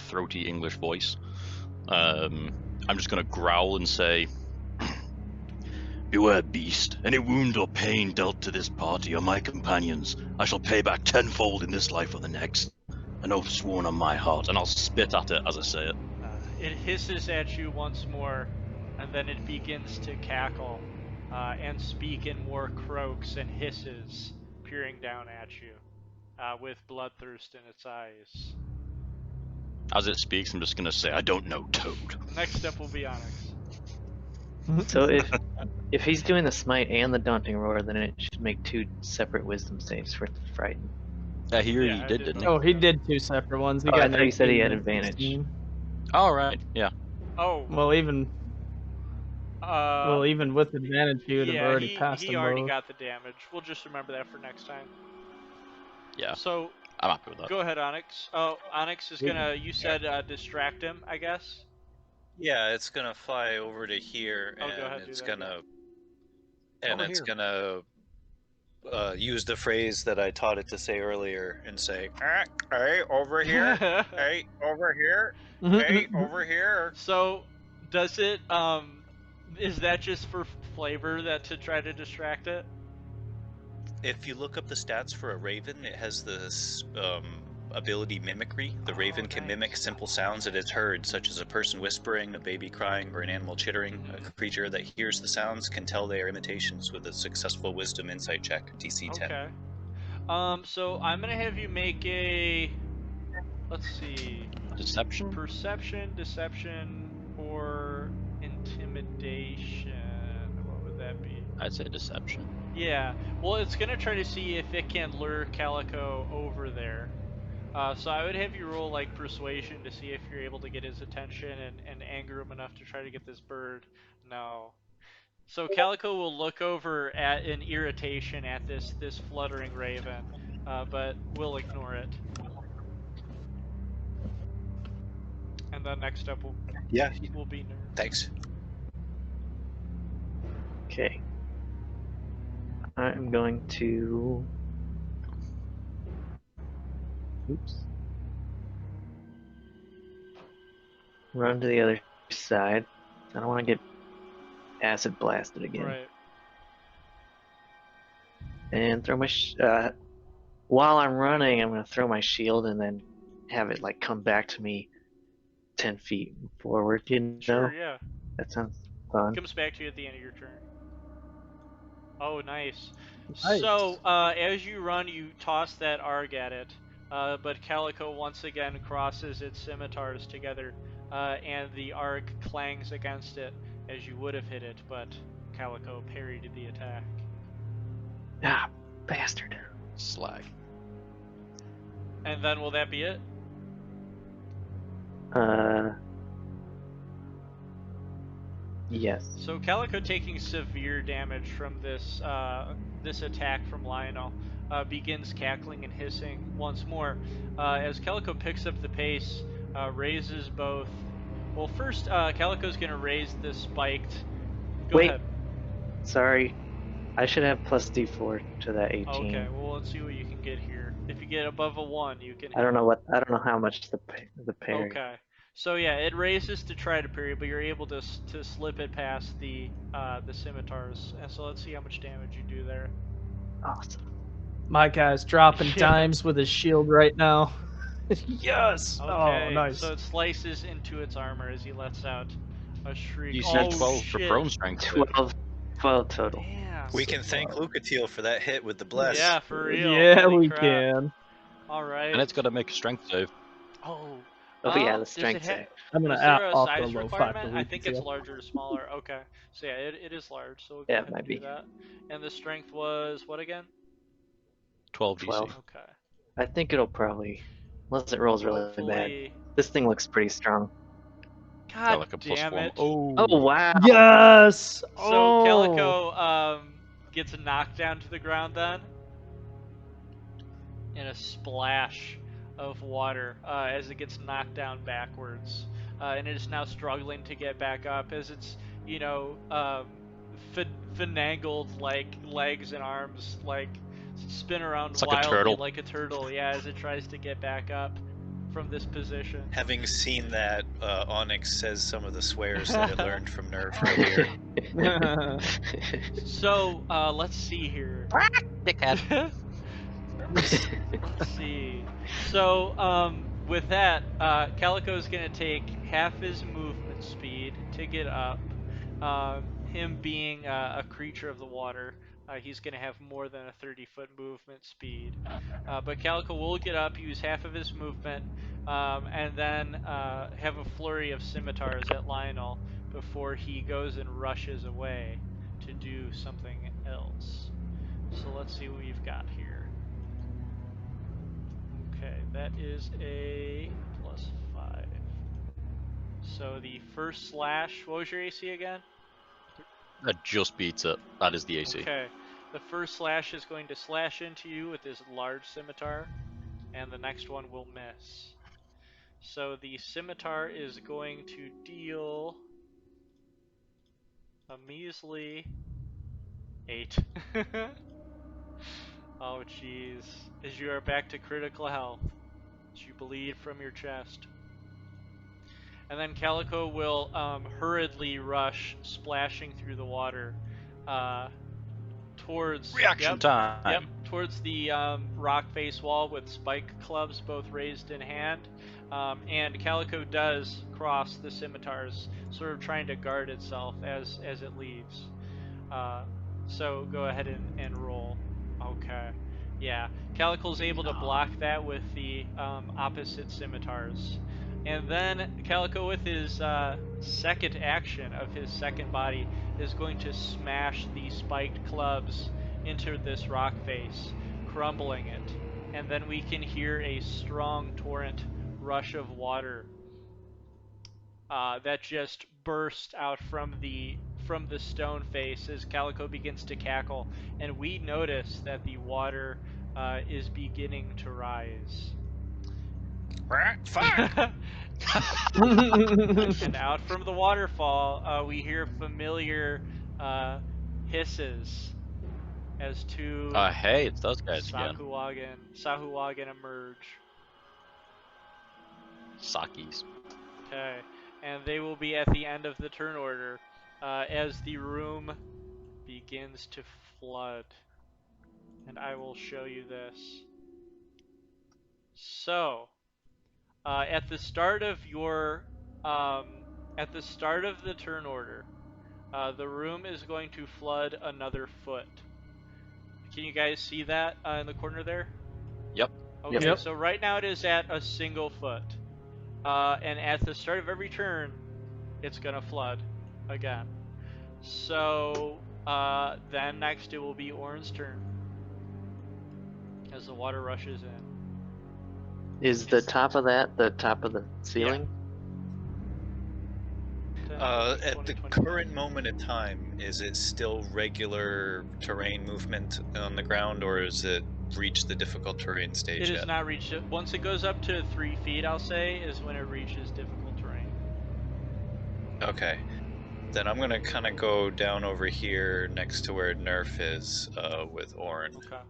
throaty English voice, I'm just gonna growl and say, "Beware, beast. Any wound or pain dealt to this party or my companions, I shall pay back tenfold in this life or the next. An oath sworn on my heart," and I'll spit at it as I say it. It hisses at you once more, and then it begins to cackle and speak in more croaks and hisses, peering down at you with bloodthirst in its eyes. As it speaks, I'm just gonna say, "I don't know, Toad." Next step will be Onyx. So if he's doing the smite and the daunting roar, then it should make 2 separate wisdom saves for the frighten. He already I did, didn't he? Oh, he did 2 separate ones. He Oh, I got thought you said he 18 had and advantage. 16. All right, yeah. Oh, Well, even with advantage, he would have yeah, already passed he them already both. got the damage. We'll just remember that for next time. Yeah, So I'm happy with that. go ahead, Onyx. Oh, Onyx is gonna. You said distract him, I guess. Yeah, it's gonna fly over to here, Oh, go and ahead, do it's that, gonna Over it's here. gonna use the phrase that I taught it to say earlier and say, "Hey, over here! Hey, over here! Hey, over here!" So, does it? Is that just for flavor that to try to distract it? If you look up the stats for a raven, it has this ability mimicry. The raven can mimic nice. simple sounds that it's heard, such as a person whispering, a baby crying, or an animal chittering. A creature that hears the sounds can tell they are imitations with a successful wisdom insight check, DC 10. Okay. So I'm gonna have you make a. Let's see. Deception? Perception, deception, or intimidation. What would that be? I'd say deception. Yeah. Well, it's gonna try to see if it can lure Calico over there. So I would have you roll like persuasion to see if you're able to get his attention and anger him enough to try to get this bird. No. So Calico will look over at in irritation at this fluttering raven, but we'll ignore it. And then next up Yeah, will be Nerd. thanks. Okay. I'm going to. Oops. Run to the other side. I don't want to get acid blasted again. Right. And throw my. While I'm running, I'm going to throw my shield and then have it like come back to me 10 feet forward. You know? Sure, yeah. That sounds fun. Comes back to you at the end of your turn. Oh, nice. Nice. So, as you run, you toss that arg at it, but Calico once again crosses its scimitars together, and the arg clangs against it as you would have hit it, but Calico parried the attack. Ah, bastard. Slag. And then will that be it? Yes. So Calico taking severe damage from this this attack from Lionel begins cackling and hissing once more. As Calico picks up the pace, raises both. Well, first Calico's gonna raise the spiked. Go Wait. ahead. Sorry. I should have plus D4 to that 18. Okay. Well, let's see what you can get here. If you get above a 1, you can. I don't know how much the parry. Okay. So yeah, it raises to try to parry, but you're able to slip it past the scimitars. And so let's see how much damage you do there. Awesome. My guy's dropping Yeah. dimes with his shield right now. Yes! Okay. Oh, nice. So it slices into its armor as he lets out a shriek. You Oh, said 12 for shit. prone strength. didn't you? 12 total. Damn. We can thank Lucatiel for that hit with the bless. Yeah, for real. Yeah, Holy we crap. can. All right. And it's got to make a strength save. Oh. Oh yeah, the does strength it ha- save. I'm gonna Is there a offer size a low 5 requirement? to I think it's Lucatiel. larger or smaller. Okay. So yeah, it is large. So we'll go Yeah, it ahead might and do be. that. And the strength was what again? 12 DC. 12. Okay. I think it'll probably, unless it rolls really bad. Hopefully. This thing looks pretty strong. God like a damn +1. it. Oh wow. Yes! So Oh! Calico gets knocked down to the ground then, in a splash of water as it gets knocked down backwards, and it is now struggling to get back up as it's finagled like legs and arms like spin around It's like a wildly turtle. like a turtle. Yeah, as it tries to get back up from this position. Having seen that, Onyx says some of the swears that it learned from Nerf earlier. So let's see here. Dickhead. Let's see. So with that, Calico is gonna take half his movement speed to get up. Him being a creature of the water, he's gonna have more than a 30-foot movement speed. But Calico will get up, use half of his movement, and then have a flurry of scimitars at Lionel before he goes and rushes away to do something else. So let's see what we've got here. Okay, that is a +5. So the first slash, what was your AC again? That just beats it. That is the AC. Okay, the first slash is going to slash into you with this large scimitar, and the next one will miss. So the scimitar is going to deal a measly 8. Oh jeez, as you are back to critical health, as you bleed from your chest. And then Calico will hurriedly rush, splashing through the water, towards Reaction time. Yep, towards the rock face wall with spike clubs both raised in hand. And Calico does cross the scimitars, sort of trying to guard itself as it leaves. So go ahead and roll. Okay. Yeah, Calico's able to block that with the opposite scimitars. And then Calico, with his second action of his second body, is going to smash the spiked clubs into this rock face, crumbling it. And then we can hear a strong torrent rush of water that just burst out from the stone face as Calico begins to cackle. And we notice that the water is beginning to rise. Fuck! And out from the waterfall, we hear familiar hisses as two Hey, it's those guys again. Sahuagin emerge. Sakis. Okay, and they will be at the end of the turn order as the room begins to flood. And I will show you this. So, at the start of your at the start of the turn order, the room is going to flood another foot. Can you guys see that in the corner there? Yep. Okay, Yep. so right now it is at a single foot. And at the start of every turn, it's gonna flood again. So then next it will be Orin's turn as the water rushes in. Is the top of that the top of the ceiling? 10, At 20, the 20. current moment in time, is it still regular terrain movement on the ground, or is it reached the difficult terrain stage It yet? has not reached it. Once it goes up to 3 feet, I'll say, is when it reaches difficult terrain. Okay. Then I'm gonna kind of go down over here next to where Nerf is with Orin. Okay.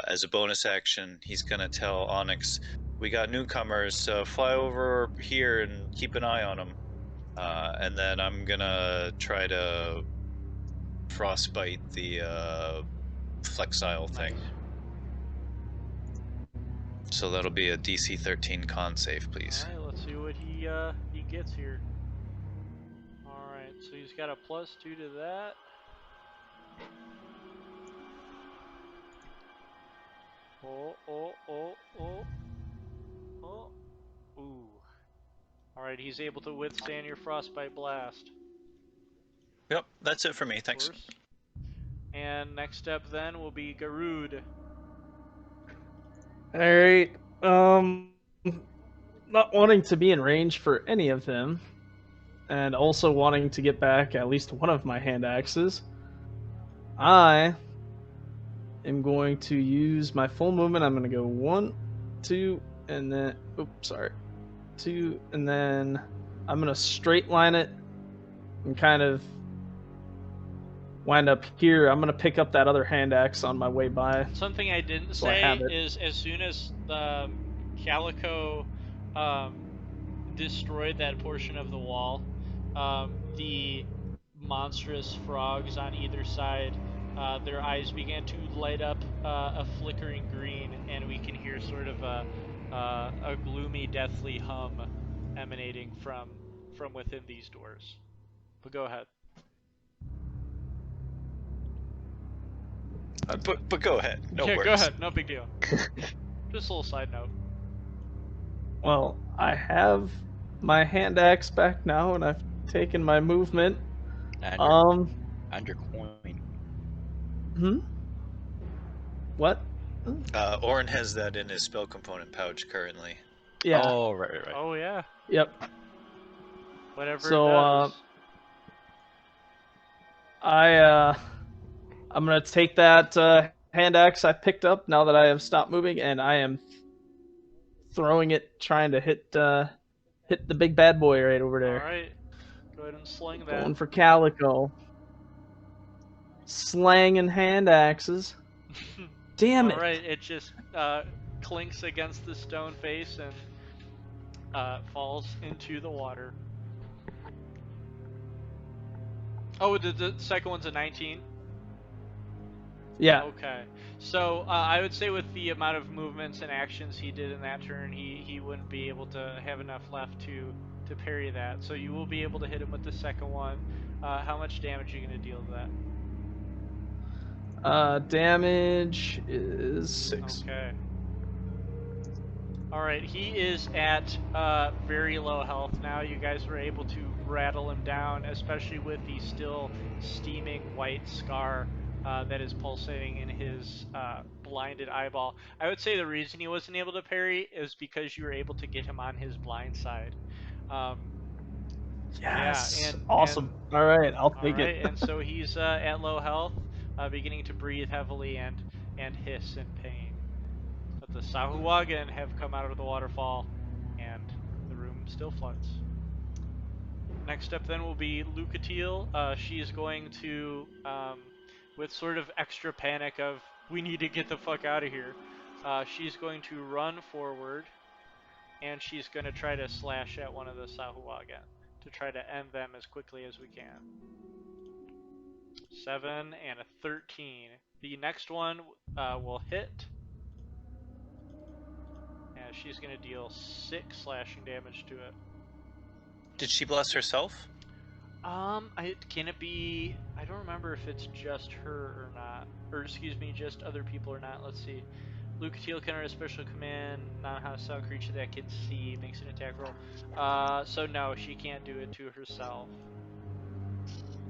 As a bonus action, he's gonna tell Onyx, "We got newcomers. Fly over here and keep an eye on them." And then I'm gonna try to frostbite the flexile thing. So that'll be a DC 13 con save, please. All right, let's see what he gets here. All right, so he's got a +2 to that. Oh. Ooh. Alright, he's able to withstand your frostbite blast. Yep, that's it for me. Of Thanks. course. And next up then will be Garud. Alright, not wanting to be in range for any of them, and also wanting to get back at least one of my hand axes, I am going to use my full movement. I'm going to go 1, 2, and then, oops, sorry, 2, and then I'm going to straight line it and kind of wind up here. I'm going to pick up that other hand axe on my way by. Something I didn't So I say have it. is as soon as Calico destroyed that portion of the wall. The monstrous frogs on either side, their eyes began to light up a flickering green, and we can hear sort of a gloomy, deathly hum emanating from within these doors. But go ahead. But go ahead. No Yeah, worries. go ahead. No big deal. Just a little side note. Well, I have my hand axe back now, and I've taken my movement. And your coin. What? Orin has that in his spell component pouch currently. Yeah. Oh, right. Oh yeah. Yep. Whatever So, it does. I'm gonna take that hand axe I picked up now that I have stopped moving, and I am throwing it, trying to hit the big bad boy right over there. All right. Go ahead and sling that. Going for Calico. Slanging hand axes. Damn it! All right. It just clinks against the stone face and falls into the water. Oh, the second one's a 19. Yeah. Okay. So I would say with the amount of movements and actions he did in that turn, he wouldn't be able to have enough left to parry that. So you will be able to hit him with the second one. How much damage are you going to deal to that? Damage is 6. Okay. Alright, he is at very low health now. You guys were able to rattle him down, especially with the still steaming white scar that is pulsating in his blinded eyeball. I would say the reason he wasn't able to parry is because you were able to get him on his blind side. Yes. Yeah, and awesome. All right, I'll take Alright, it. and so he's at low health, beginning to breathe heavily and hiss in pain. But the Sahuagin have come out of the waterfall, and the room still floods. Next up then will be Lucatiel. She is going to, with sort of extra panic of, we need to get the fuck out of here, she's going to run forward, and she's going to try to slash at one of the Sahuagin to try to end them as quickly as we can. 7 and a 13. The next one will hit. And she's going to deal 6 slashing damage to it. Did she bless herself? Can it be? I don't remember if it's just her or not, or excuse me, just other people or not. Let's see. Lucatiel can under a special command, non-hostile creature that can see makes an attack roll. So no, she can't do it to herself.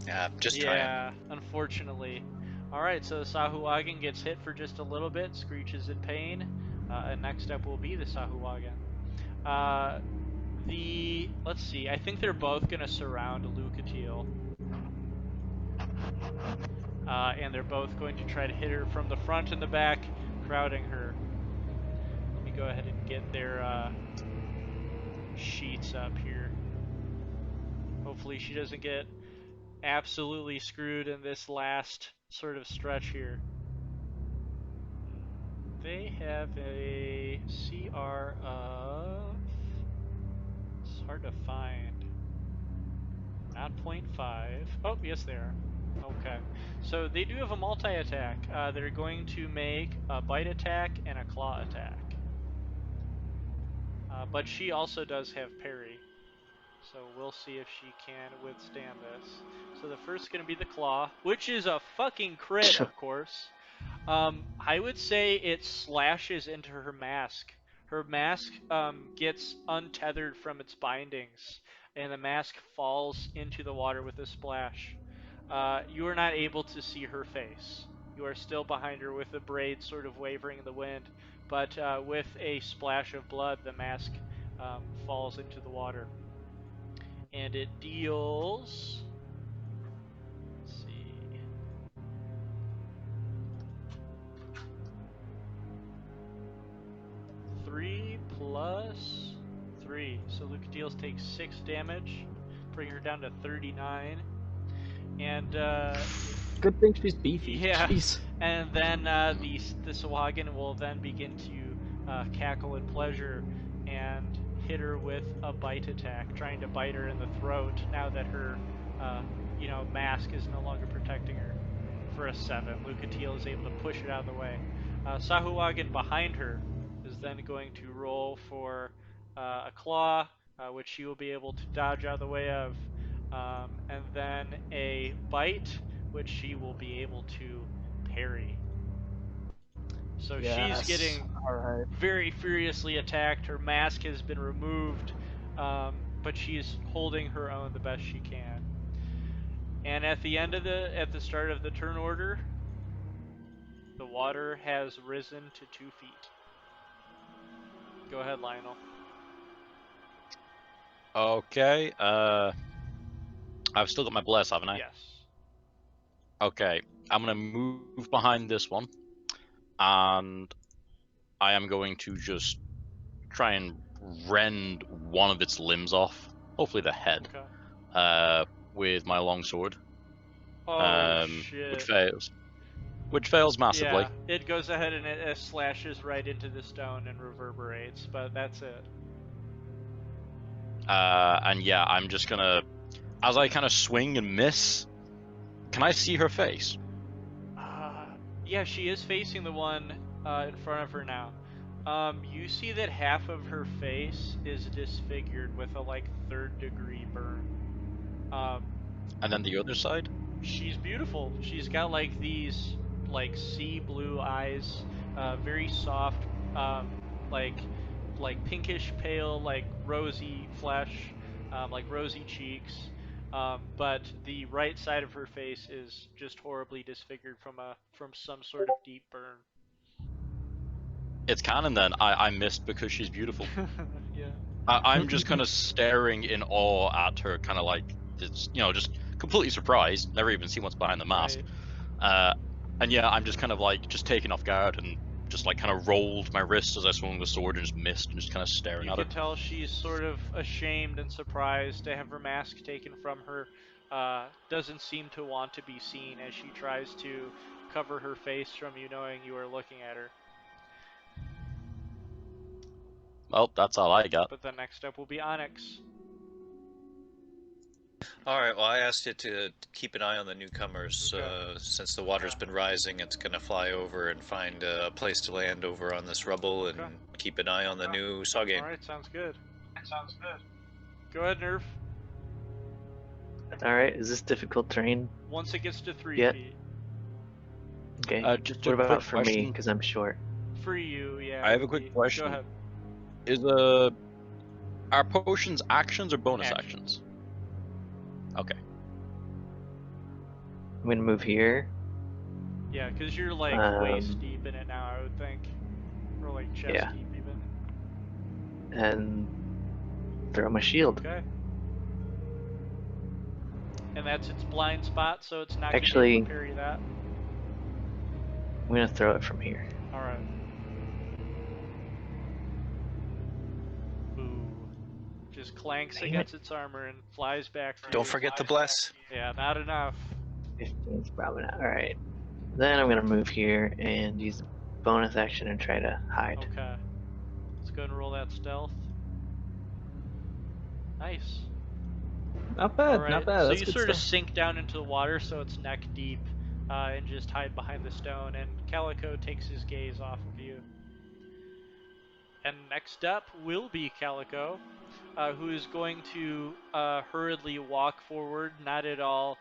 Yeah, just trying. Yeah, unfortunately. All right, so the Sahuagin gets hit for just a little bit, screeches in pain, and next up will be the Sahuagin. Let's see, I think they're both going to surround Lucatiel. And they're both going to try to hit her from the front and the back, crowding her. Let me go ahead and get their sheets up here. Hopefully she doesn't get absolutely screwed in this last sort of stretch here. They have a CR of... It's hard to find. Not 0.5. Oh, yes they are. Okay. So they do have a multi-attack. They're going to make a bite attack and a claw attack. But she also does have parry. So we'll see if she can withstand this. So the first is going to be the claw, which is a fucking crit, of course. I would say it slashes into her mask. Her mask gets untethered from its bindings, and the mask falls into the water with a splash. You are not able to see her face. You are still behind her with the braid sort of wavering in the wind, but with a splash of blood, the mask falls into the water. And it deals... Let's see... 3 plus 3. So Lucatiel takes 6 damage, bring her down to 39. And Good thing she's beefy. yeah. Jeez. And then the Sahuagin will then begin to cackle in pleasure and hit her with a bite attack, trying to bite her in the throat now that her, mask is no longer protecting her. For a 7, Lucatiel is able to push it out of the way. Sahuagin behind her is then going to roll for a claw, which she will be able to dodge out of the way of, and then a bite, which she will be able to parry. So she's getting All right. very furiously attacked. Her mask has been removed, but she's holding her own the best she can. And at the start of the turn order, the water has risen to 2 feet. Go ahead, Lionel. Okay. I've still got my bless, haven't I? Yes. Okay. I'm gonna move behind this one, and I am going to just try and rend one of its limbs off, hopefully the head, Okay. with my longsword. Oh Which shit. fails. Which fails massively. Yeah, it goes ahead and it slashes right into the stone and reverberates, but that's it. And yeah, I'm just gonna, as I kind of swing and miss, can I see her face? Yeah, she is facing the one in front of her now. You see that half of her face is disfigured with a 3rd-degree burn. And then the other side? She's beautiful. She's got these sea blue eyes, very soft, like pinkish pale, rosy flesh, rosy cheeks. But the right side of her face is just horribly disfigured from some sort of deep burn. It's canon then. I missed because she's beautiful. Yeah. I'm just kind of staring in awe at her, kind of just completely surprised. Never even seen what's behind the mask. Right. And yeah, I'm just kind of just taken off guard and just kind of rolled my wrist as I swung the sword and just missed and just kind of staring You at her. can tell she's sort of ashamed and surprised to have her mask taken from her. Doesn't seem to want to be seen as she tries to cover her face from you knowing you are looking at her. Well, that's all I got. But the next up will be Onyx. All right. Well, I asked it to keep an eye on the newcomers. Okay. Since the water's been rising, it's gonna fly over and find a place to land over on this rubble and Okay. keep an eye on the new Sawgane. Alright, sounds good. Go ahead, Nerf. Alright, is this difficult terrain? Once it gets to 3 Yeah. feet. Okay. Just What a quick about for me? question. Because I'm short. For you, yeah. I have a quick question. Go ahead. Are potions actions or bonus Action. actions? Okay. I'm gonna move here. Yeah, because you're waist deep in it now, I would think. Or chest Yeah. deep even. And throw my shield. Okay. And that's its blind spot, so it's not Actually- going to parry that. I'm gonna throw it from here. Alright. Ooh. Just clanks Dang against its armor and flies back for Don't you. forget the bless. Yeah, not enough. 15 is probably not. Alright. Then I'm gonna move here and use bonus action and try to hide. Okay. Let's go ahead and roll that stealth. Nice. Not bad, Alright, not bad. so That's you good sort of stuff. sink down into the water so it's neck deep and just hide behind the stone, and Calico takes his gaze off of you. And next up will be Calico, who is going to hurriedly walk forward, not at all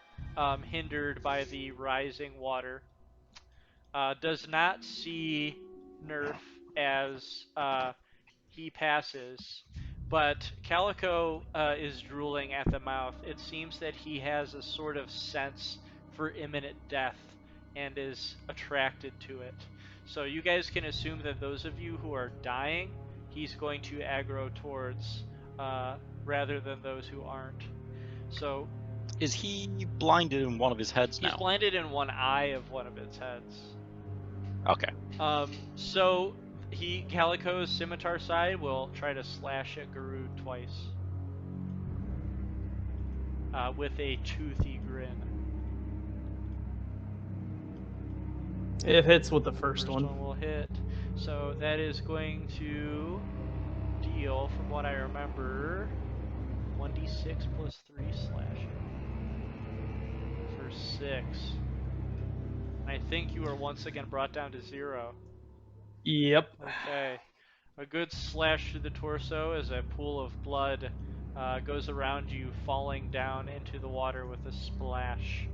hindered by the rising water. Does not see Nerf as he passes, but Calico is drooling at the mouth. It seems that he has a sort of sense for imminent death and is attracted to it. So you guys can assume that those of you who are dying, he's going to aggro towards rather than those who aren't. So Is he blinded in one of his heads he's now? blinded in one eye of one of its heads. Okay. So Calico's scimitar side will try to slash at Garud twice. With a toothy grin. It hits with the first one. Will hit. So that is going to deal, from what I remember, 1d6 plus 3 slashing for 6. And I think you are once again brought down to 0. Yep. Okay. A good slash through the torso as a pool of blood goes around you, falling down into the water with a splash.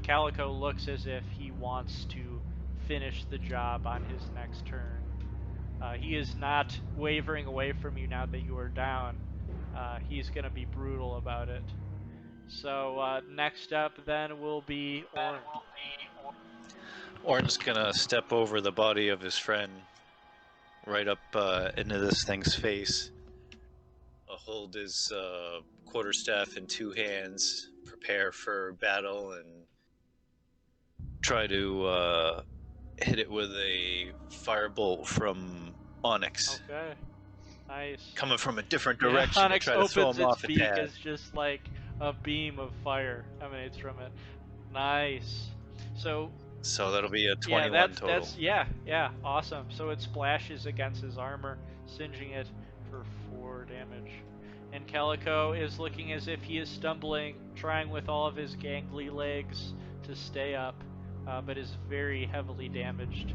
Calico looks as if he wants to finish the job on his next turn. He is not wavering away from you now that you are down. He's going to be brutal about it. So next up then will be Orange. Orange's gonna step over the body of his friend, right up into this thing's face. Hold his quarterstaff in 2 hands, prepare for battle, and try to hit it with a firebolt from Onyx. Okay. Nice. Coming from a different Yeah, direction to Onyx try to throw opens him its off a beak tad. as just like a beam of fire emanates from it. Nice. So So that'll be a 21 yeah, total. that's awesome. So it splashes against his armor, singeing it for 4 damage. And Calico is looking as if he is stumbling, trying with all of his gangly legs to stay up, but is very heavily damaged.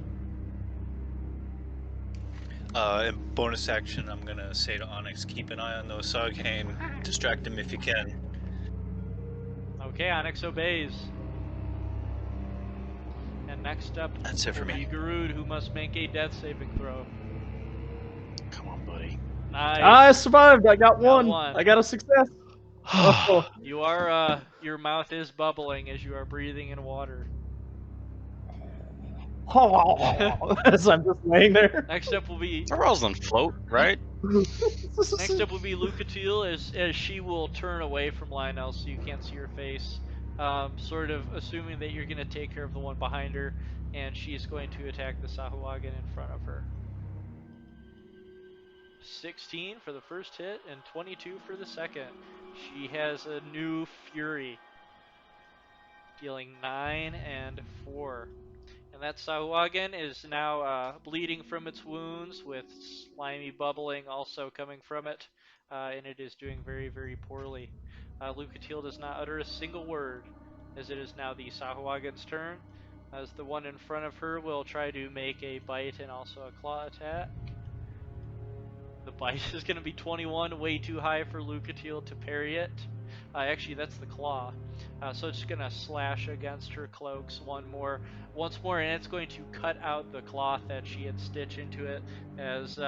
In bonus action, I'm gonna say to Onyx, keep an eye on those Sarghane, distract him if you can. Okay, Onyx obeys. And next up That's it for will me. be Garud, who must make a death saving throw. Come on, buddy. Nice. I survived. I got one. one. I got a success. Oh. You are, your mouth is bubbling as you are breathing in water. As I'm just laying there. Next up will be Rosalind float, right? Next up will be Lucatiel, as she will turn away from Lionel so you can't see her face, sort of assuming that you're going to take care of the one behind her, and she's going to attack the Sahuagin in front of her. 16 for the first hit and 22 for the second. She has a new Fury, dealing 9 and 4. And that Sahuagin is now bleeding from its wounds, with slimy bubbling also coming from it, and it is doing very, very poorly. Lucatiel does not utter a single word, as it is now the Sahuagin's turn, as the one in front of her will try to make a bite and also a claw attack. The bite is going to be 21, way too high for Lucatiel to parry it. Actually, that's the claw. So it's going to slash against her cloaks once more, and it's going to cut out the cloth that she had stitched into it, as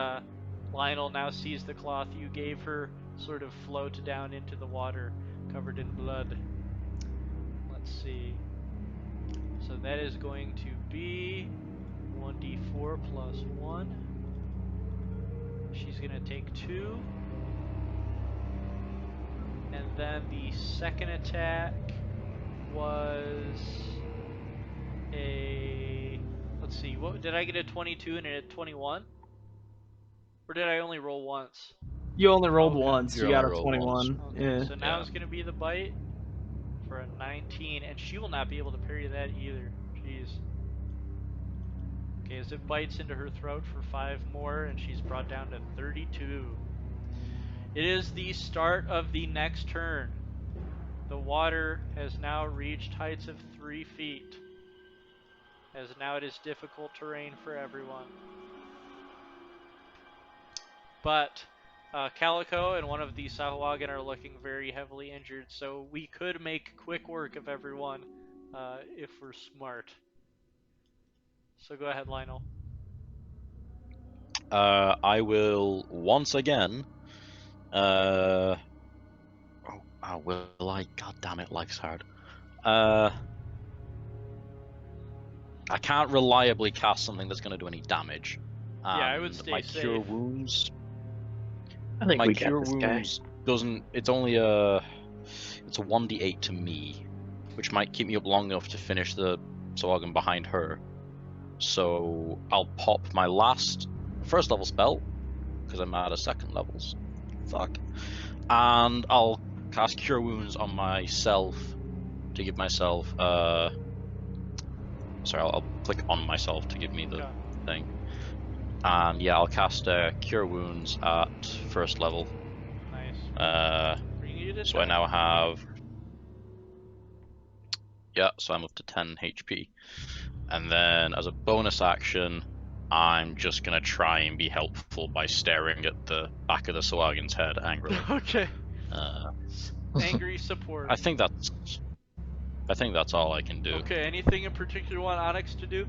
Lionel now sees the cloth you gave her sort of float down into the water, covered in blood. Let's see. So that is going to be 1d4 plus 1. She's going to take 2. And then the second attack was a... Let's see, what did I get a 22 and a 21? Or did I only roll once? You only rolled Okay. once. You You got only a rolled 21. Okay, Yeah. so now Yeah. it's going to be the bite for a 19, and she will not be able to parry that either. Jeez. Okay, as it bites into her throat for 5 more, and she's brought down to 32. It is the start of the next turn. The water has now reached heights of 3 feet, as now it is difficult terrain for everyone. But Calico and one of the Sahuagin are looking very heavily injured, so we could make quick work of everyone if we're smart. So go ahead, Lionel. I will once again. Will I? God damn it, life's hard. I can't reliably cast something that's going to do any damage. Yeah, I would And stay my safe. cure wounds. I think My we cure got this guy. wounds doesn't. It's only a. It's a 1d8 to me, which might keep me up long enough to finish the Sahuagin behind her. So I'll pop my last first level spell, because I'm out of second levels. Fuck. And I'll cast Cure Wounds on myself to give myself. Sorry, I'll click on myself to give me the thing. And yeah, I'll cast Cure Wounds at 1st level. Nice. You need it. So I now have... Yeah, so I'm up to 10 HP. And then as a bonus action, I'm just going to try and be helpful by staring at the back of the Sawagan's head angrily. Okay. Angry support. I think that's all I can do. Okay, anything in particular you want Onyx to do?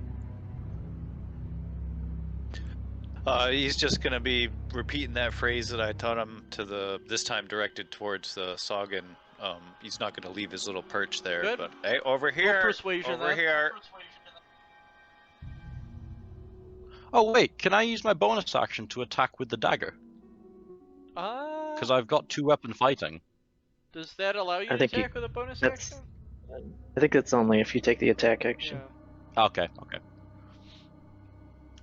He's just gonna be repeating that phrase that I taught him this time directed towards the Sagan. He's not gonna leave his little perch there. Good. But hey, over here, persuasion over then. here. Oh wait, can I use my bonus action to attack with the dagger? Because I've got 2-weapon fighting. Does that allow you I to think attack with a bonus action? I think it's only if you take the attack action. Yeah. Okay.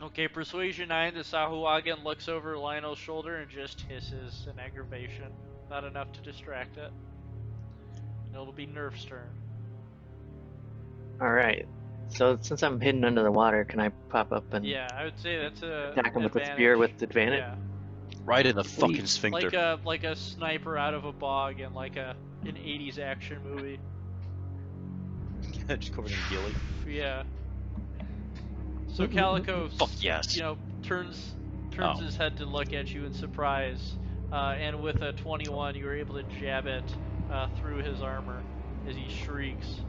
Okay, Persuasion 9, the Sahuagin looks over Lionel's shoulder and just hisses in aggravation. Not enough to distract it. It'll be Nerf's turn. Alright. So since I'm hidden under the water, can I pop up and Yeah, I would say that's a attack him with the advantage. spear with advantage? Yeah. Right in the fucking sphincter. Like a sniper out of a bog in like an 80s action movie. Just covered in gilly. Yeah. So Calico, Fuck yes. turns Oh. his head to look at you in surprise, and with a 21, you were able to jab it through his armor as he shrieks.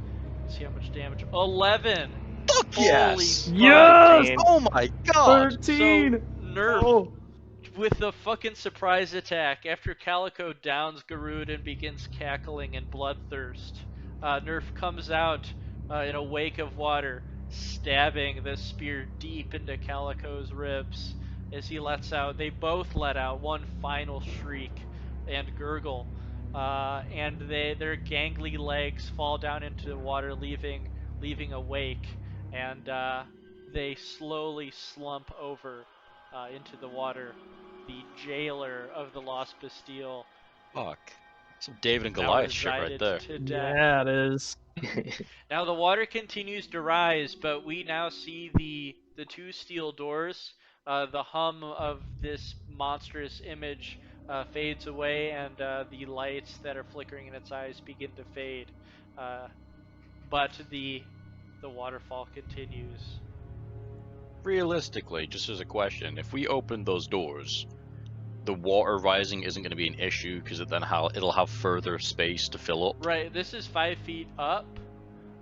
See how much damage? 11. Fuck yes! Holy Yes! fuck. Oh my god! 13! So Nerf Oh. with the fucking surprise attack after Calico downs Garud and begins cackling in bloodthirst. Nerf comes out in a wake of water, stabbing the spear deep into Calico's ribs as he lets out. They both let out one final shriek and gurgle, and their gangly legs fall down into the water, leaving a wake, and they slowly slump over into the water. The jailer of the Lost Bastille. Fuck. Some David and now Goliath shit right resided there. to death. Yeah, it is. Now the water continues to rise, but we now see the two steel doors. The hum of this monstrous image fades away, and the lights that are flickering in its eyes begin to fade. But the waterfall continues. Realistically, just as a question, if we open those doors, the water rising isn't going to be an issue because it'll have further space to fill up. Right, this is 5 feet up.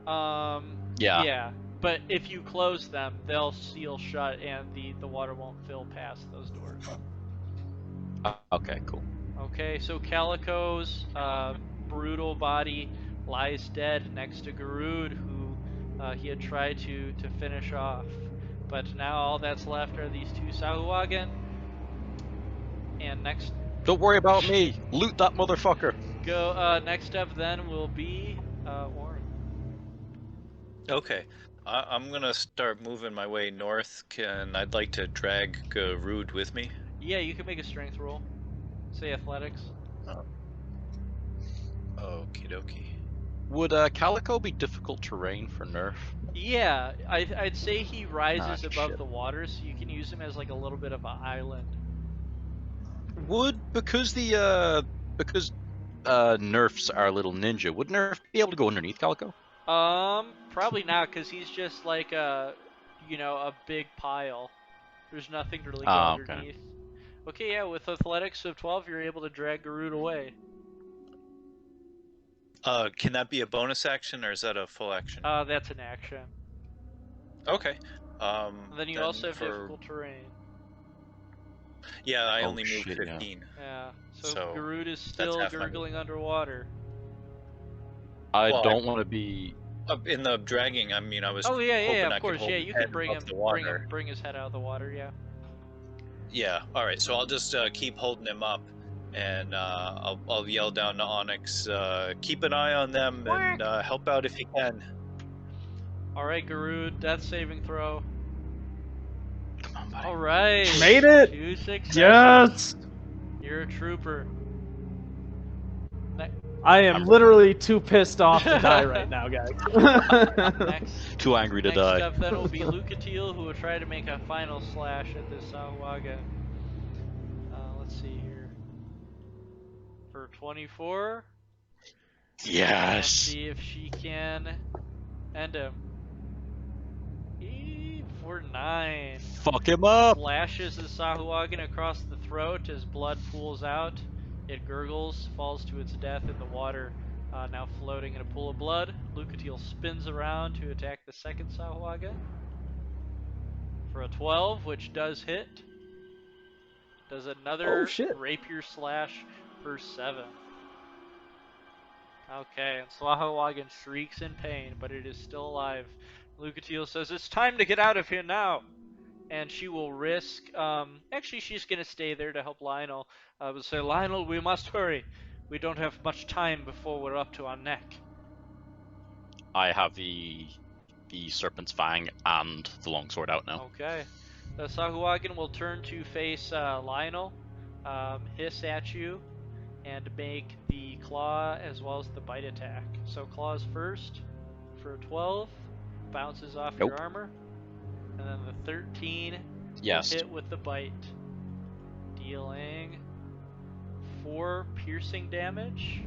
Yeah. Yeah, but if you close them, they'll seal shut, and the water won't fill past those doors. Okay, cool. Okay, so Calico's brutal body lies dead next to Garud, who he had tried to finish off. But now all that's left are these two Sahuagin. And next... Don't worry about me! Loot that motherfucker! Next up then will be Warren. Okay, I'm gonna start moving my way north. I'd like to drag Garud with me. Yeah, you can make a strength roll. Say athletics. Okie dokie. Would Calico be difficult terrain for Nerf? Yeah, I'd say he rises Ah, above shit. the water, so you can use him as like a little bit of an island. Because Nerfs are a little ninja, would Nerf be able to go underneath Calico? Probably not, because he's just like a big pile. There's nothing to really go Okay. underneath. Okay, yeah, with athletics of 12, you're able to drag Garud away. Can that be a bonus action or is that a full action? That's an action. Okay. And then you also have difficult terrain. Yeah, I Oh, only moved shit, yeah. 15. Yeah, so So, Garud is that's still half my gurgling underwater. I Well, don't want to be... In the dragging, I mean, I was. Oh yeah, hoping yeah, I of could course, hold yeah. his You head can bring above him, the water. bring his head out of the water. Yeah. Yeah. All right. So I'll just keep holding him up, and I'll yell down to Onyx, keep an eye on them and help out if you can. All right, Garud, death saving throw. Come on, buddy. All right. Made it! 2 successes. Yes! You're a trooper. I am I'm- literally too pissed off to die right now, guys. Next, Too angry to next die. up then will be Lucatiel, who will try to make a final slash at this Sahuagin. Let's see here. For 24. Let's Yes. see if she can end him. For 9. Fuck him up. Slashes the Sahuagin across the throat as blood pools out. It gurgles, falls to its death in the water, now floating in a pool of blood. Lucatiel spins around to attack the second Sahuagin for a 12, which does hit. Does another Oh, shit. rapier slash for 7. Okay, and Sahuagin shrieks in pain, but it is still alive. Lucatiel says, "It's time to get out of here now!" And she will risk, actually she's going to stay there to help Lionel. But say, "Lionel, we must hurry. We don't have much time before we're up to our neck." I have the Serpent's Fang and the Longsword out now. Okay. The Sahuagin will turn to face Lionel, hiss at you, and make the claw as well as the bite attack. So claws first for a 12, bounces off your Nope. armor, and then the 13 Yes. will hit with the bite, dealing 4 piercing damage,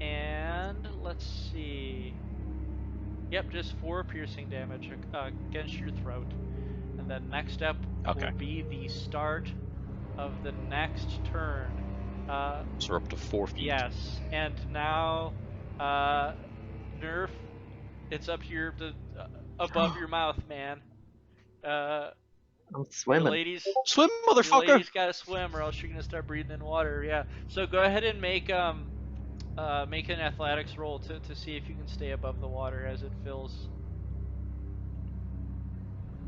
and let's see. Yep, just 4 piercing damage against your throat. And then next up Okay. will be the start of the next turn. So we're up to 4 feet. Yes, and now, Nerf, it's up to your above your mouth, man. I'm You swimming. ladies, Swim, you motherfucker! ladies gotta swim, or else you're gonna start breathing in water. Yeah. So go ahead and make an athletics roll to see if you can stay above the water as it fills.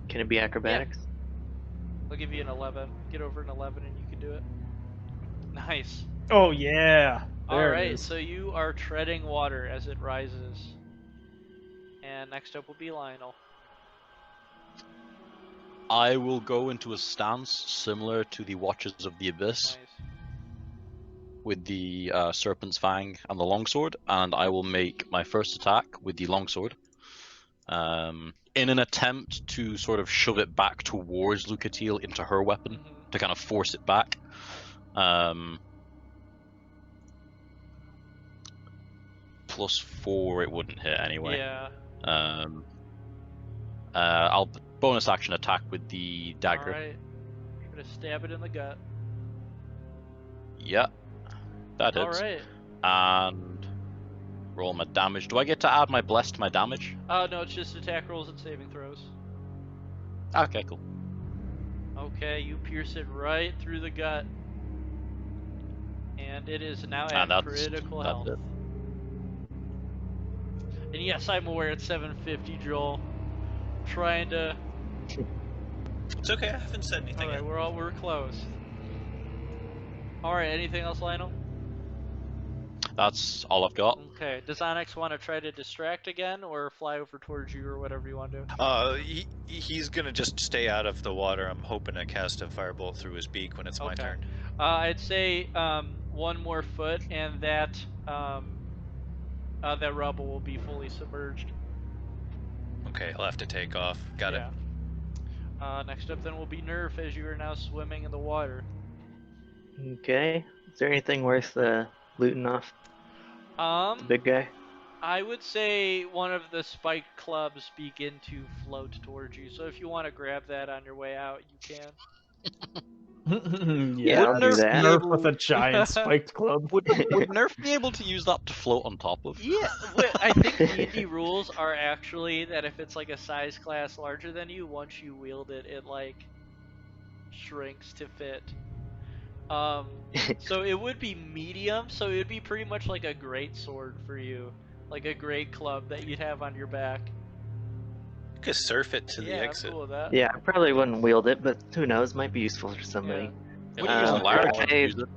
Can it be acrobatics? I'll give you an 11. Get over an 11 and you can do it. Nice. Oh, yeah. There it Alright, is. so you are treading water as it rises. And next up will be Lionel. I will go into a stance similar to the Watchers of the Abyss Nice. with the Serpent's Fang and the Longsword, and I will make my first attack with the Longsword. In an attempt to sort of shove it back towards Lucatiel into her weapon, to kind of force it back. +4, it wouldn't hit anyway. Yeah. I'll bonus action attack with the dagger. Alright. Try to stab it in the gut. Yeah, that hits. Alright. And roll my damage. Do I get to add my bless to my damage? No, it's just attack rolls and saving throws. Okay, cool. Okay, you pierce it right through the gut. And it is now at that's critical it. health. And yes, I'm aware it's 750, Joel. Trying to... It's okay, I haven't said anything Alright, yet. we're close. Alright, anything else, Lionel? That's all I've got. Okay, does Onyx want to try to distract again, or fly over towards you, or whatever you want to do? He's gonna just stay out of the water. I'm hoping to cast a firebolt through his beak when it's my Okay. turn. I'd say one more foot, and that that rubble will be fully submerged. Okay, I'll have to take off. Got it. Next up then will be Nerf, as you are now swimming in the water. Okay. Is there anything worth looting off the big guy? I would say one of the spiked clubs begin to float towards you. So if you want to grab that on your way out, you can. Yeah, I'll do that. Nerf with a giant spiked club. Would Nerf be able to use that to float on top of? Yeah, I think D&D rules are actually that if it's like a size class larger than you, once you wield it, it like shrinks to fit. So it would be medium, so it would be pretty much like a great sword for you. Like a great club that you'd have on your back. You could surf it to the Yeah, exit. I'm cool with that. Yeah, I probably wouldn't wield it, but who knows? Might be useful for somebody. When you use a large one, I- use it.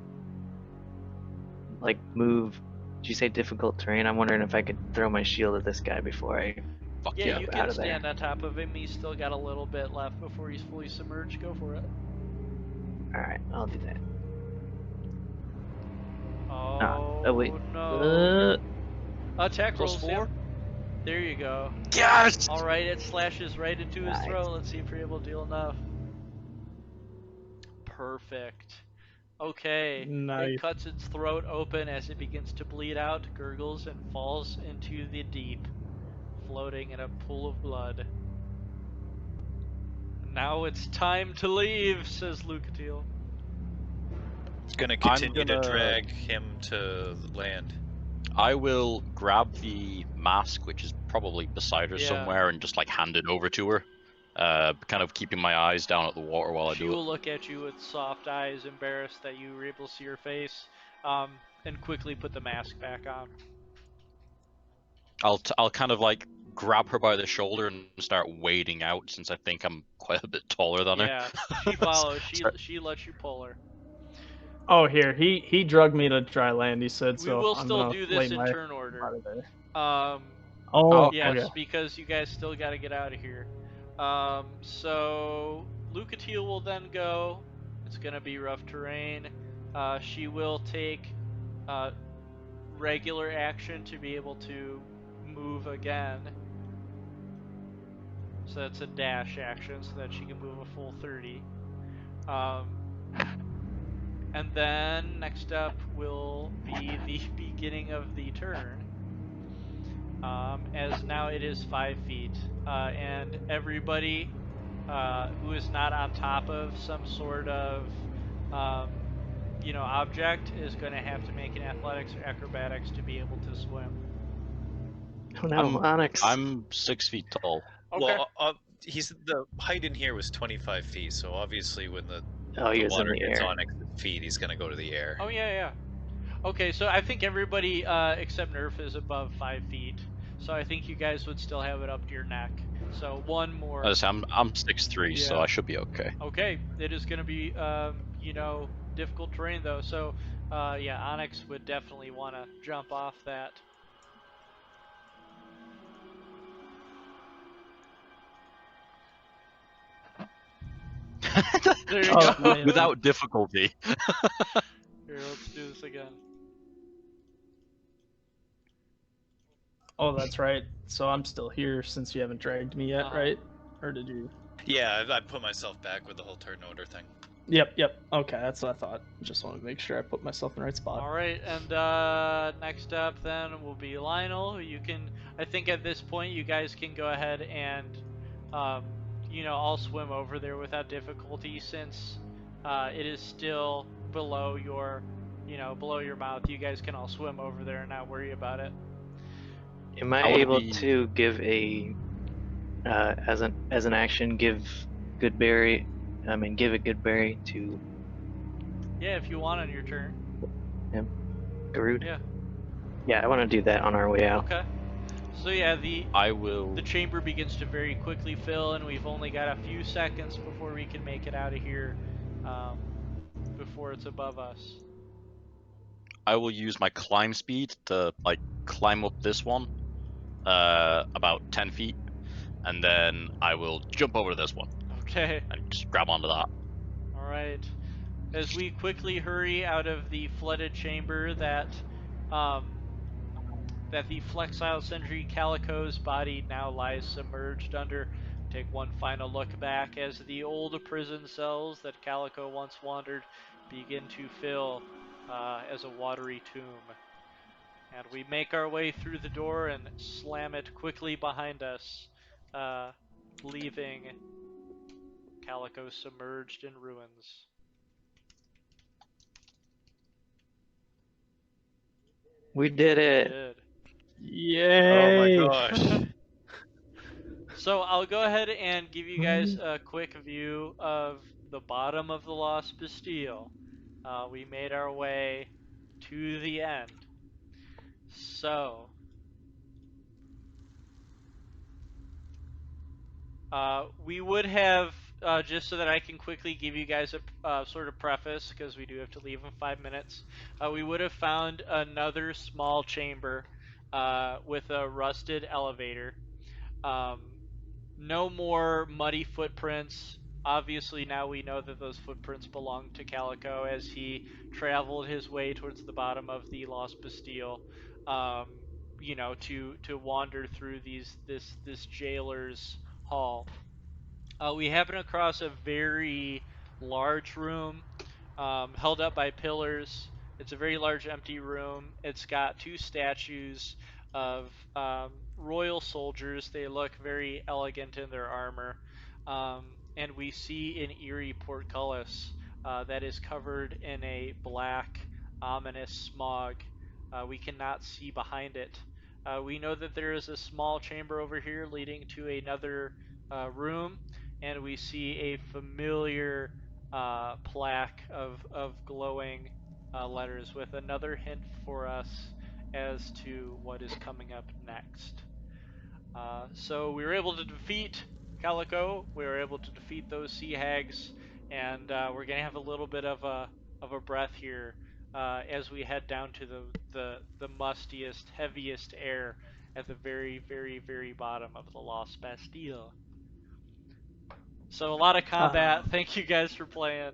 Like move. Did you say difficult terrain? I'm wondering if I could throw my shield at this guy before I. Fuck Yeah, yeah. you out can of there. stand on top of him. He's still got a little bit left before he's fully submerged. Go for it. All right, I'll do that. Oh, wait. no. Attack rolls, +4? Sam. There you go. Yes! Alright, it slashes right into his Nice. throat. Let's see if we're able to deal enough. Perfect. Okay. Nice. It cuts its throat open as it begins to bleed out, gurgles, and falls into the deep, floating in a pool of blood. Now it's time to leave, says Lucatiel. Gonna continue to drag him to land. I will grab the mask, which is probably beside her Yeah. somewhere, and just like hand it over to her. Kind of keeping my eyes down at the water while I She do will it. look at you with soft eyes, embarrassed that you were able to see her face, and quickly put the mask back on. I'll kind of like grab her by the shoulder and start wading out, since I think I'm quite a bit taller than her. Yeah, she follows. Start- She lets you pull her. Oh, here he drugged me to dry land. He said We so. will I'm still gonna do lay this in my turn order. out of there. Um, Oh, yes, okay. because you guys still got to get out of here. So Lucatiel will then go. It's gonna be rough terrain. She will take regular action to be able to move again. So that's a dash action, so that she can move a full 30. And then next up will be the beginning of the turn. As now it is 5 feet, and everybody who is not on top of some sort of object is going to have to make an athletics or acrobatics to be able to swim. Oh no, Onyx. I'm 6 feet tall. Okay. Well, the height in here was 25 feet, so obviously when the he was in water the hits air. Onyx's feet, he's gonna go to the air. Oh yeah. Okay, so I think everybody except Nerf is above 5 feet. So I think you guys would still have it up to your neck. So one more. I'm 6'3", so Yeah. I should be okay. Okay, it is going to be difficult terrain though. So yeah, Onyx would definitely want to jump off that. There you Oh, go. man. Without difficulty. Here, let's do this again. Oh, that's right. So I'm still here since you haven't dragged me yet, right? Or did you? Yeah, I put myself back with the whole turn order thing. Yep. Okay, that's what I thought. Just wanted to make sure I put myself in the right spot. All right, and next up then will be Lionel. You can, I think at this point you guys can go ahead and, I'll swim over there without difficulty since it is still below your, below your mouth. You guys can all swim over there and not worry about it. Am I able to give a as an action give a Goodberry to Yeah, if you want on your turn. him? Garud? Yeah. Yeah, I want to do that on our way out. Okay. So yeah, I will. the chamber begins to very quickly fill, and we've only got a few seconds before we can make it out of here, before it's above us. I will use my climb speed to like climb up this one, about 10 feet, and then I will jump over to this one Okay. and just grab onto that. All right. As we quickly hurry out of the flooded chamber that the flexile sentry Calico's body now lies submerged under, take one final look back as the old prison cells that Calico once wandered begin to fill as a watery tomb. And we make our way through the door and slam it quickly behind us, leaving Calico submerged in ruins. We did We it. did. Yay! Oh my gosh. So I'll go ahead and give you guys a quick view of the bottom of the Lost Bastille. We made our way to the end. So we would have, just so that I can quickly give you guys a sort of preface, because we do have to leave in 5 minutes, we would have found another small chamber with a rusted elevator. No more muddy footprints Obviously, now we know that those footprints belong to Calico as he traveled his way towards the bottom of the Lost Bastille. To wander through this jailer's hall. We happen across a very large room, held up by pillars. It's a very large empty room. It's got two statues of royal soldiers. They look very elegant in their armor. And we see an eerie portcullis that is covered in a black, ominous smog. We cannot see behind it. We know that there is a small chamber over here leading to another room, and we see a familiar plaque of glowing letters with another hint for us as to what is coming up next. So we were able to defeat Calico. We were able to defeat those sea hags, and we're gonna have a little bit of a breath here as we head down to the mustiest, heaviest air at the very, very, very bottom of the Lost Bastille. So a lot of combat. Thank you guys for playing.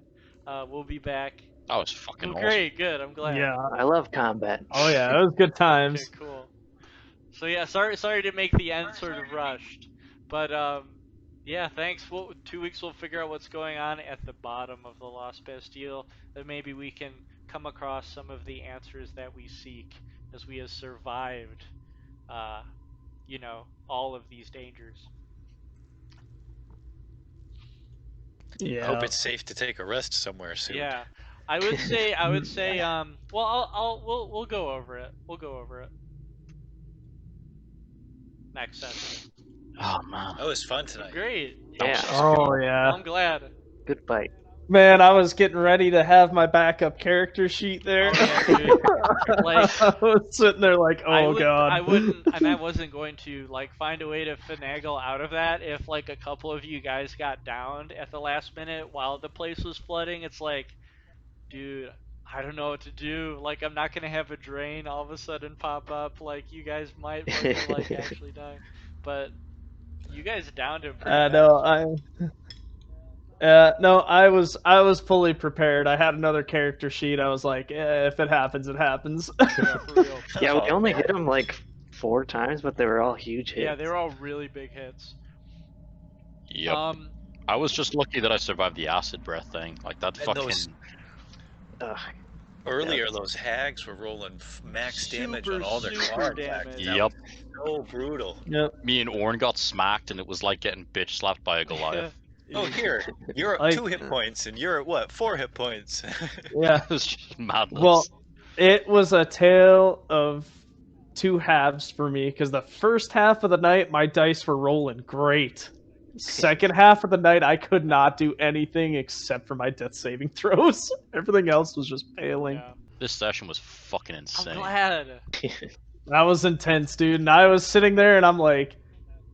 We'll be back. That was fucking Oh, awesome. great, good. I'm glad. Yeah. I love combat. Oh yeah, it was good times. Okay, cool. So yeah, sorry to make the end sort of rushed, but yeah, thanks. 2 weeks we'll figure out what's going on at the bottom of the Lost Bastille, and maybe we can come across some of the answers that we seek as we have survived, all of these dangers. Yeah. Hope it's safe to take a rest somewhere soon. Yeah, I would say, we'll go over it. We'll go over it next session. Oh man. That was fun tonight. Great. Yeah. Oh yeah. I'm glad. Good fight. Man, I was getting ready to have my backup character sheet there. Oh, yeah, dude. Like, I was sitting there like, oh god. I wasn't going to find a way to finagle out of that if a couple of you guys got downed at the last minute while the place was flooding. It's like, dude, I don't know what to do. I'm not gonna have a drain all of a sudden pop up. You guys might actually die, but you guys downed him pretty fast. No, I was fully prepared. I had another character sheet. I was like, if it happens, it happens. Yeah, for real. Yeah, we only hit him 4 times, but they were all huge hits. Yeah, they were all really big hits. Yep. I was just lucky that I survived the acid breath thing. That And fucking. Earlier, those hags were rolling max damage on all their super cards. damage. That Yep. was so brutal. Yep. Me and Orn got smacked, and it was like getting bitch slapped by a Goliath. Oh, here, you're at 2 hit points, and you're at what? 4 hit points. Yeah. It was just madness. Well, it was a tale of 2 halves for me because the first half of the night my dice were rolling great. Second half of the night I could not do anything except for my death saving throws. Everything else was just failing. Yeah. This session was fucking insane. I'm glad. That was intense, dude. And I was sitting there and I'm like,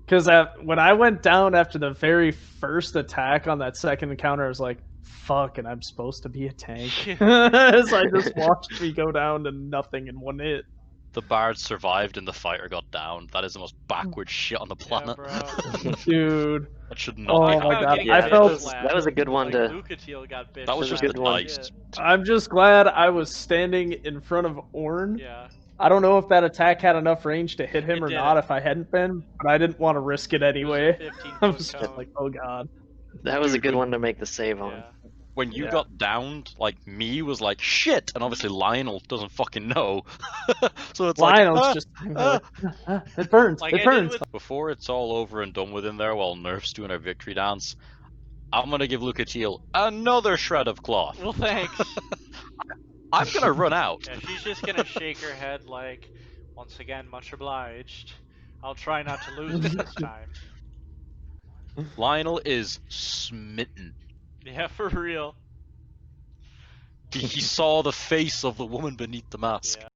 because when I went down after the very first attack on that second encounter, I was like, fuck, and I'm supposed to be a tank. As I just watched me go down to nothing in 1 hit. The bard survived and the fighter got down. That is the most backward shit on the planet. Yeah, bro. Dude. That should Oh not my be. god. Yeah, I felt that was a good one to. Lucatiel got bitched. That was just just a a good one. nice. I'm just glad I was standing in front of Orn. Yeah. I don't know if that attack had enough range to hit him It or did. not if I hadn't been, but I didn't want to risk it anyway. It was a 15 I foot was just cone. like, oh god. That was a good one to make the save on. Yeah. When you Yeah. got downed, me was like shit, and obviously Lionel doesn't fucking know. So it's Lionel's like just it burns. Like It I did burns. with- before it's all over and done with in there while Nerf's doing our victory dance, I'm gonna give Lucatiel another shred of cloth. Well, thanks. I'm gonna run out. Yeah, she's just gonna shake her head once again, much obliged. I'll try not to lose it this time. Lionel is smitten. Yeah, for real. He saw the face of the woman beneath the mask. Yeah.